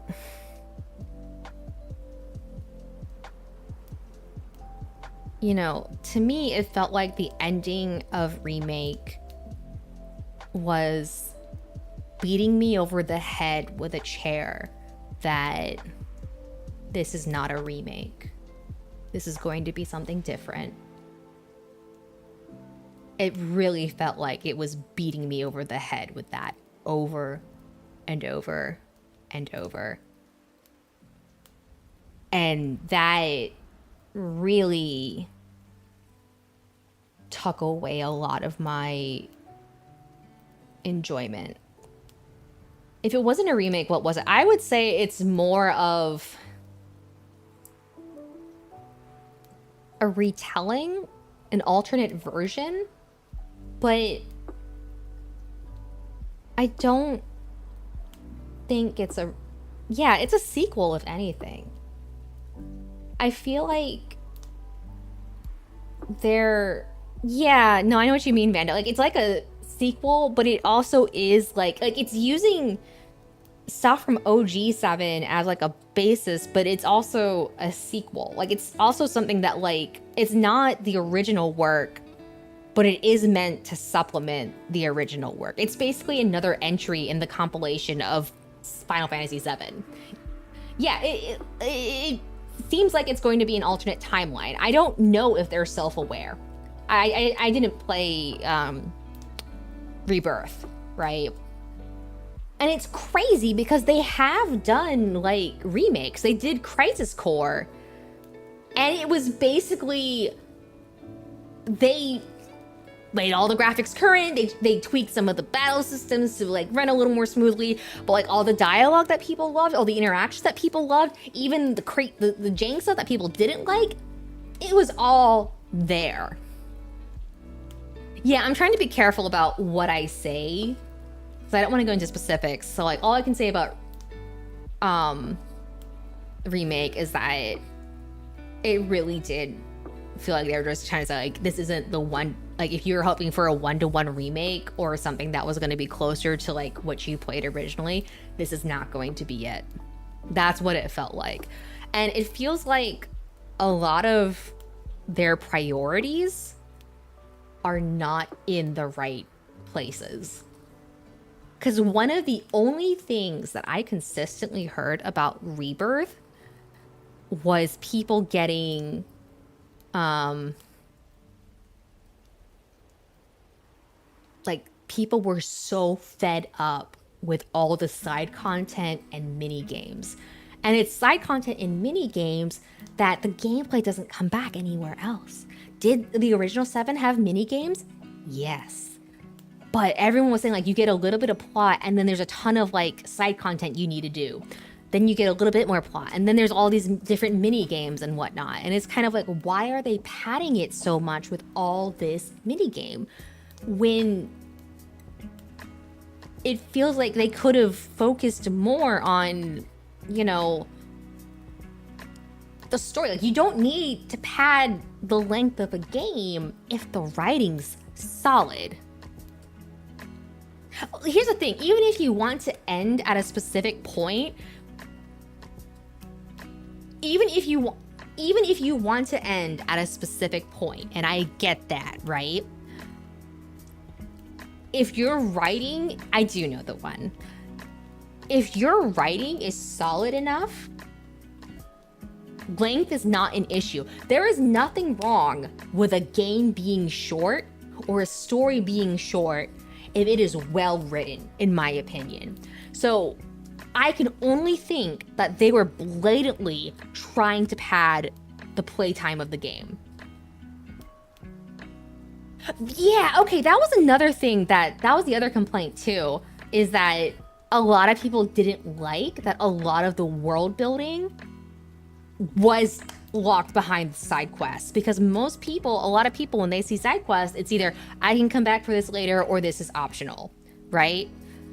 you know, to me, it felt like the ending of Remake was beating me over the head with a chair that this is not a remake. This is going to be something different. It really felt like it was beating me over the head with that over and over and over. And that really took away a lot of my enjoyment. If it wasn't a remake, what was it? I would say it's more of a retelling, an alternate version, but I don't think it's a... Yeah, it's a sequel, if anything. I feel like they're... Yeah, no, I know what you mean, Vanda. Like, it's like a sequel, but it also is like it's using stuff from OG7 as like a basis, but it's also a sequel. Like, it's also something that, like, it's not the original work, but it is meant to supplement the original work. It's basically another entry in the compilation of Final Fantasy VII. Yeah, it seems like it's going to be an alternate timeline. I don't know if they're self-aware. I didn't play Rebirth, right? And it's crazy because they have done, like, remakes. They did Crisis Core, and it was basically... They made all the graphics current, they tweaked some of the battle systems to, like, run a little more smoothly, but, like, all the dialogue that people loved, all the interactions that people loved, even the jank stuff that people didn't like, it was all there. Yeah, I'm trying to be careful about what I say, because I don't want to go into specifics. So, like, all I can say about Remake is that it really did feel like they were just trying to say, like, this isn't the one... Like, if you're hoping for a one-to-one remake or something that was going to be closer to, like, what you played originally, this is not going to be it. That's what it felt like. And it feels like a lot of their priorities are not in the right places. Because one of the only things that I consistently heard about Rebirth was people getting... like, people were so fed up with all the side content and mini games. And it's side content and mini games that the gameplay doesn't come back anywhere else. Did the original 7 have mini games? Yes. But everyone was saying, like, you get a little bit of plot and then there's a ton of, like, side content you need to do. Then you get a little bit more plot. And then there's all these different mini games and whatnot. And it's kind of like, why are they padding it so much with all this mini game? When it feels like they could have focused more on, you know, the story. Like, you don't need to pad the length of a game if the writing's solid. Here's the thing, even if you want to end at a specific point, even if you want to end at a specific point, and I get that, right? If your writing, I do know the one. If your writing is solid enough, length is not an issue. There is nothing wrong with a game being short or a story being short if it is well written, in my opinion. So I can only think that they were blatantly trying to pad the playtime of the game. Yeah, okay, that was another thing that was the other complaint too, is that a lot of people didn't like that a lot of the world building was locked behind side quests, because a lot of people, when they see side quests, it's either I can come back for this later or this is optional, right?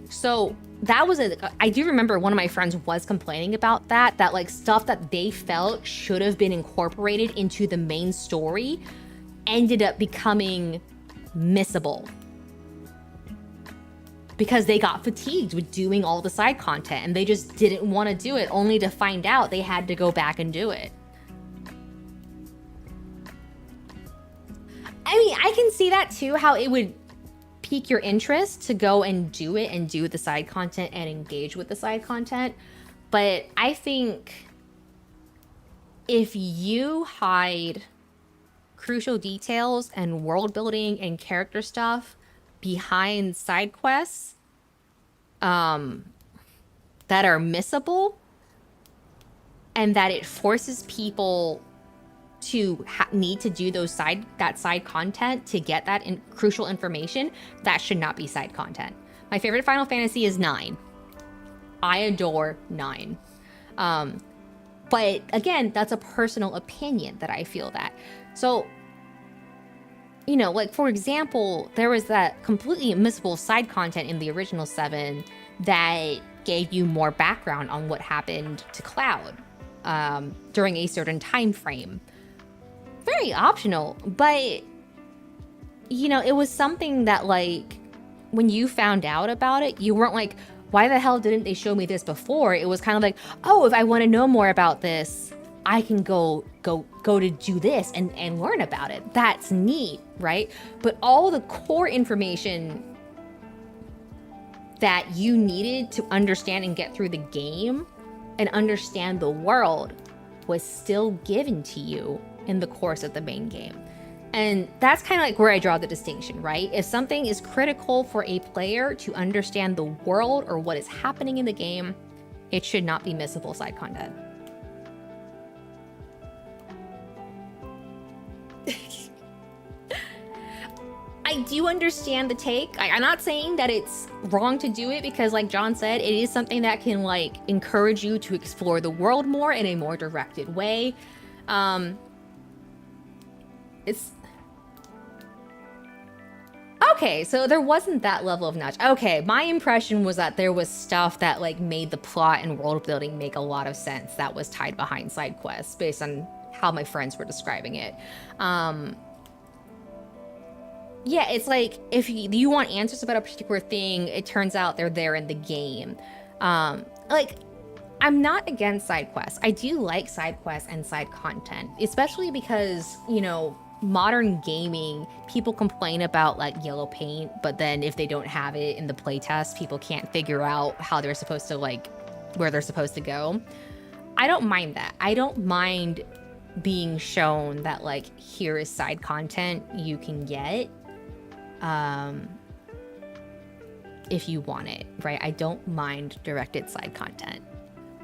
So that was I do remember one of my friends was complaining about that like stuff that they felt should have been incorporated into the main story ended up becoming missable because they got fatigued with doing all the side content and they just didn't want to do it, only to find out they had to go back and do it. I mean, I can see that too, how it would pique your interest to go and do it and do the side content and engage with the side content. But I think if you hide crucial details and world building and character stuff behind side quests that are missable, and that it forces people to need to do that side content to get that crucial information, that should not be side content. My favorite Final Fantasy is 9. I adore 9. But again, that's a personal opinion that I feel that. So, you know, like for example, there was that completely missable side content in the original 7 that gave you more background on what happened to Cloud during a certain time frame. Very optional, but you know, it was something that like when you found out about it, you weren't like, why the hell didn't they show me this before? It was kind of like, oh, if I want to know more about this, I can go to do this and learn about it. That's neat, right? But all the core information that you needed to understand and get through the game and understand the world was still given to you in the course of the main game. And that's kind of like where I draw the distinction, right? If something is critical for a player to understand the world or what is happening in the game, it should not be missable side content. I do understand the take. I'm not saying that it's wrong to do it because like John said, it is something that can like encourage you to explore the world more in a more directed way. It's okay, so there wasn't that level of notch. Okay, my impression was that there was stuff that like made the plot and world building make a lot of sense that was tied behind side quests based on how my friends were describing it. Yeah, it's like if you want answers about a particular thing, it turns out they're there in the game. Like, I'm not against side quests. I do like side quests and side content, especially because, you know, modern gaming, people complain about like yellow paint, but then if they don't have it in the playtest, people can't figure out how they're supposed to like, where they're supposed to go. I don't mind that. I don't mind being shown that like, here is side content you can get if you want it, right? I don't mind directed side content.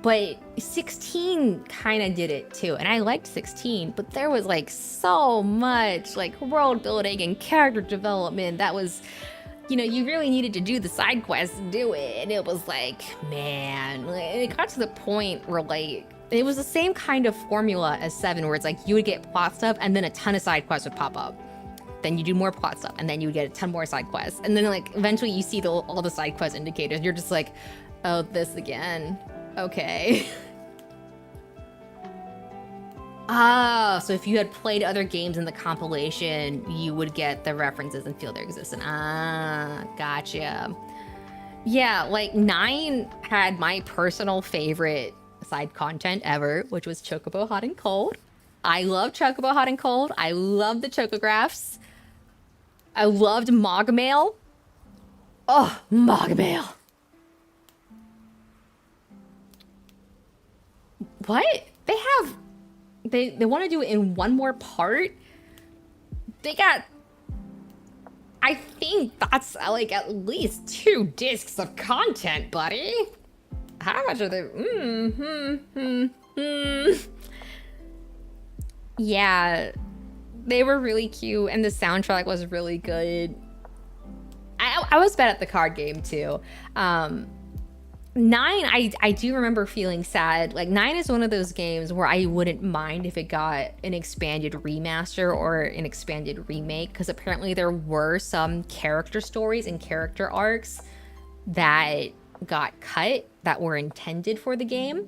But 16 kind of did it too. And I liked 16, but there was like so much like world building and character development that was, you know, you really needed to do the side quests to do it. And it was like, man, it got to the point where like, it was the same kind of formula as 7 where it's like you would get plot stuff and then a ton of side quests would pop up. Then you do more plot stuff and then you would get a ton more side quests. And then like eventually you see all the side quest indicators. You're just like, oh, this again. Okay. Ah, so if you had played other games in the compilation, you would get the references and feel their existence. Ah, gotcha. Yeah, like 9 had my personal favorite side content ever, which was Chocobo Hot and Cold. I love Chocobo Hot and Cold. I love the Chocographs. I loved Mogmail. Oh, Mogmail. What? They want to do it in one more part? They got, I think that's like at least 2 discs of content, buddy. How much are they? Yeah, they were really cute and the soundtrack was really good. I was bad at the card game too. 9, I do remember feeling sad. Like 9 is one of those games where I wouldn't mind if it got an expanded remaster or an expanded remake, because apparently there were some character stories and character arcs that got cut that were intended for the game.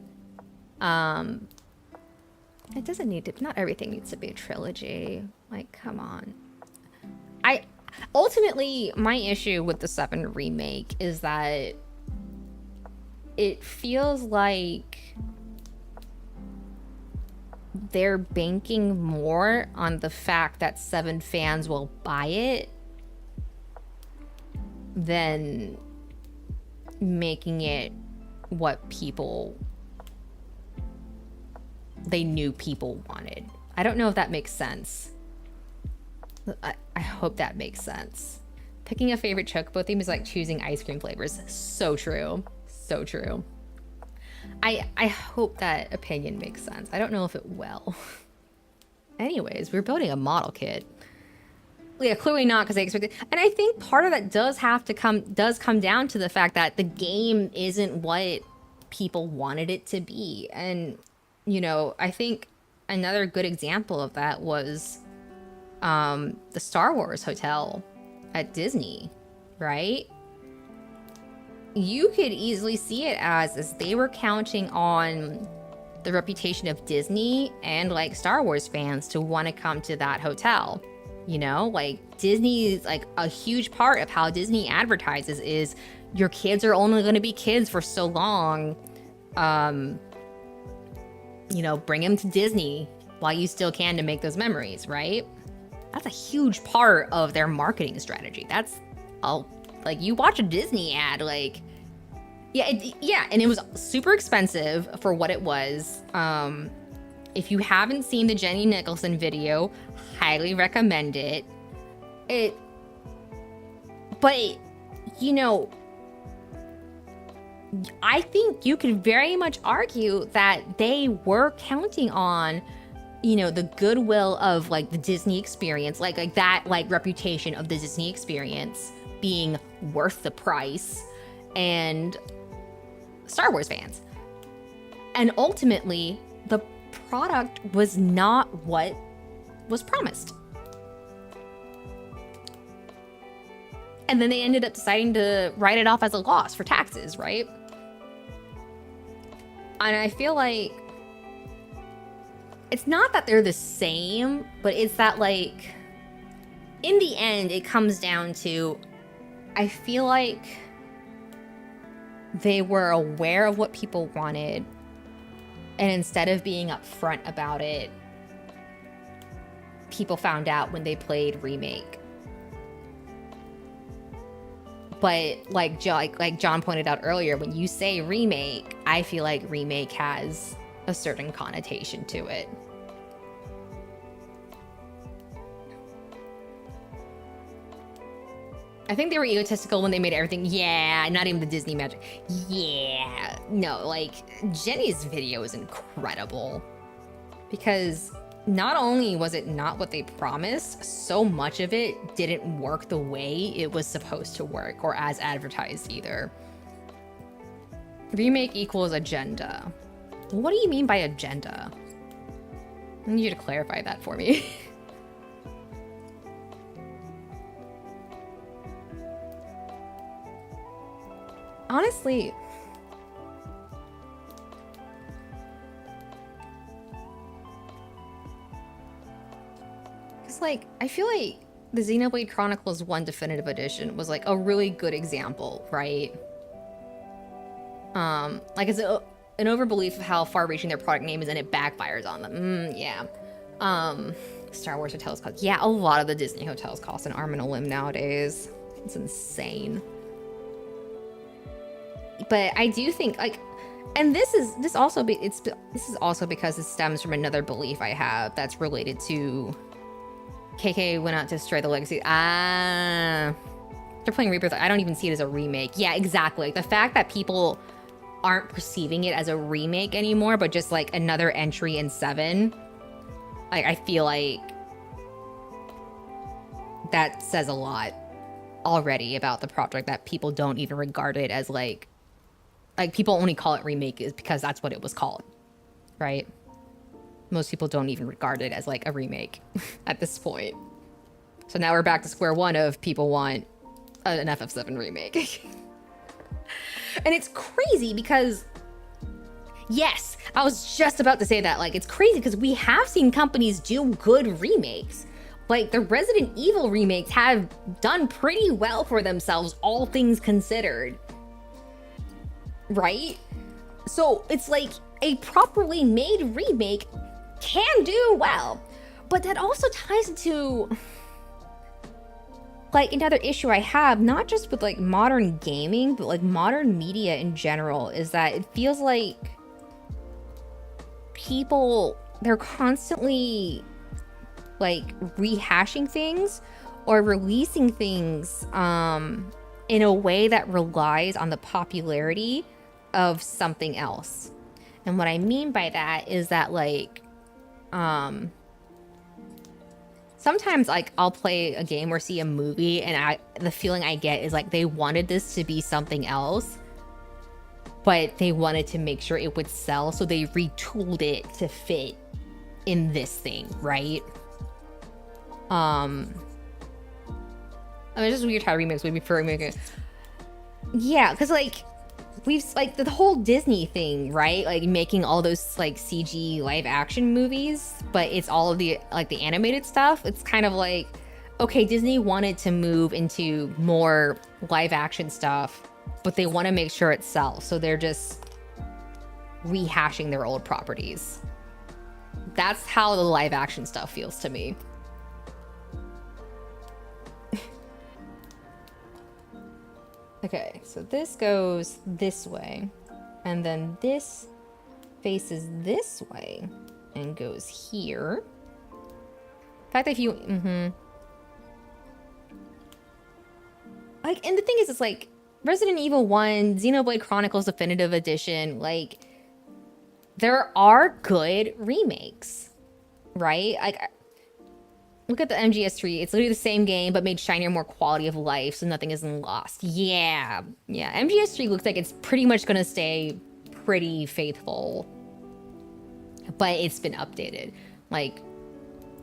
It doesn't need to, not everything needs to be a trilogy. Like, come on. Ultimately, my issue with the 7 remake is that it feels like they're banking more on the fact that 7 fans will buy it than making it what they knew people wanted. I don't know if that makes sense. I hope that makes sense. Picking a favorite chocobo theme is like choosing ice cream flavors. So true. So true. I hope that opinion makes sense. I don't know if it will. Anyways, we're building a model kit. Yeah, clearly not, because I expected. And I think part of that does come down to the fact that the game isn't what people wanted it to be. And, you know, I think another good example of that was the Star Wars hotel at Disney, right? You could easily see it as they were counting on the reputation of Disney and like Star Wars fans to want to come to that hotel. You know, like Disney is like a huge part of how Disney advertises is your kids are only going to be kids for so long. You know, bring them to Disney while you still can to make those memories, right? That's a huge part of their marketing strategy. That's like you watch a Disney ad, like, yeah, and it was super expensive for what it was. If you haven't seen the Jenny Nicholson video, highly recommend it. But you know, I think you could very much argue that they were counting on, you know, the goodwill of like the Disney experience, like that like reputation of the Disney experience being worth the price, and Star Wars fans. And ultimately, the product was not what was promised. And then they ended up deciding to write it off as a loss for taxes, right? And I feel like it's not that they're the same, but it's that like in the end, it comes down to, I feel like they were aware of what people wanted, and instead of being upfront about it, people found out when they played Remake. But like John pointed out earlier, when you say Remake, I feel like Remake has a certain connotation to it. I think they were egotistical when they made everything, yeah, not even the Disney magic. Yeah, no, like Jenny's video is incredible because not only was it not what they promised, so much of it didn't work the way it was supposed to work or as advertised either. Remake equals agenda. What do you mean by agenda? I need you to clarify that for me. Honestly, because like I feel like the Xenoblade Chronicles 1 Definitive Edition was like a really good example, right? Like it's an overbelief of how far-reaching their product name is, and it backfires on them. Yeah. Star Wars hotels cost. Yeah, a lot of the Disney hotels cost an arm and a limb nowadays. It's insane. But I do think like, and this is also because it stems from another belief I have that's related to KK went out to destroy the legacy. They're playing Rebirth. I don't even see it as a remake. Yeah, exactly. Like, the fact that people aren't perceiving it as a remake anymore, but just like another entry in 7. Like, I feel like that says a lot already about the project, that people don't even regard it as like people only call it remake is because that's what it was called, right? Most people don't even regard it as like a remake at this point. So now we're back to square one of people want an FF7 remake. And it's crazy because, Yes, I was just about to say that. Like, it's crazy because we have seen companies do good remakes. Like, the Resident Evil remakes have done pretty well for themselves, all things considered. Right? So it's like a properly made remake can do well. But that also ties into like another issue I have, not just with like modern gaming, but like modern media in general, is that it feels like people, they're constantly like rehashing things or releasing things in a way that relies on the popularity of something else. And what I mean by that is that like sometimes like I'll play a game or see a movie and the feeling I get is like they wanted this to be something else, but they wanted to make sure it would sell, so they retooled it to fit in this thing, right? I mean, it's just weird how remakes would be for remake. Yeah, because like we've like the whole Disney thing, right? Like making all those like CG live action movies, but it's all of the like the animated stuff. It's kind of like, okay, Disney wanted to move into more live action stuff, but they want to make sure it sells, so they're just rehashing their old properties. That's how the live action stuff feels to me. Okay, so this goes this way, and then this faces this way and goes here. In fact, if you, like, and the thing is, it's like Resident Evil 1, Xenoblade Chronicles Definitive Edition, like, there are good remakes, right? Like, look at the MGS3. It's literally the same game, but made shinier, more quality of life, so nothing isn't lost. Yeah. MGS3 looks like it's pretty much gonna stay pretty faithful, but it's been updated. Like,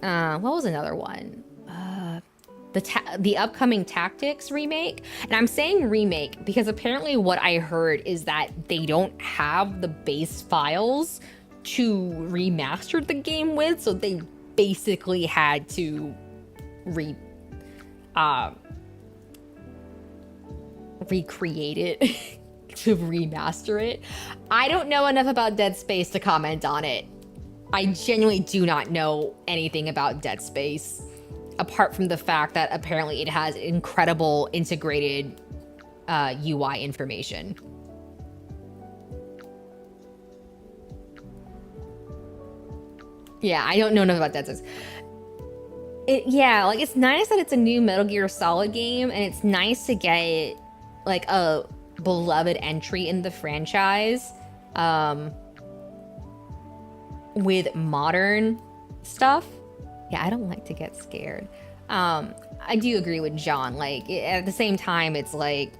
what was another one? The upcoming Tactics remake. And I'm saying remake because apparently what I heard is that they don't have the base files to remaster the game with, so they basically had to recreate it to remaster it. I don't know enough about Dead Space to comment on it. I genuinely do not know anything about Dead Space, apart from the fact that apparently it has incredible integrated UI information. Yeah, I don't know enough about Dead Space. Yeah, like, it's nice that it's a new Metal Gear Solid game, and it's nice to get, like, a beloved entry in the franchise with modern stuff. Yeah, I don't like to get scared. I do agree with John. Like, at the same time, it's like,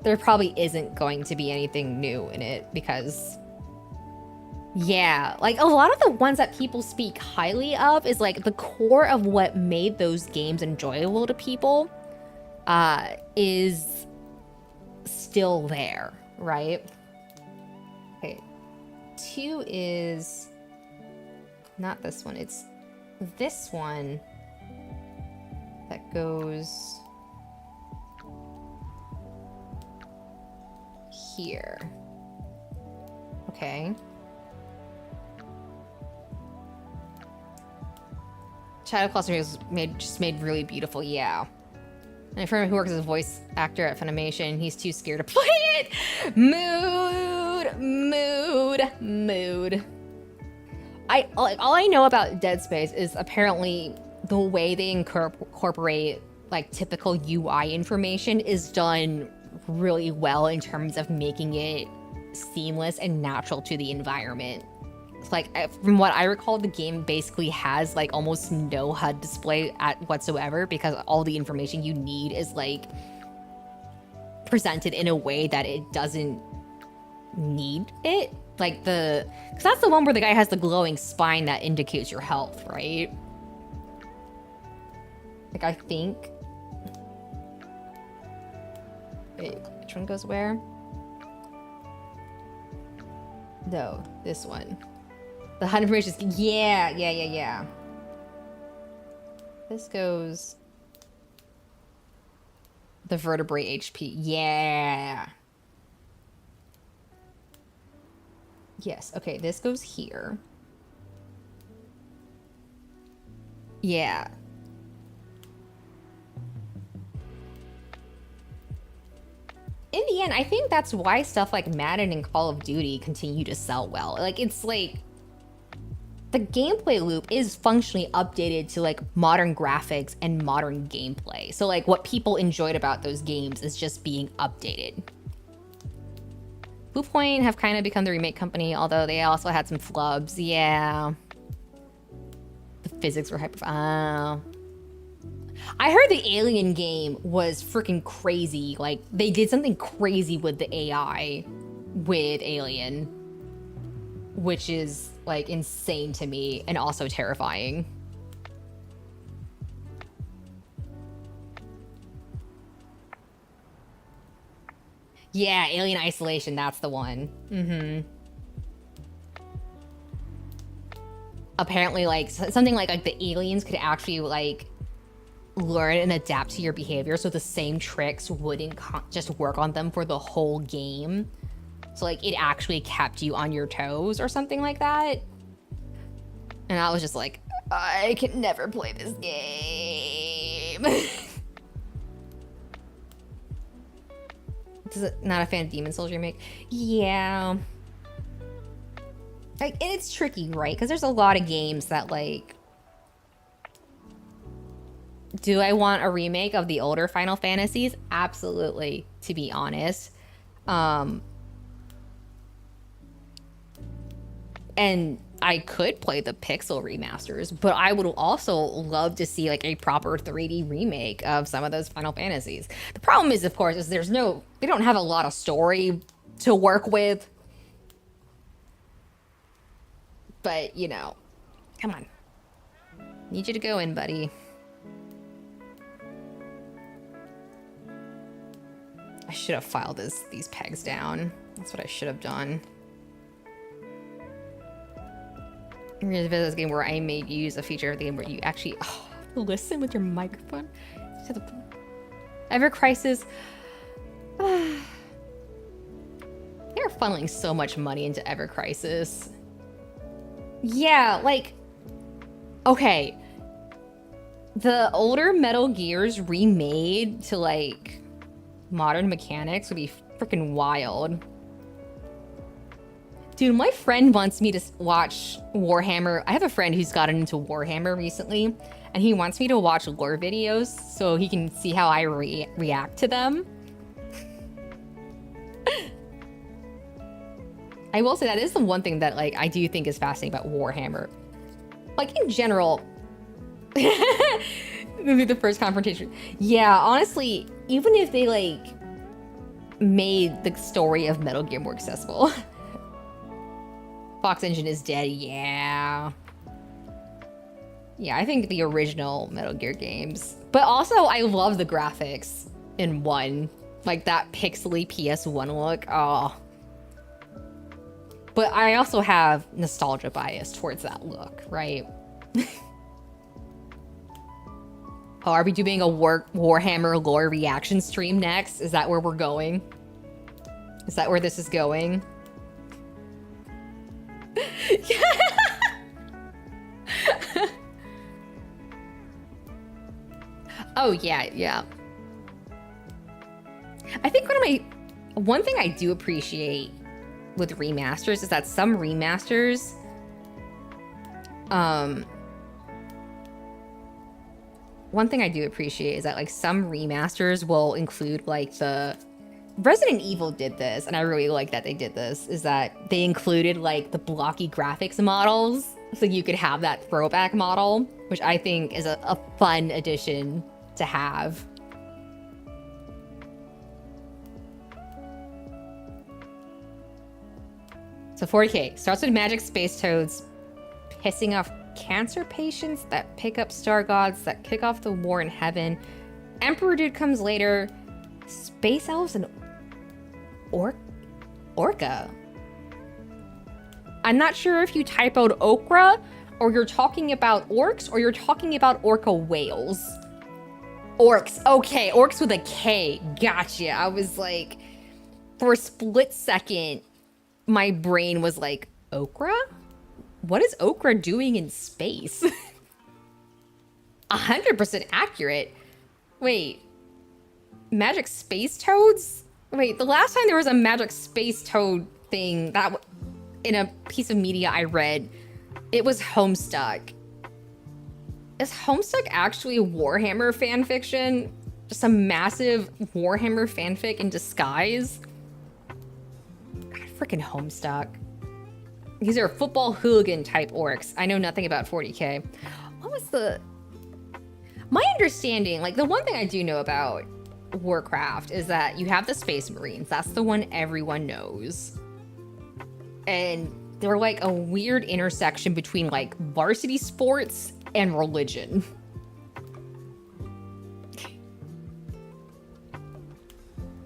there probably isn't going to be anything new in it because... Yeah, like a lot of the ones that people speak highly of is like the core of what made those games enjoyable to people is still there, right? Okay, 2 is not this one, it's this one that goes here. Okay. Shadow Cluster was made really beautiful, yeah. And a friend who works as a voice actor at Funimation, he's too scared to play it. Mood. All I know about Dead Space is apparently the way they incorporate like typical UI information is done really well in terms of making it seamless and natural to the environment. Like, from what I recall, the game basically has like almost no HUD display whatsoever because all the information you need is like presented in a way that it doesn't need it. Like because that's the one where the guy has the glowing spine that indicates your health, right? Like, I think. Wait, which one goes where? No, this one. The 100 information. Yeah. This goes the vertebrae HP. Yeah. Yes. Okay, this goes here. Yeah. In the end, I think that's why stuff like Madden and Call of Duty continue to sell well. Like, it's like the gameplay loop is functionally updated to like modern graphics and modern gameplay. So like what people enjoyed about those games is just being updated. Blue Point have kind of become the remake company, although they also had some flubs. Yeah. The physics were hyper. Oh. I heard the Alien game was freaking crazy. Like, they did something crazy with the AI with Alien, which is like insane to me and also terrifying. Yeah, Alien Isolation, that's the one. Apparently, like, something like the aliens could actually, like, learn and adapt to your behavior, so the same tricks wouldn't just work on them for the whole game. So, like, it actually kept you on your toes or something like that. And I was just like, I can never play this game. Not a fan of Demon Souls remake? Yeah. Like, and it's tricky, right? Because there's a lot of games that, like... Do I want a remake of the older Final Fantasies? Absolutely, to be honest. And I could play the Pixel remasters, but I would also love to see like a proper 3D remake of some of those Final Fantasies. The problem is, of course, is they don't have a lot of story to work with. But, you know, come on. Need you to go in, buddy. I should have filed these pegs down. That's what I should have done. I'm gonna visit this game where I made use a feature of the game where you actually listen with your microphone to the Ever Crisis. They're funneling so much money into Ever Crisis. Yeah, like, okay, the older Metal Gears remade to like modern mechanics would be freaking wild. Dude, my friend wants me to watch Warhammer. I have a friend who's gotten into Warhammer recently, and he wants me to watch lore videos so he can see how I react to them. I will say that is the one thing that like I do think is fascinating about Warhammer. Like in general, maybe the first confrontation. Yeah, honestly, even if they like made the story of Metal Gear more accessible. Fox Engine is dead, yeah. Yeah, I think the original Metal Gear games. But also, I love the graphics in 1. Like that pixely PS1 look, oh. But I also have nostalgia bias towards that look, right? Oh, are we doing a Warhammer lore reaction stream next? Is that where we're going? Is that where this is going? Oh yeah. I think one thing I do appreciate with remasters is that some remasters, one thing I do appreciate is that like some remasters will include like the Resident Evil did this, and I really like that they did this, is that they included like the blocky graphics models, so you could have that throwback model, which I think is a fun addition to have. So 40K starts with magic space toads pissing off cancer patients that pick up star gods that kick off the war in heaven. Emperor Dude comes later. Space elves and Orca. I'm not sure if you typoed okra, or you're talking about orcs, or you're talking about orca whales. Orcs. Okay, orcs with a K. Gotcha. I was like, for a split second, my brain was like, okra? What is okra doing in space? 100% accurate. Wait, magic space toads? Wait, the last time there was a magic space toad thing that in a piece of media I read, it was Homestuck. Is Homestuck actually Warhammer fanfiction? Just a massive Warhammer fanfic in disguise? God, freaking Homestuck. These are football hooligan type orcs. I know nothing about 40k. What was the... My understanding, like the one thing I do know about Warcraft is that you have the Space Marines. That's the one everyone knows. And they're like a weird intersection between like varsity sports and religion.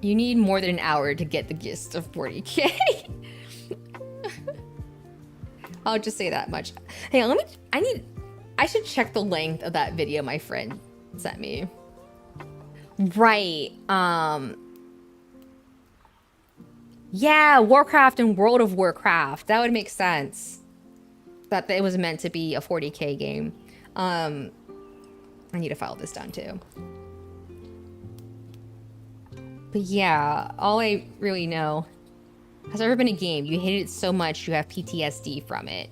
You need more than an hour to get the gist of 40k. I'll just say that much. Hey, I should check the length of that video my friend sent me. Right. Yeah, Warcraft and World of Warcraft. That would make sense. That it was meant to be a 40k game. I need to file this down too. But yeah, all I really know. Has there ever been a game you hated it so much you have PTSD from it?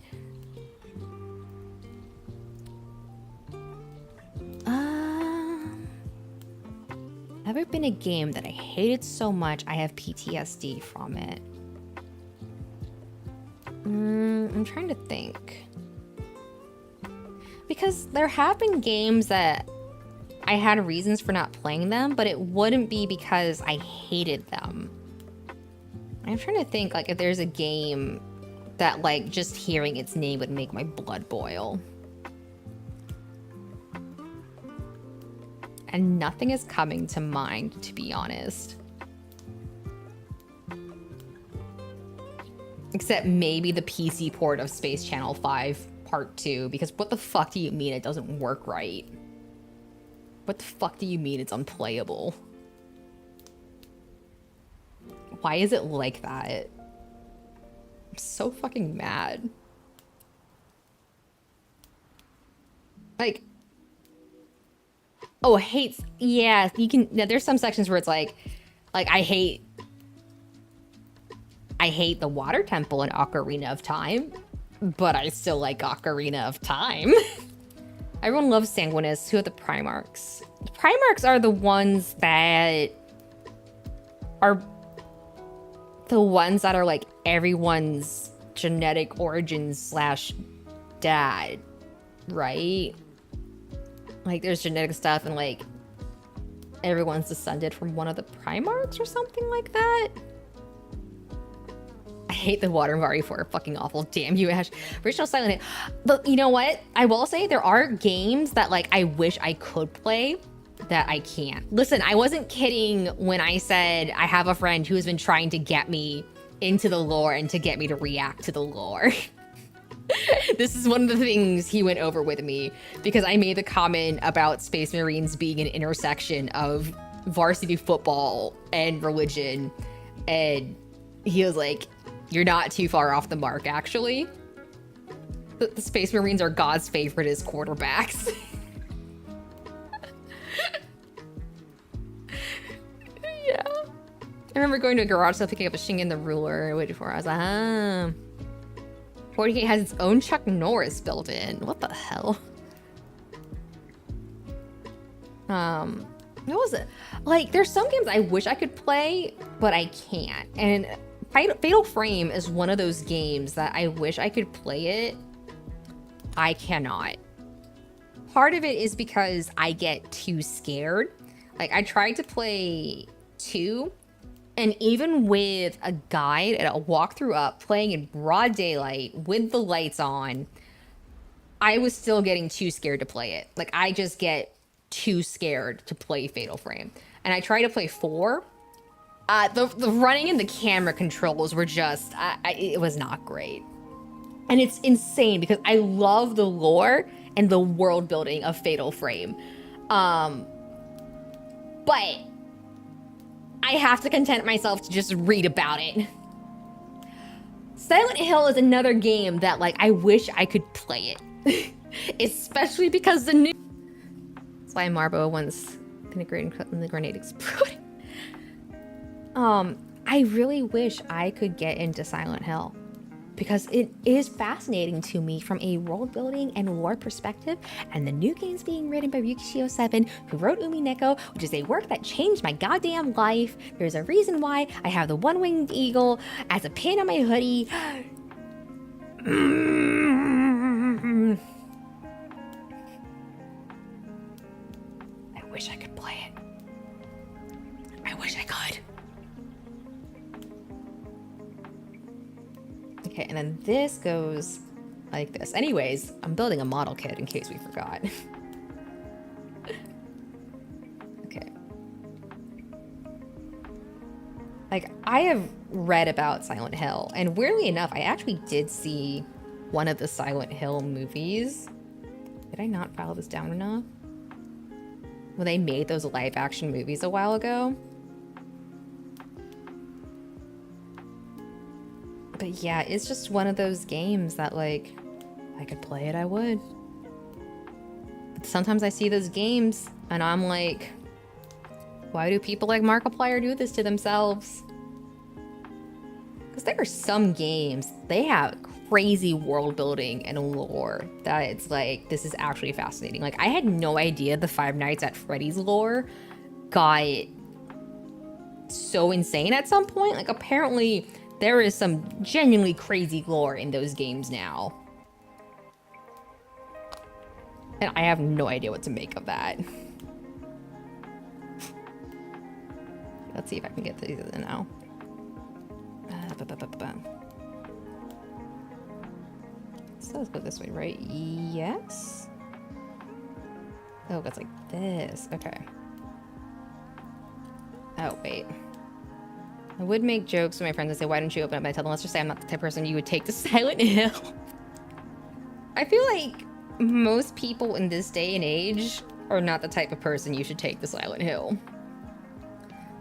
Ever been a game that I hated so much I have PTSD from it? I'm trying to think. Because there have been games that I had reasons for not playing them, but it wouldn't be because I hated them. I'm trying to think like if there's a game that like just hearing its name would make my blood boil. And nothing is coming to mind, to be honest. Except maybe the PC port of Space Channel 5 Part 2, because what the fuck do you mean it doesn't work right? What the fuck do you mean it's unplayable? Why is it like that? I'm so fucking mad. Like... Oh, hates. Yeah, you can. Yeah, there's some sections where it's like I hate the water temple in Ocarina of Time, but I still like Ocarina of Time. Everyone loves Sanguinus. Who are the Primarchs? The Primarchs are the ones that are like everyone's genetic origins / dad, right? Like, there's genetic stuff and, like, everyone's descended from one of the Primarchs or something like that. I hate the Water Mario 4. Fucking awful. Damn you, Ash. Original Silent Hill. But you know what? I will say there are games that, like, I wish I could play that I can't. Listen, I wasn't kidding when I said I have a friend who's been trying to get me into the lore and to get me to react to the lore. This is one of the things he went over with me because I made the comment about Space Marines being an intersection of varsity football and religion. And he was like, you're not too far off the mark, actually. The Space Marines are God's favorite as quarterbacks. Yeah. I remember going to a garage sale, picking up a Shingen the Ruler, waiting for it. I was like, 40k has its own Chuck Norris built in. What the hell? What was it? Like, there's some games I wish I could play, but I can't. And Fatal Frame is one of those games that I wish I could play it. I cannot. Part of it is because I get too scared. Like, I tried to play 2, and even with a guide and a walkthrough up, playing in broad daylight with the lights on, I was still getting too scared to play it. Like, I just get too scared to play Fatal Frame. And I tried to play 4. The running and the camera controls were just, it was not great. And it's insane because I love the lore and the world building of Fatal Frame. But I have to content myself to just read about it. Silent Hill is another game that, like, I wish I could play it. Especially because the new... That's why Marbo once integrated and the grenade exploded. I really wish I could get into Silent Hill because it is fascinating to me from a world building and lore perspective, and the new game's being written by Ryukishio 7, who wrote Umineko, which is a work that changed my goddamn life. There's a reason why I have the one-winged eagle as a pin on my hoodie. I wish I could play it. I wish I could. Okay, and then this goes like this. Anyways, I'm building a model kit in case we forgot. Okay. Like, I have read about Silent Hill, and weirdly enough, I actually did see one of the Silent Hill movies. Did I not file this down enough? When they made those live action movies a while ago. But yeah, it's just one of those games that, like, if I could play it, I would. But sometimes I see those games and I'm like, why do people like Markiplier do this to themselves? Because there are some games, they have crazy world building and lore that it's like, this is actually fascinating. Like, I had no idea the Five Nights at Freddy's lore got so insane at some point. Like, apparently there is some genuinely crazy lore in those games now. And I have no idea what to make of that. Let's see if I can get these in now. So let's go this way, right? Yes. Oh, that's like this. Okay. Oh, wait. I would make jokes with my friends and say, why don't you open up? And I tell them, let's just say I'm not the type of person you would take to Silent Hill. I feel like most people in this day and age are not the type of person you should take to Silent Hill.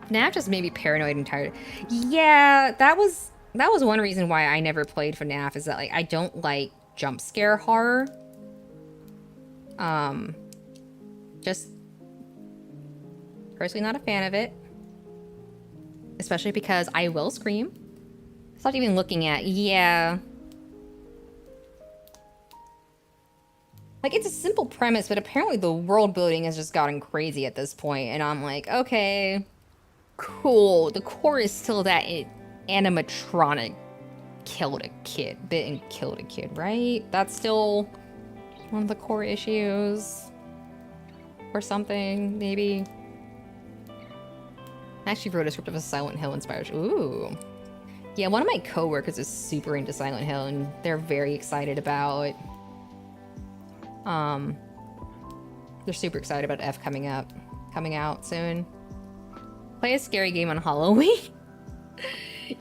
FNAF just made me paranoid and tired. Yeah, that was one reason why I never played FNAF, is that, like, I don't like jump scare horror. Just personally not a fan of it. Especially because I will scream. It's not even looking at, yeah. Like, it's a simple premise, but apparently the world building has just gotten crazy at this point, and I'm like, okay, cool. The core is still that animatronic bit and killed a kid, right? That's still one of the core issues. Or something, maybe. I actually wrote a script of a Silent Hill inspired. Ooh. Yeah, one of my coworkers is super into Silent Hill, and they're very excited about... They're super excited about F coming out soon. Play a scary game on Halloween.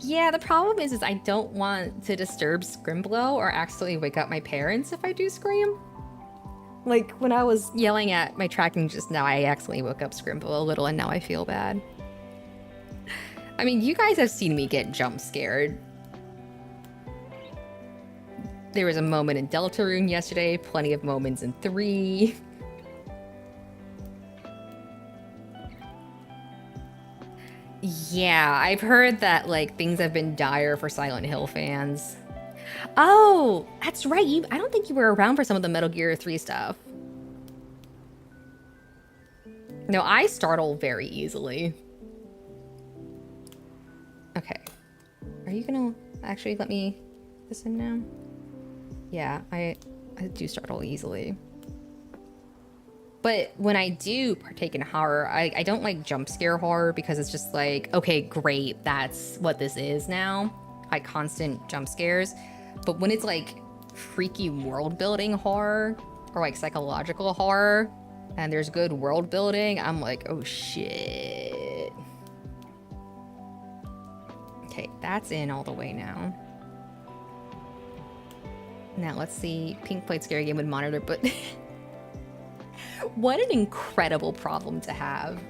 Yeah, the problem is I don't want to disturb Scrimblow or accidentally wake up my parents if I do scream. Like, when I was yelling at my tracking just now, I accidentally woke up Scrimblow a little, and now I feel bad. I mean, you guys have seen me get jump scared. There was a moment in Deltarune yesterday, plenty of moments in 3. Yeah, I've heard that, like, things have been dire for Silent Hill fans. Oh, that's right. I don't think you were around for some of the Metal Gear 3 stuff. No, I startle very easily. Okay. Are you gonna actually let me this in now? Yeah, I do startle easily. But when I do partake in horror, I don't like jump scare horror because it's just like, okay, great, that's what this is now. Like constant jump scares. But when it's like freaky world building horror or like psychological horror and there's good world building, I'm like, oh shit. Okay, that's in all the way now. Now let's see. Pink played scary game with monitor, but what an incredible problem to have.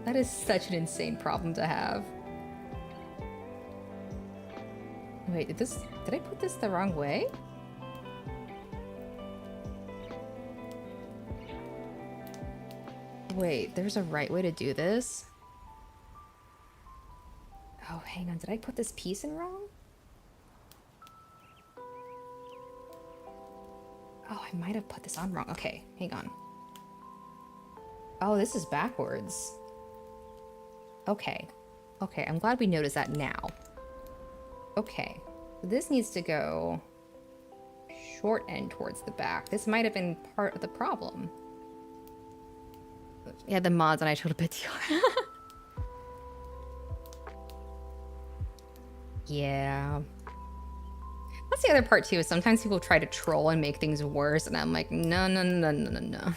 That is such an insane problem to have. Wait, did I put this the wrong way? Wait, there's a right way to do this? Oh, hang on, did I put this piece in wrong? Oh, I might have put this on wrong. Okay, hang on. Oh, this is backwards. Okay. Okay, I'm glad we noticed that now. Okay. This needs to go short end towards the back. This might have been part of the problem. Yeah, the mods and I showed a bit. Yeah. That's the other part too, is sometimes people try to troll and make things worse, and I'm like, no, no, no, no, no, no.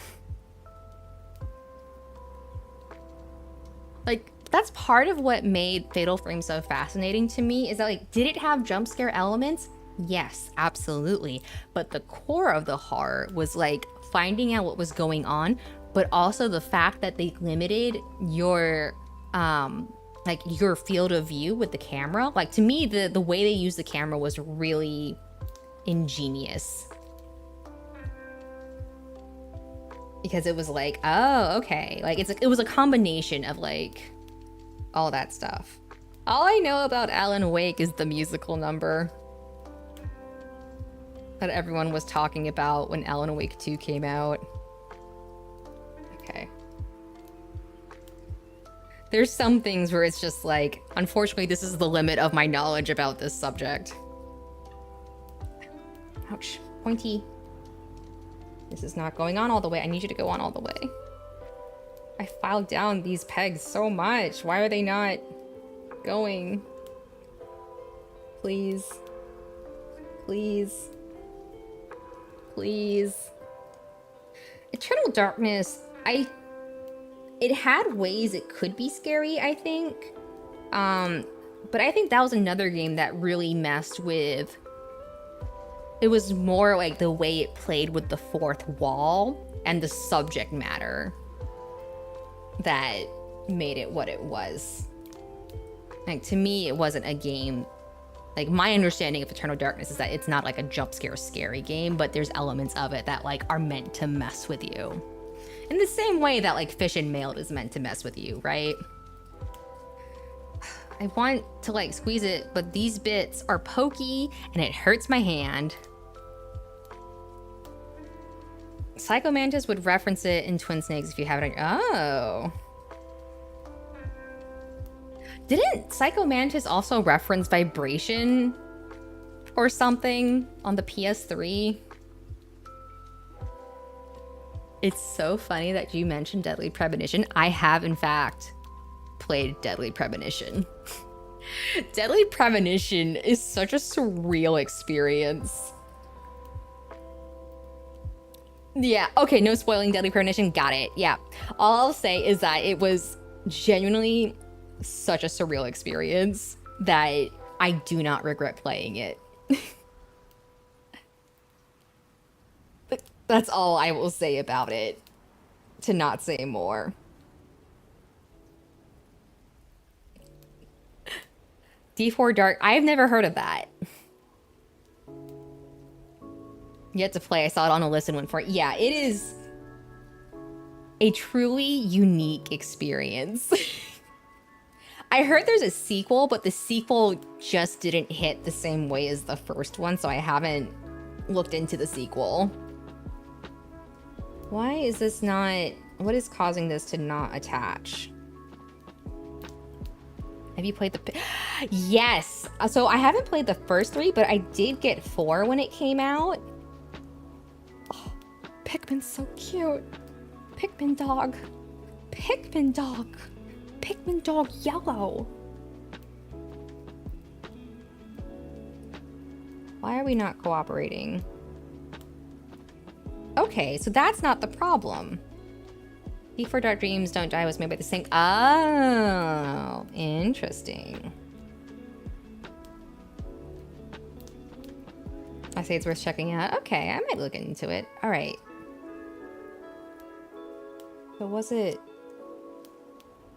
Like, that's part of what made Fatal Frame so fascinating to me, is that, like, did it have jump scare elements? Yes, absolutely. But the core of the horror was, like, finding out what was going on, but also the fact that they limited your, like, your field of view with the camera. Like, to me, the way they used the camera was really ingenious. Because it was like, oh, okay. Like, it was a combination of, like, all that stuff. All I know about Alan Wake is the musical number that everyone was talking about when Alan Wake 2 came out. Okay. There's some things where it's just like, unfortunately, this is the limit of my knowledge about this subject. Ouch. Pointy. This is not going on all the way. I need you to go on all the way. I filed down these pegs so much. Why are they not going? Please. Please. Please. Eternal Darkness, it had ways it could be scary, I think. But I think that was another game that really messed with... It was more like the way it played with the fourth wall and the subject matter that made it what it was. Like, to me, it wasn't a game... Like, my understanding of Eternal Darkness is that it's not like a jump scare scary game, but there's elements of it that, like, are meant to mess with you. In the same way that, like, Fish and Mailed is meant to mess with you, right? I want to, like, squeeze it, but these bits are pokey and it hurts my hand. Psycho Mantis would reference it in Twin Snakes if you have it on... Oh. Didn't Psycho Mantis also reference Vibration or something on the PS3? It's so funny that you mentioned Deadly Premonition. I have, in fact, played Deadly Premonition. Deadly Premonition is such a surreal experience. Yeah, okay, no spoiling Deadly Premonition. Got it. Yeah. All I'll say is that it was genuinely such a surreal experience that I do not regret playing it. But that's all I will say about it, to not say more. D4 Dark, I've never heard of that. Yet to play, I saw it on a list and went for it. Yeah, it is a truly unique experience. I heard there's a sequel, but the sequel just didn't hit the same way as the first one, so I haven't looked into the sequel. Why is this not... What is causing this to not attach? Have you played the... Yes! So I haven't played the first 3, but I did get 4 when it came out. Oh, Pikmin's so cute. Pikmin dog. Pikmin dog. Pikmin dog yellow. Why are we not cooperating? Okay, so that's not the problem. Before Dark Dreams Don't Die was made by the same... Oh, interesting. I say it's worth checking out. Okay, I might look into it. All right. So was it...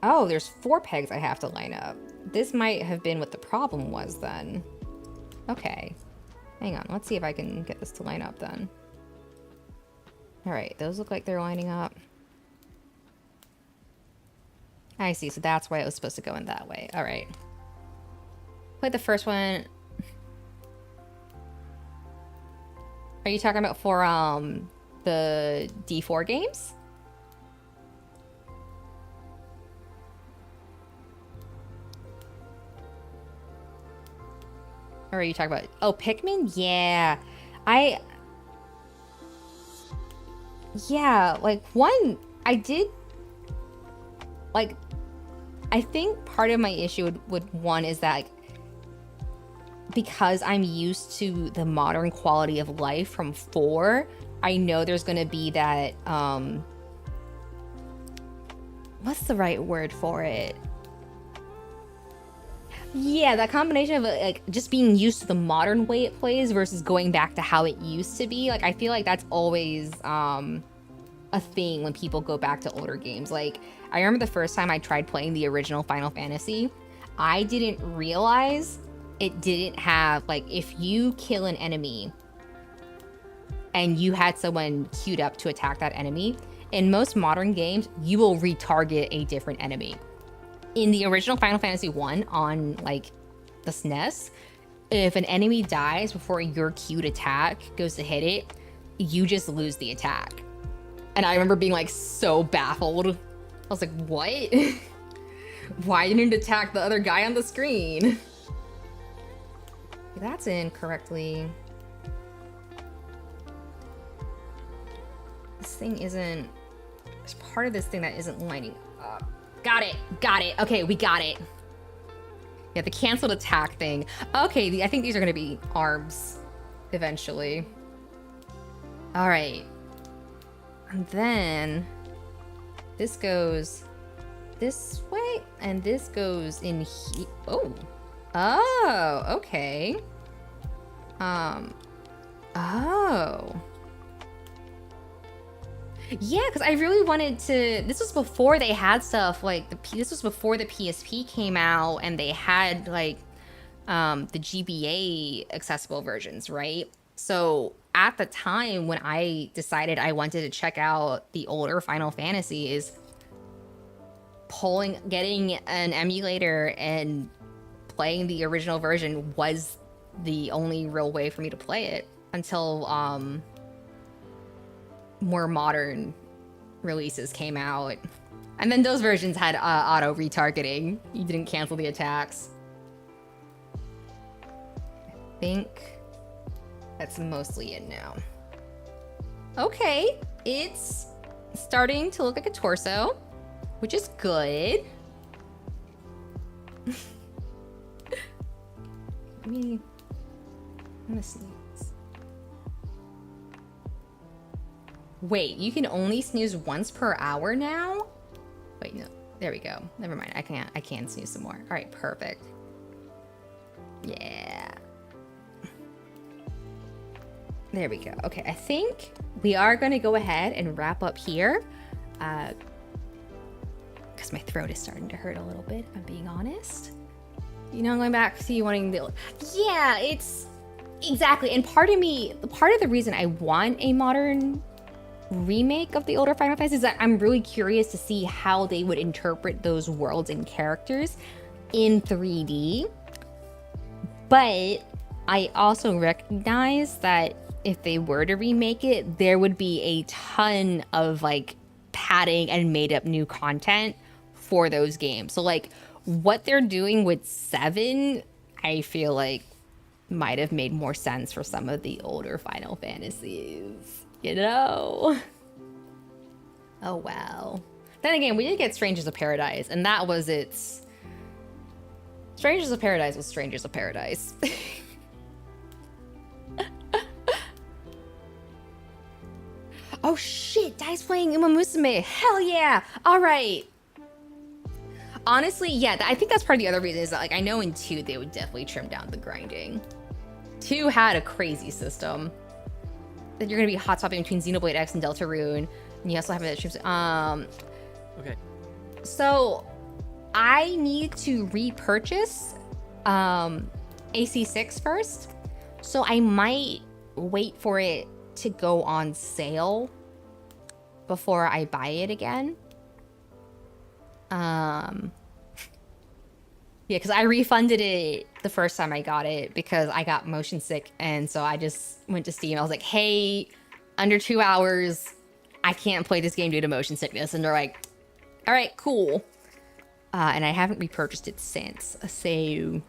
Oh, there's 4 pegs I have to line up. This might have been what the problem was then. Okay. Hang on, let's see if I can get this to line up then. All right, those look like they're lining up. I see, so that's why it was supposed to go in that way. All right. Played the first one. Are you talking about for the D4 games? Or are you talking about... Oh, Pikmin? Yeah. Yeah, like, one... I did... Like, I think part of my issue with one is that, like, because I'm used to the modern quality of life from 4, I know there's gonna be that, what's the right word for it? Yeah, that combination of like just being used to the modern way it plays versus going back to how it used to be. Like, I feel like that's always a thing when people go back to older games. Like, I remember the first time I tried playing the original Final Fantasy, I didn't realize it didn't have, like, if you kill an enemy and you had someone queued up to attack that enemy, in most modern games, you will retarget a different enemy. In the original Final Fantasy 1 on, like, the SNES, if an enemy dies before your queued attack goes to hit it, you just lose the attack. And I remember being, like, so baffled. I was like, what? Why didn't it attack the other guy on the screen? That's incorrectly. This thing isn't... There's part of this thing that isn't lining up. Got it. Got it. Okay, we got it. Yeah, the canceled attack thing. Okay, I think these are going to be arms eventually. All right. And then this goes this way, and this goes in here. Oh. Oh, okay. Oh. Yeah, because I really wanted to... This was before they had stuff like... This was before the PSP came out and they had, like, the GBA accessible versions, right? So at the time when I decided I wanted to check out the older Final Fantasies, getting an emulator and playing the original version was the only real way for me to play it until... more modern releases came out. And then those versions had auto retargeting. You didn't cancel the attacks. I think that's mostly it now. Okay, it's starting to look like a torso, which is good. I'm gonna sneeze. Wait, you can only snooze once per hour now? Wait, no. There we go. Never mind. I can snooze some more. All right, perfect. Yeah. There we go. Okay, I think we are going to go ahead and wrap up here. Because my throat is starting to hurt a little bit, if I'm being honest. You know, going back to you wanting the... Yeah, it's... Exactly. And part of the reason I want a modern remake of the older Final Fantasy is that I'm really curious to see how they would interpret those worlds and characters in 3D. But I also recognize that if they were to remake it, there would be a ton of, like, padding and made up new content for those games. So, like, what they're doing with 7, I feel like might have made more sense for some of the older Final Fantasies. You know? Oh, wow. Then again, we did get Strangers of Paradise, and that was its... Strangers of Paradise was Strangers of Paradise. Oh, shit! Dai's playing Uma Musume! Hell yeah! Alright! Honestly, yeah, I think that's part of the other reason is that, like, I know in 2 they would definitely trim down the grinding. 2 had a crazy system. Then you're gonna be hot swapping between Xenoblade X and Deltarune, and you also have it. Okay. So I need to repurchase AC6 first. So I might wait for it to go on sale before I buy it again. Yeah, because I refunded it the first time I got it because I got motion sick, and so I just went to Steam. I was like, hey, under 2 hours, I can't play this game due to motion sickness. And they're like, all right, cool. And I haven't repurchased it since. So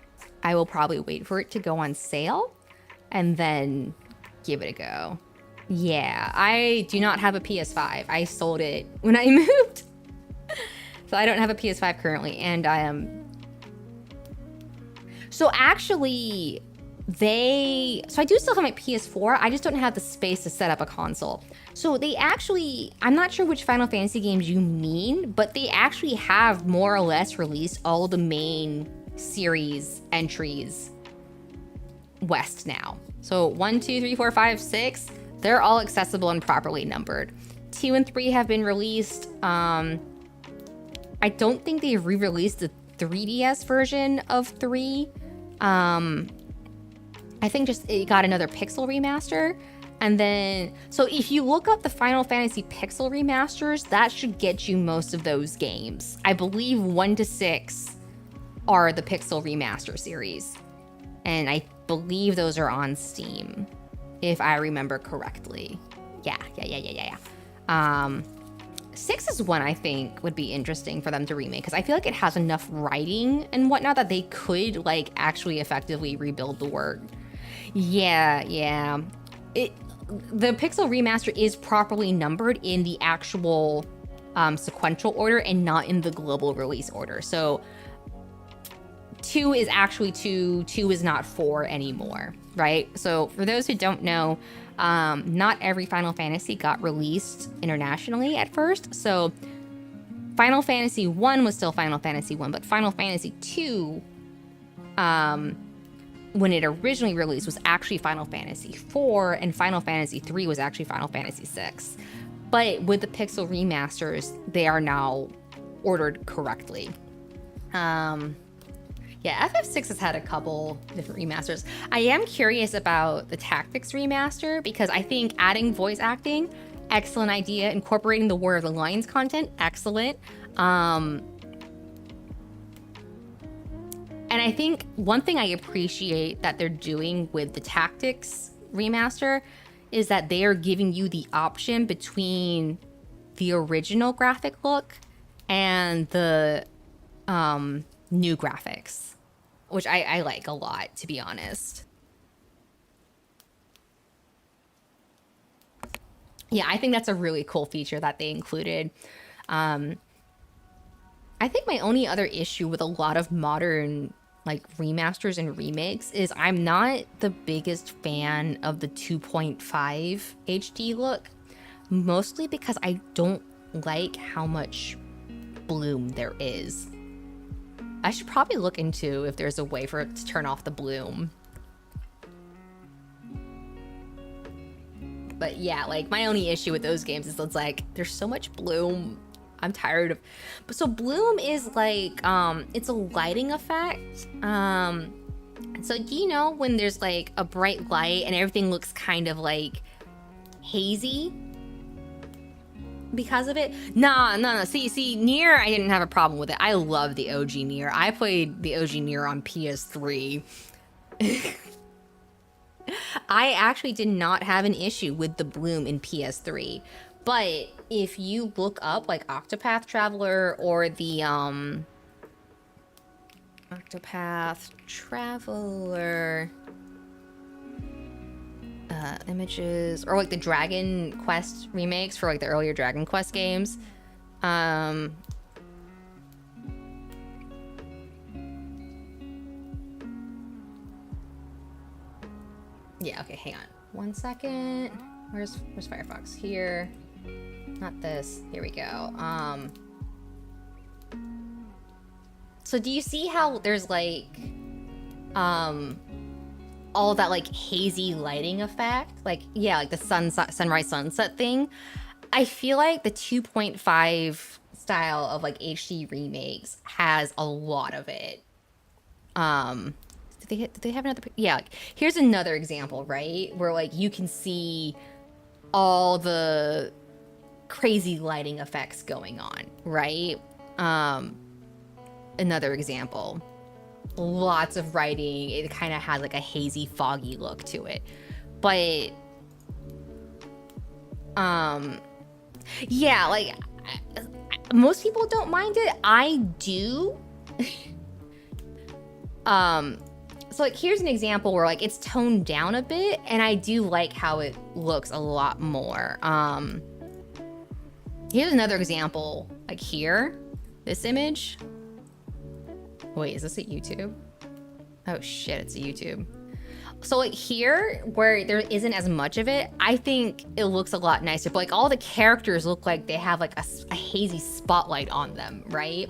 I will probably wait for it to go on sale and then give it a go. Yeah, I do not have a PS5. I sold it when I moved. So I don't have a PS5 currently, and I am... So actually, so I do still have my PS4, I just don't have the space to set up a console. So they actually, I'm not sure which Final Fantasy games you mean, but they actually have more or less released all the main series entries west now. So 1, 2, 3, 4, 5, 6, they're all accessible and properly numbered. 2 and 3 have been released. I don't think they've re-released the 3DS version of 3. I think just it got another pixel remaster. And then, so if you look up the Final Fantasy pixel remasters, that should get you most of those games. I believe 1 to 6 are the pixel remaster series. And I believe those are on Steam, if I remember correctly. Yeah. 6 is one I think would be interesting for them to remake, because I feel like it has enough writing and whatnot that they could like actually effectively rebuild the world. Yeah. The pixel remaster is properly numbered in the actual sequential order and not in the global release order. So 2 is actually 2, 2 is not 4 anymore, right? So for those who don't know, not every Final Fantasy got released internationally at first. So Final Fantasy 1 was still Final Fantasy 1, but Final Fantasy 2, when it originally released, was actually Final Fantasy 4, and Final Fantasy 3 was actually Final Fantasy 6. But with the pixel remasters, they are now ordered correctly. Yeah, FF6 has had a couple different remasters. I am curious about the Tactics remaster, because I think adding voice acting, excellent idea. Incorporating the War of the Lions content, excellent. And I think one thing I appreciate that they're doing with the Tactics remaster is that they are giving you the option between the original graphic look and the new graphics, which I like a lot, to be honest. Yeah, I think that's a really cool feature that they included. I think my only other issue with a lot of modern like remasters and remakes is I'm not the biggest fan of the 2.5 HD look, mostly because I don't like how much bloom there is. I should probably look into if there's a way for it to turn off the bloom. But yeah, like my only issue with those games is it's like there's so much bloom. I'm tired of, but so bloom is like it's a lighting effect. So do you know when there's like a bright light and everything looks kind of like hazy because of it? No. See, Nier, I didn't have a problem with it. I love the OG Nier. I played the OG Nier on PS3. I actually did not have an issue with the bloom in PS3. But if you look up like Octopath Traveler or the Octopath Traveler images, or like the Dragon Quest remakes for like the earlier Dragon Quest games, yeah, okay, hang on 1 second. Where's Firefox? Here. Not this. Here we go. So do you see how there's like all that like hazy lighting effect, like yeah, like the sunrise sunset thing. I feel like the 2.5 style of like HD remakes has a lot of it. Did they have another? Yeah, like, here's another example, right? Where like you can see all the crazy lighting effects going on, right? Another example. Lots of writing. It kind of has like a hazy, foggy look to it. But yeah, like most people don't mind it. I do. So like here's an example where like it's toned down a bit, and I do like how it looks a lot more. Here's another example, like here, this image. Wait, is this a YouTube? Oh shit, it's a YouTube. So like here, where there isn't as much of it, I think it looks a lot nicer. But like all the characters look like they have like a hazy spotlight on them, right?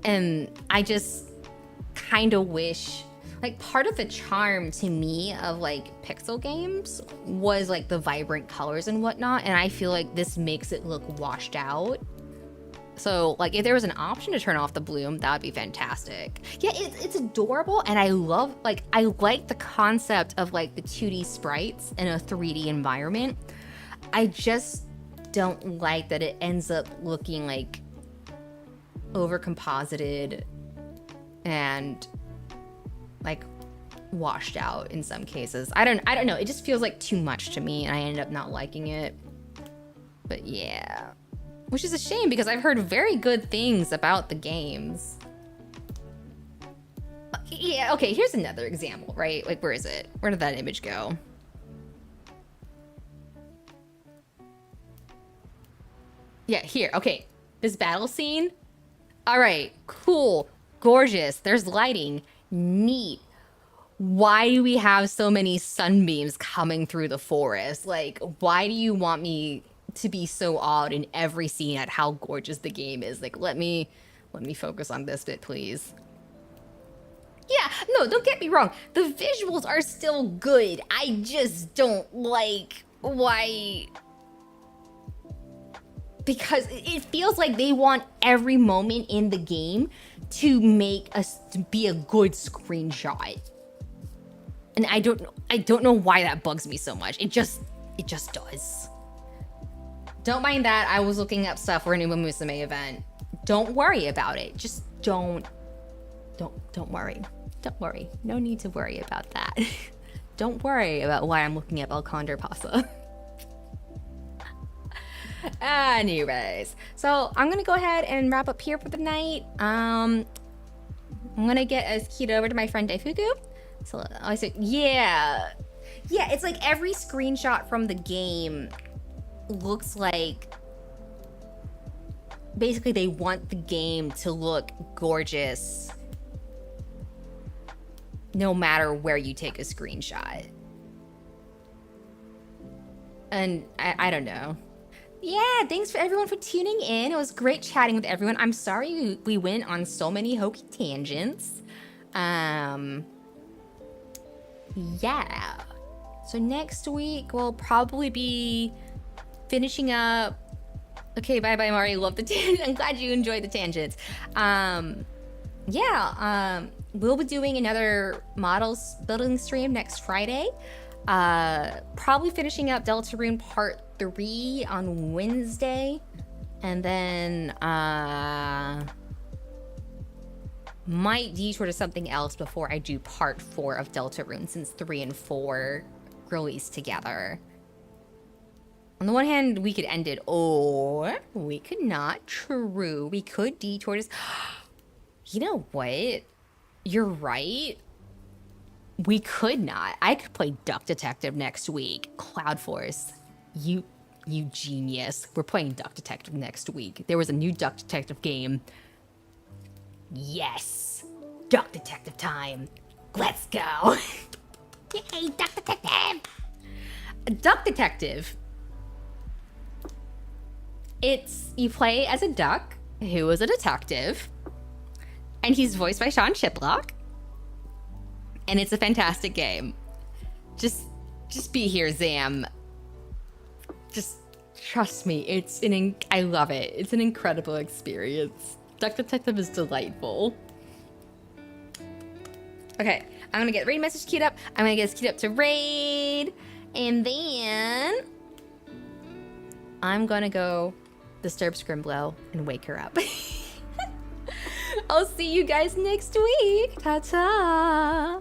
And I just kind of wish, like part of the charm to me of like pixel games was like the vibrant colors and whatnot. And I feel like this makes it look washed out. So like if there was an option to turn off the bloom, that would be fantastic. Yeah, it's adorable, and I like the concept of like the 2D sprites in a 3D environment. I just don't like that it ends up looking like overcomposited and like washed out in some cases. I don't know. It just feels like too much to me, and I ended up not liking it. But yeah. Which is a shame because I've heard very good things about the games. Yeah, okay, here's another example, right? Like, where is it? Where did that image go? Yeah, here, okay. This battle scene. All right, cool, gorgeous. There's lighting, neat. Why do we have so many sunbeams coming through the forest? Like, why do you want me to be so awed in every scene at how gorgeous the game is? Like, let me focus on this bit, please. Yeah, no, don't get me wrong. The visuals are still good. I just don't like why... Because it feels like they want every moment in the game to make us to be a good screenshot. And I don't know why that bugs me so much. It just does. Don't mind that. I was looking up stuff for a new Musume event. Don't worry about it. Just don't worry. Don't worry. No need to worry about that. Don't worry about why I'm looking up El Condor Pasa. Anyways, so I'm gonna go ahead and wrap up here for the night. I'm gonna get us keyed over to my friend Daifuku. So I said, yeah, it's like every screenshot from the game looks like basically they want the game to look gorgeous no matter where you take a screenshot. And I don't know. Yeah, thanks for everyone for tuning in. It was great chatting with everyone. I'm sorry we went on so many hokey tangents. Yeah. So next week we'll probably be finishing up. Okay, bye Mari. Love the tangent. I'm glad you enjoyed the tangents. We'll be doing another models building stream next Friday. Probably finishing up Deltarune Part 3 on Wednesday, and then might detour to something else before I do Part 4 of Deltarune, since 3 and 4 release together. On the one hand, we could end it, or we could not. True, we could detour to... You know what? You're right. We could not. I could play Duck Detective next week. Cloud Force, you genius. We're playing Duck Detective next week. There was a new Duck Detective game. Yes, Duck Detective time. Let's go. Yay, Duck Detective. Duck Detective. You play as a duck who is a detective, and he's voiced by Sean Chiplock. and it's a fantastic game. Just be here, Zam. Just trust me. I love it. It's an incredible experience. Duck Detective is delightful. Okay, I'm gonna get raid message queued up. I'm gonna get us queued up to raid, and then I'm gonna go disturb Scrimblow and wake her up. I'll see you guys next week. Ta-ta.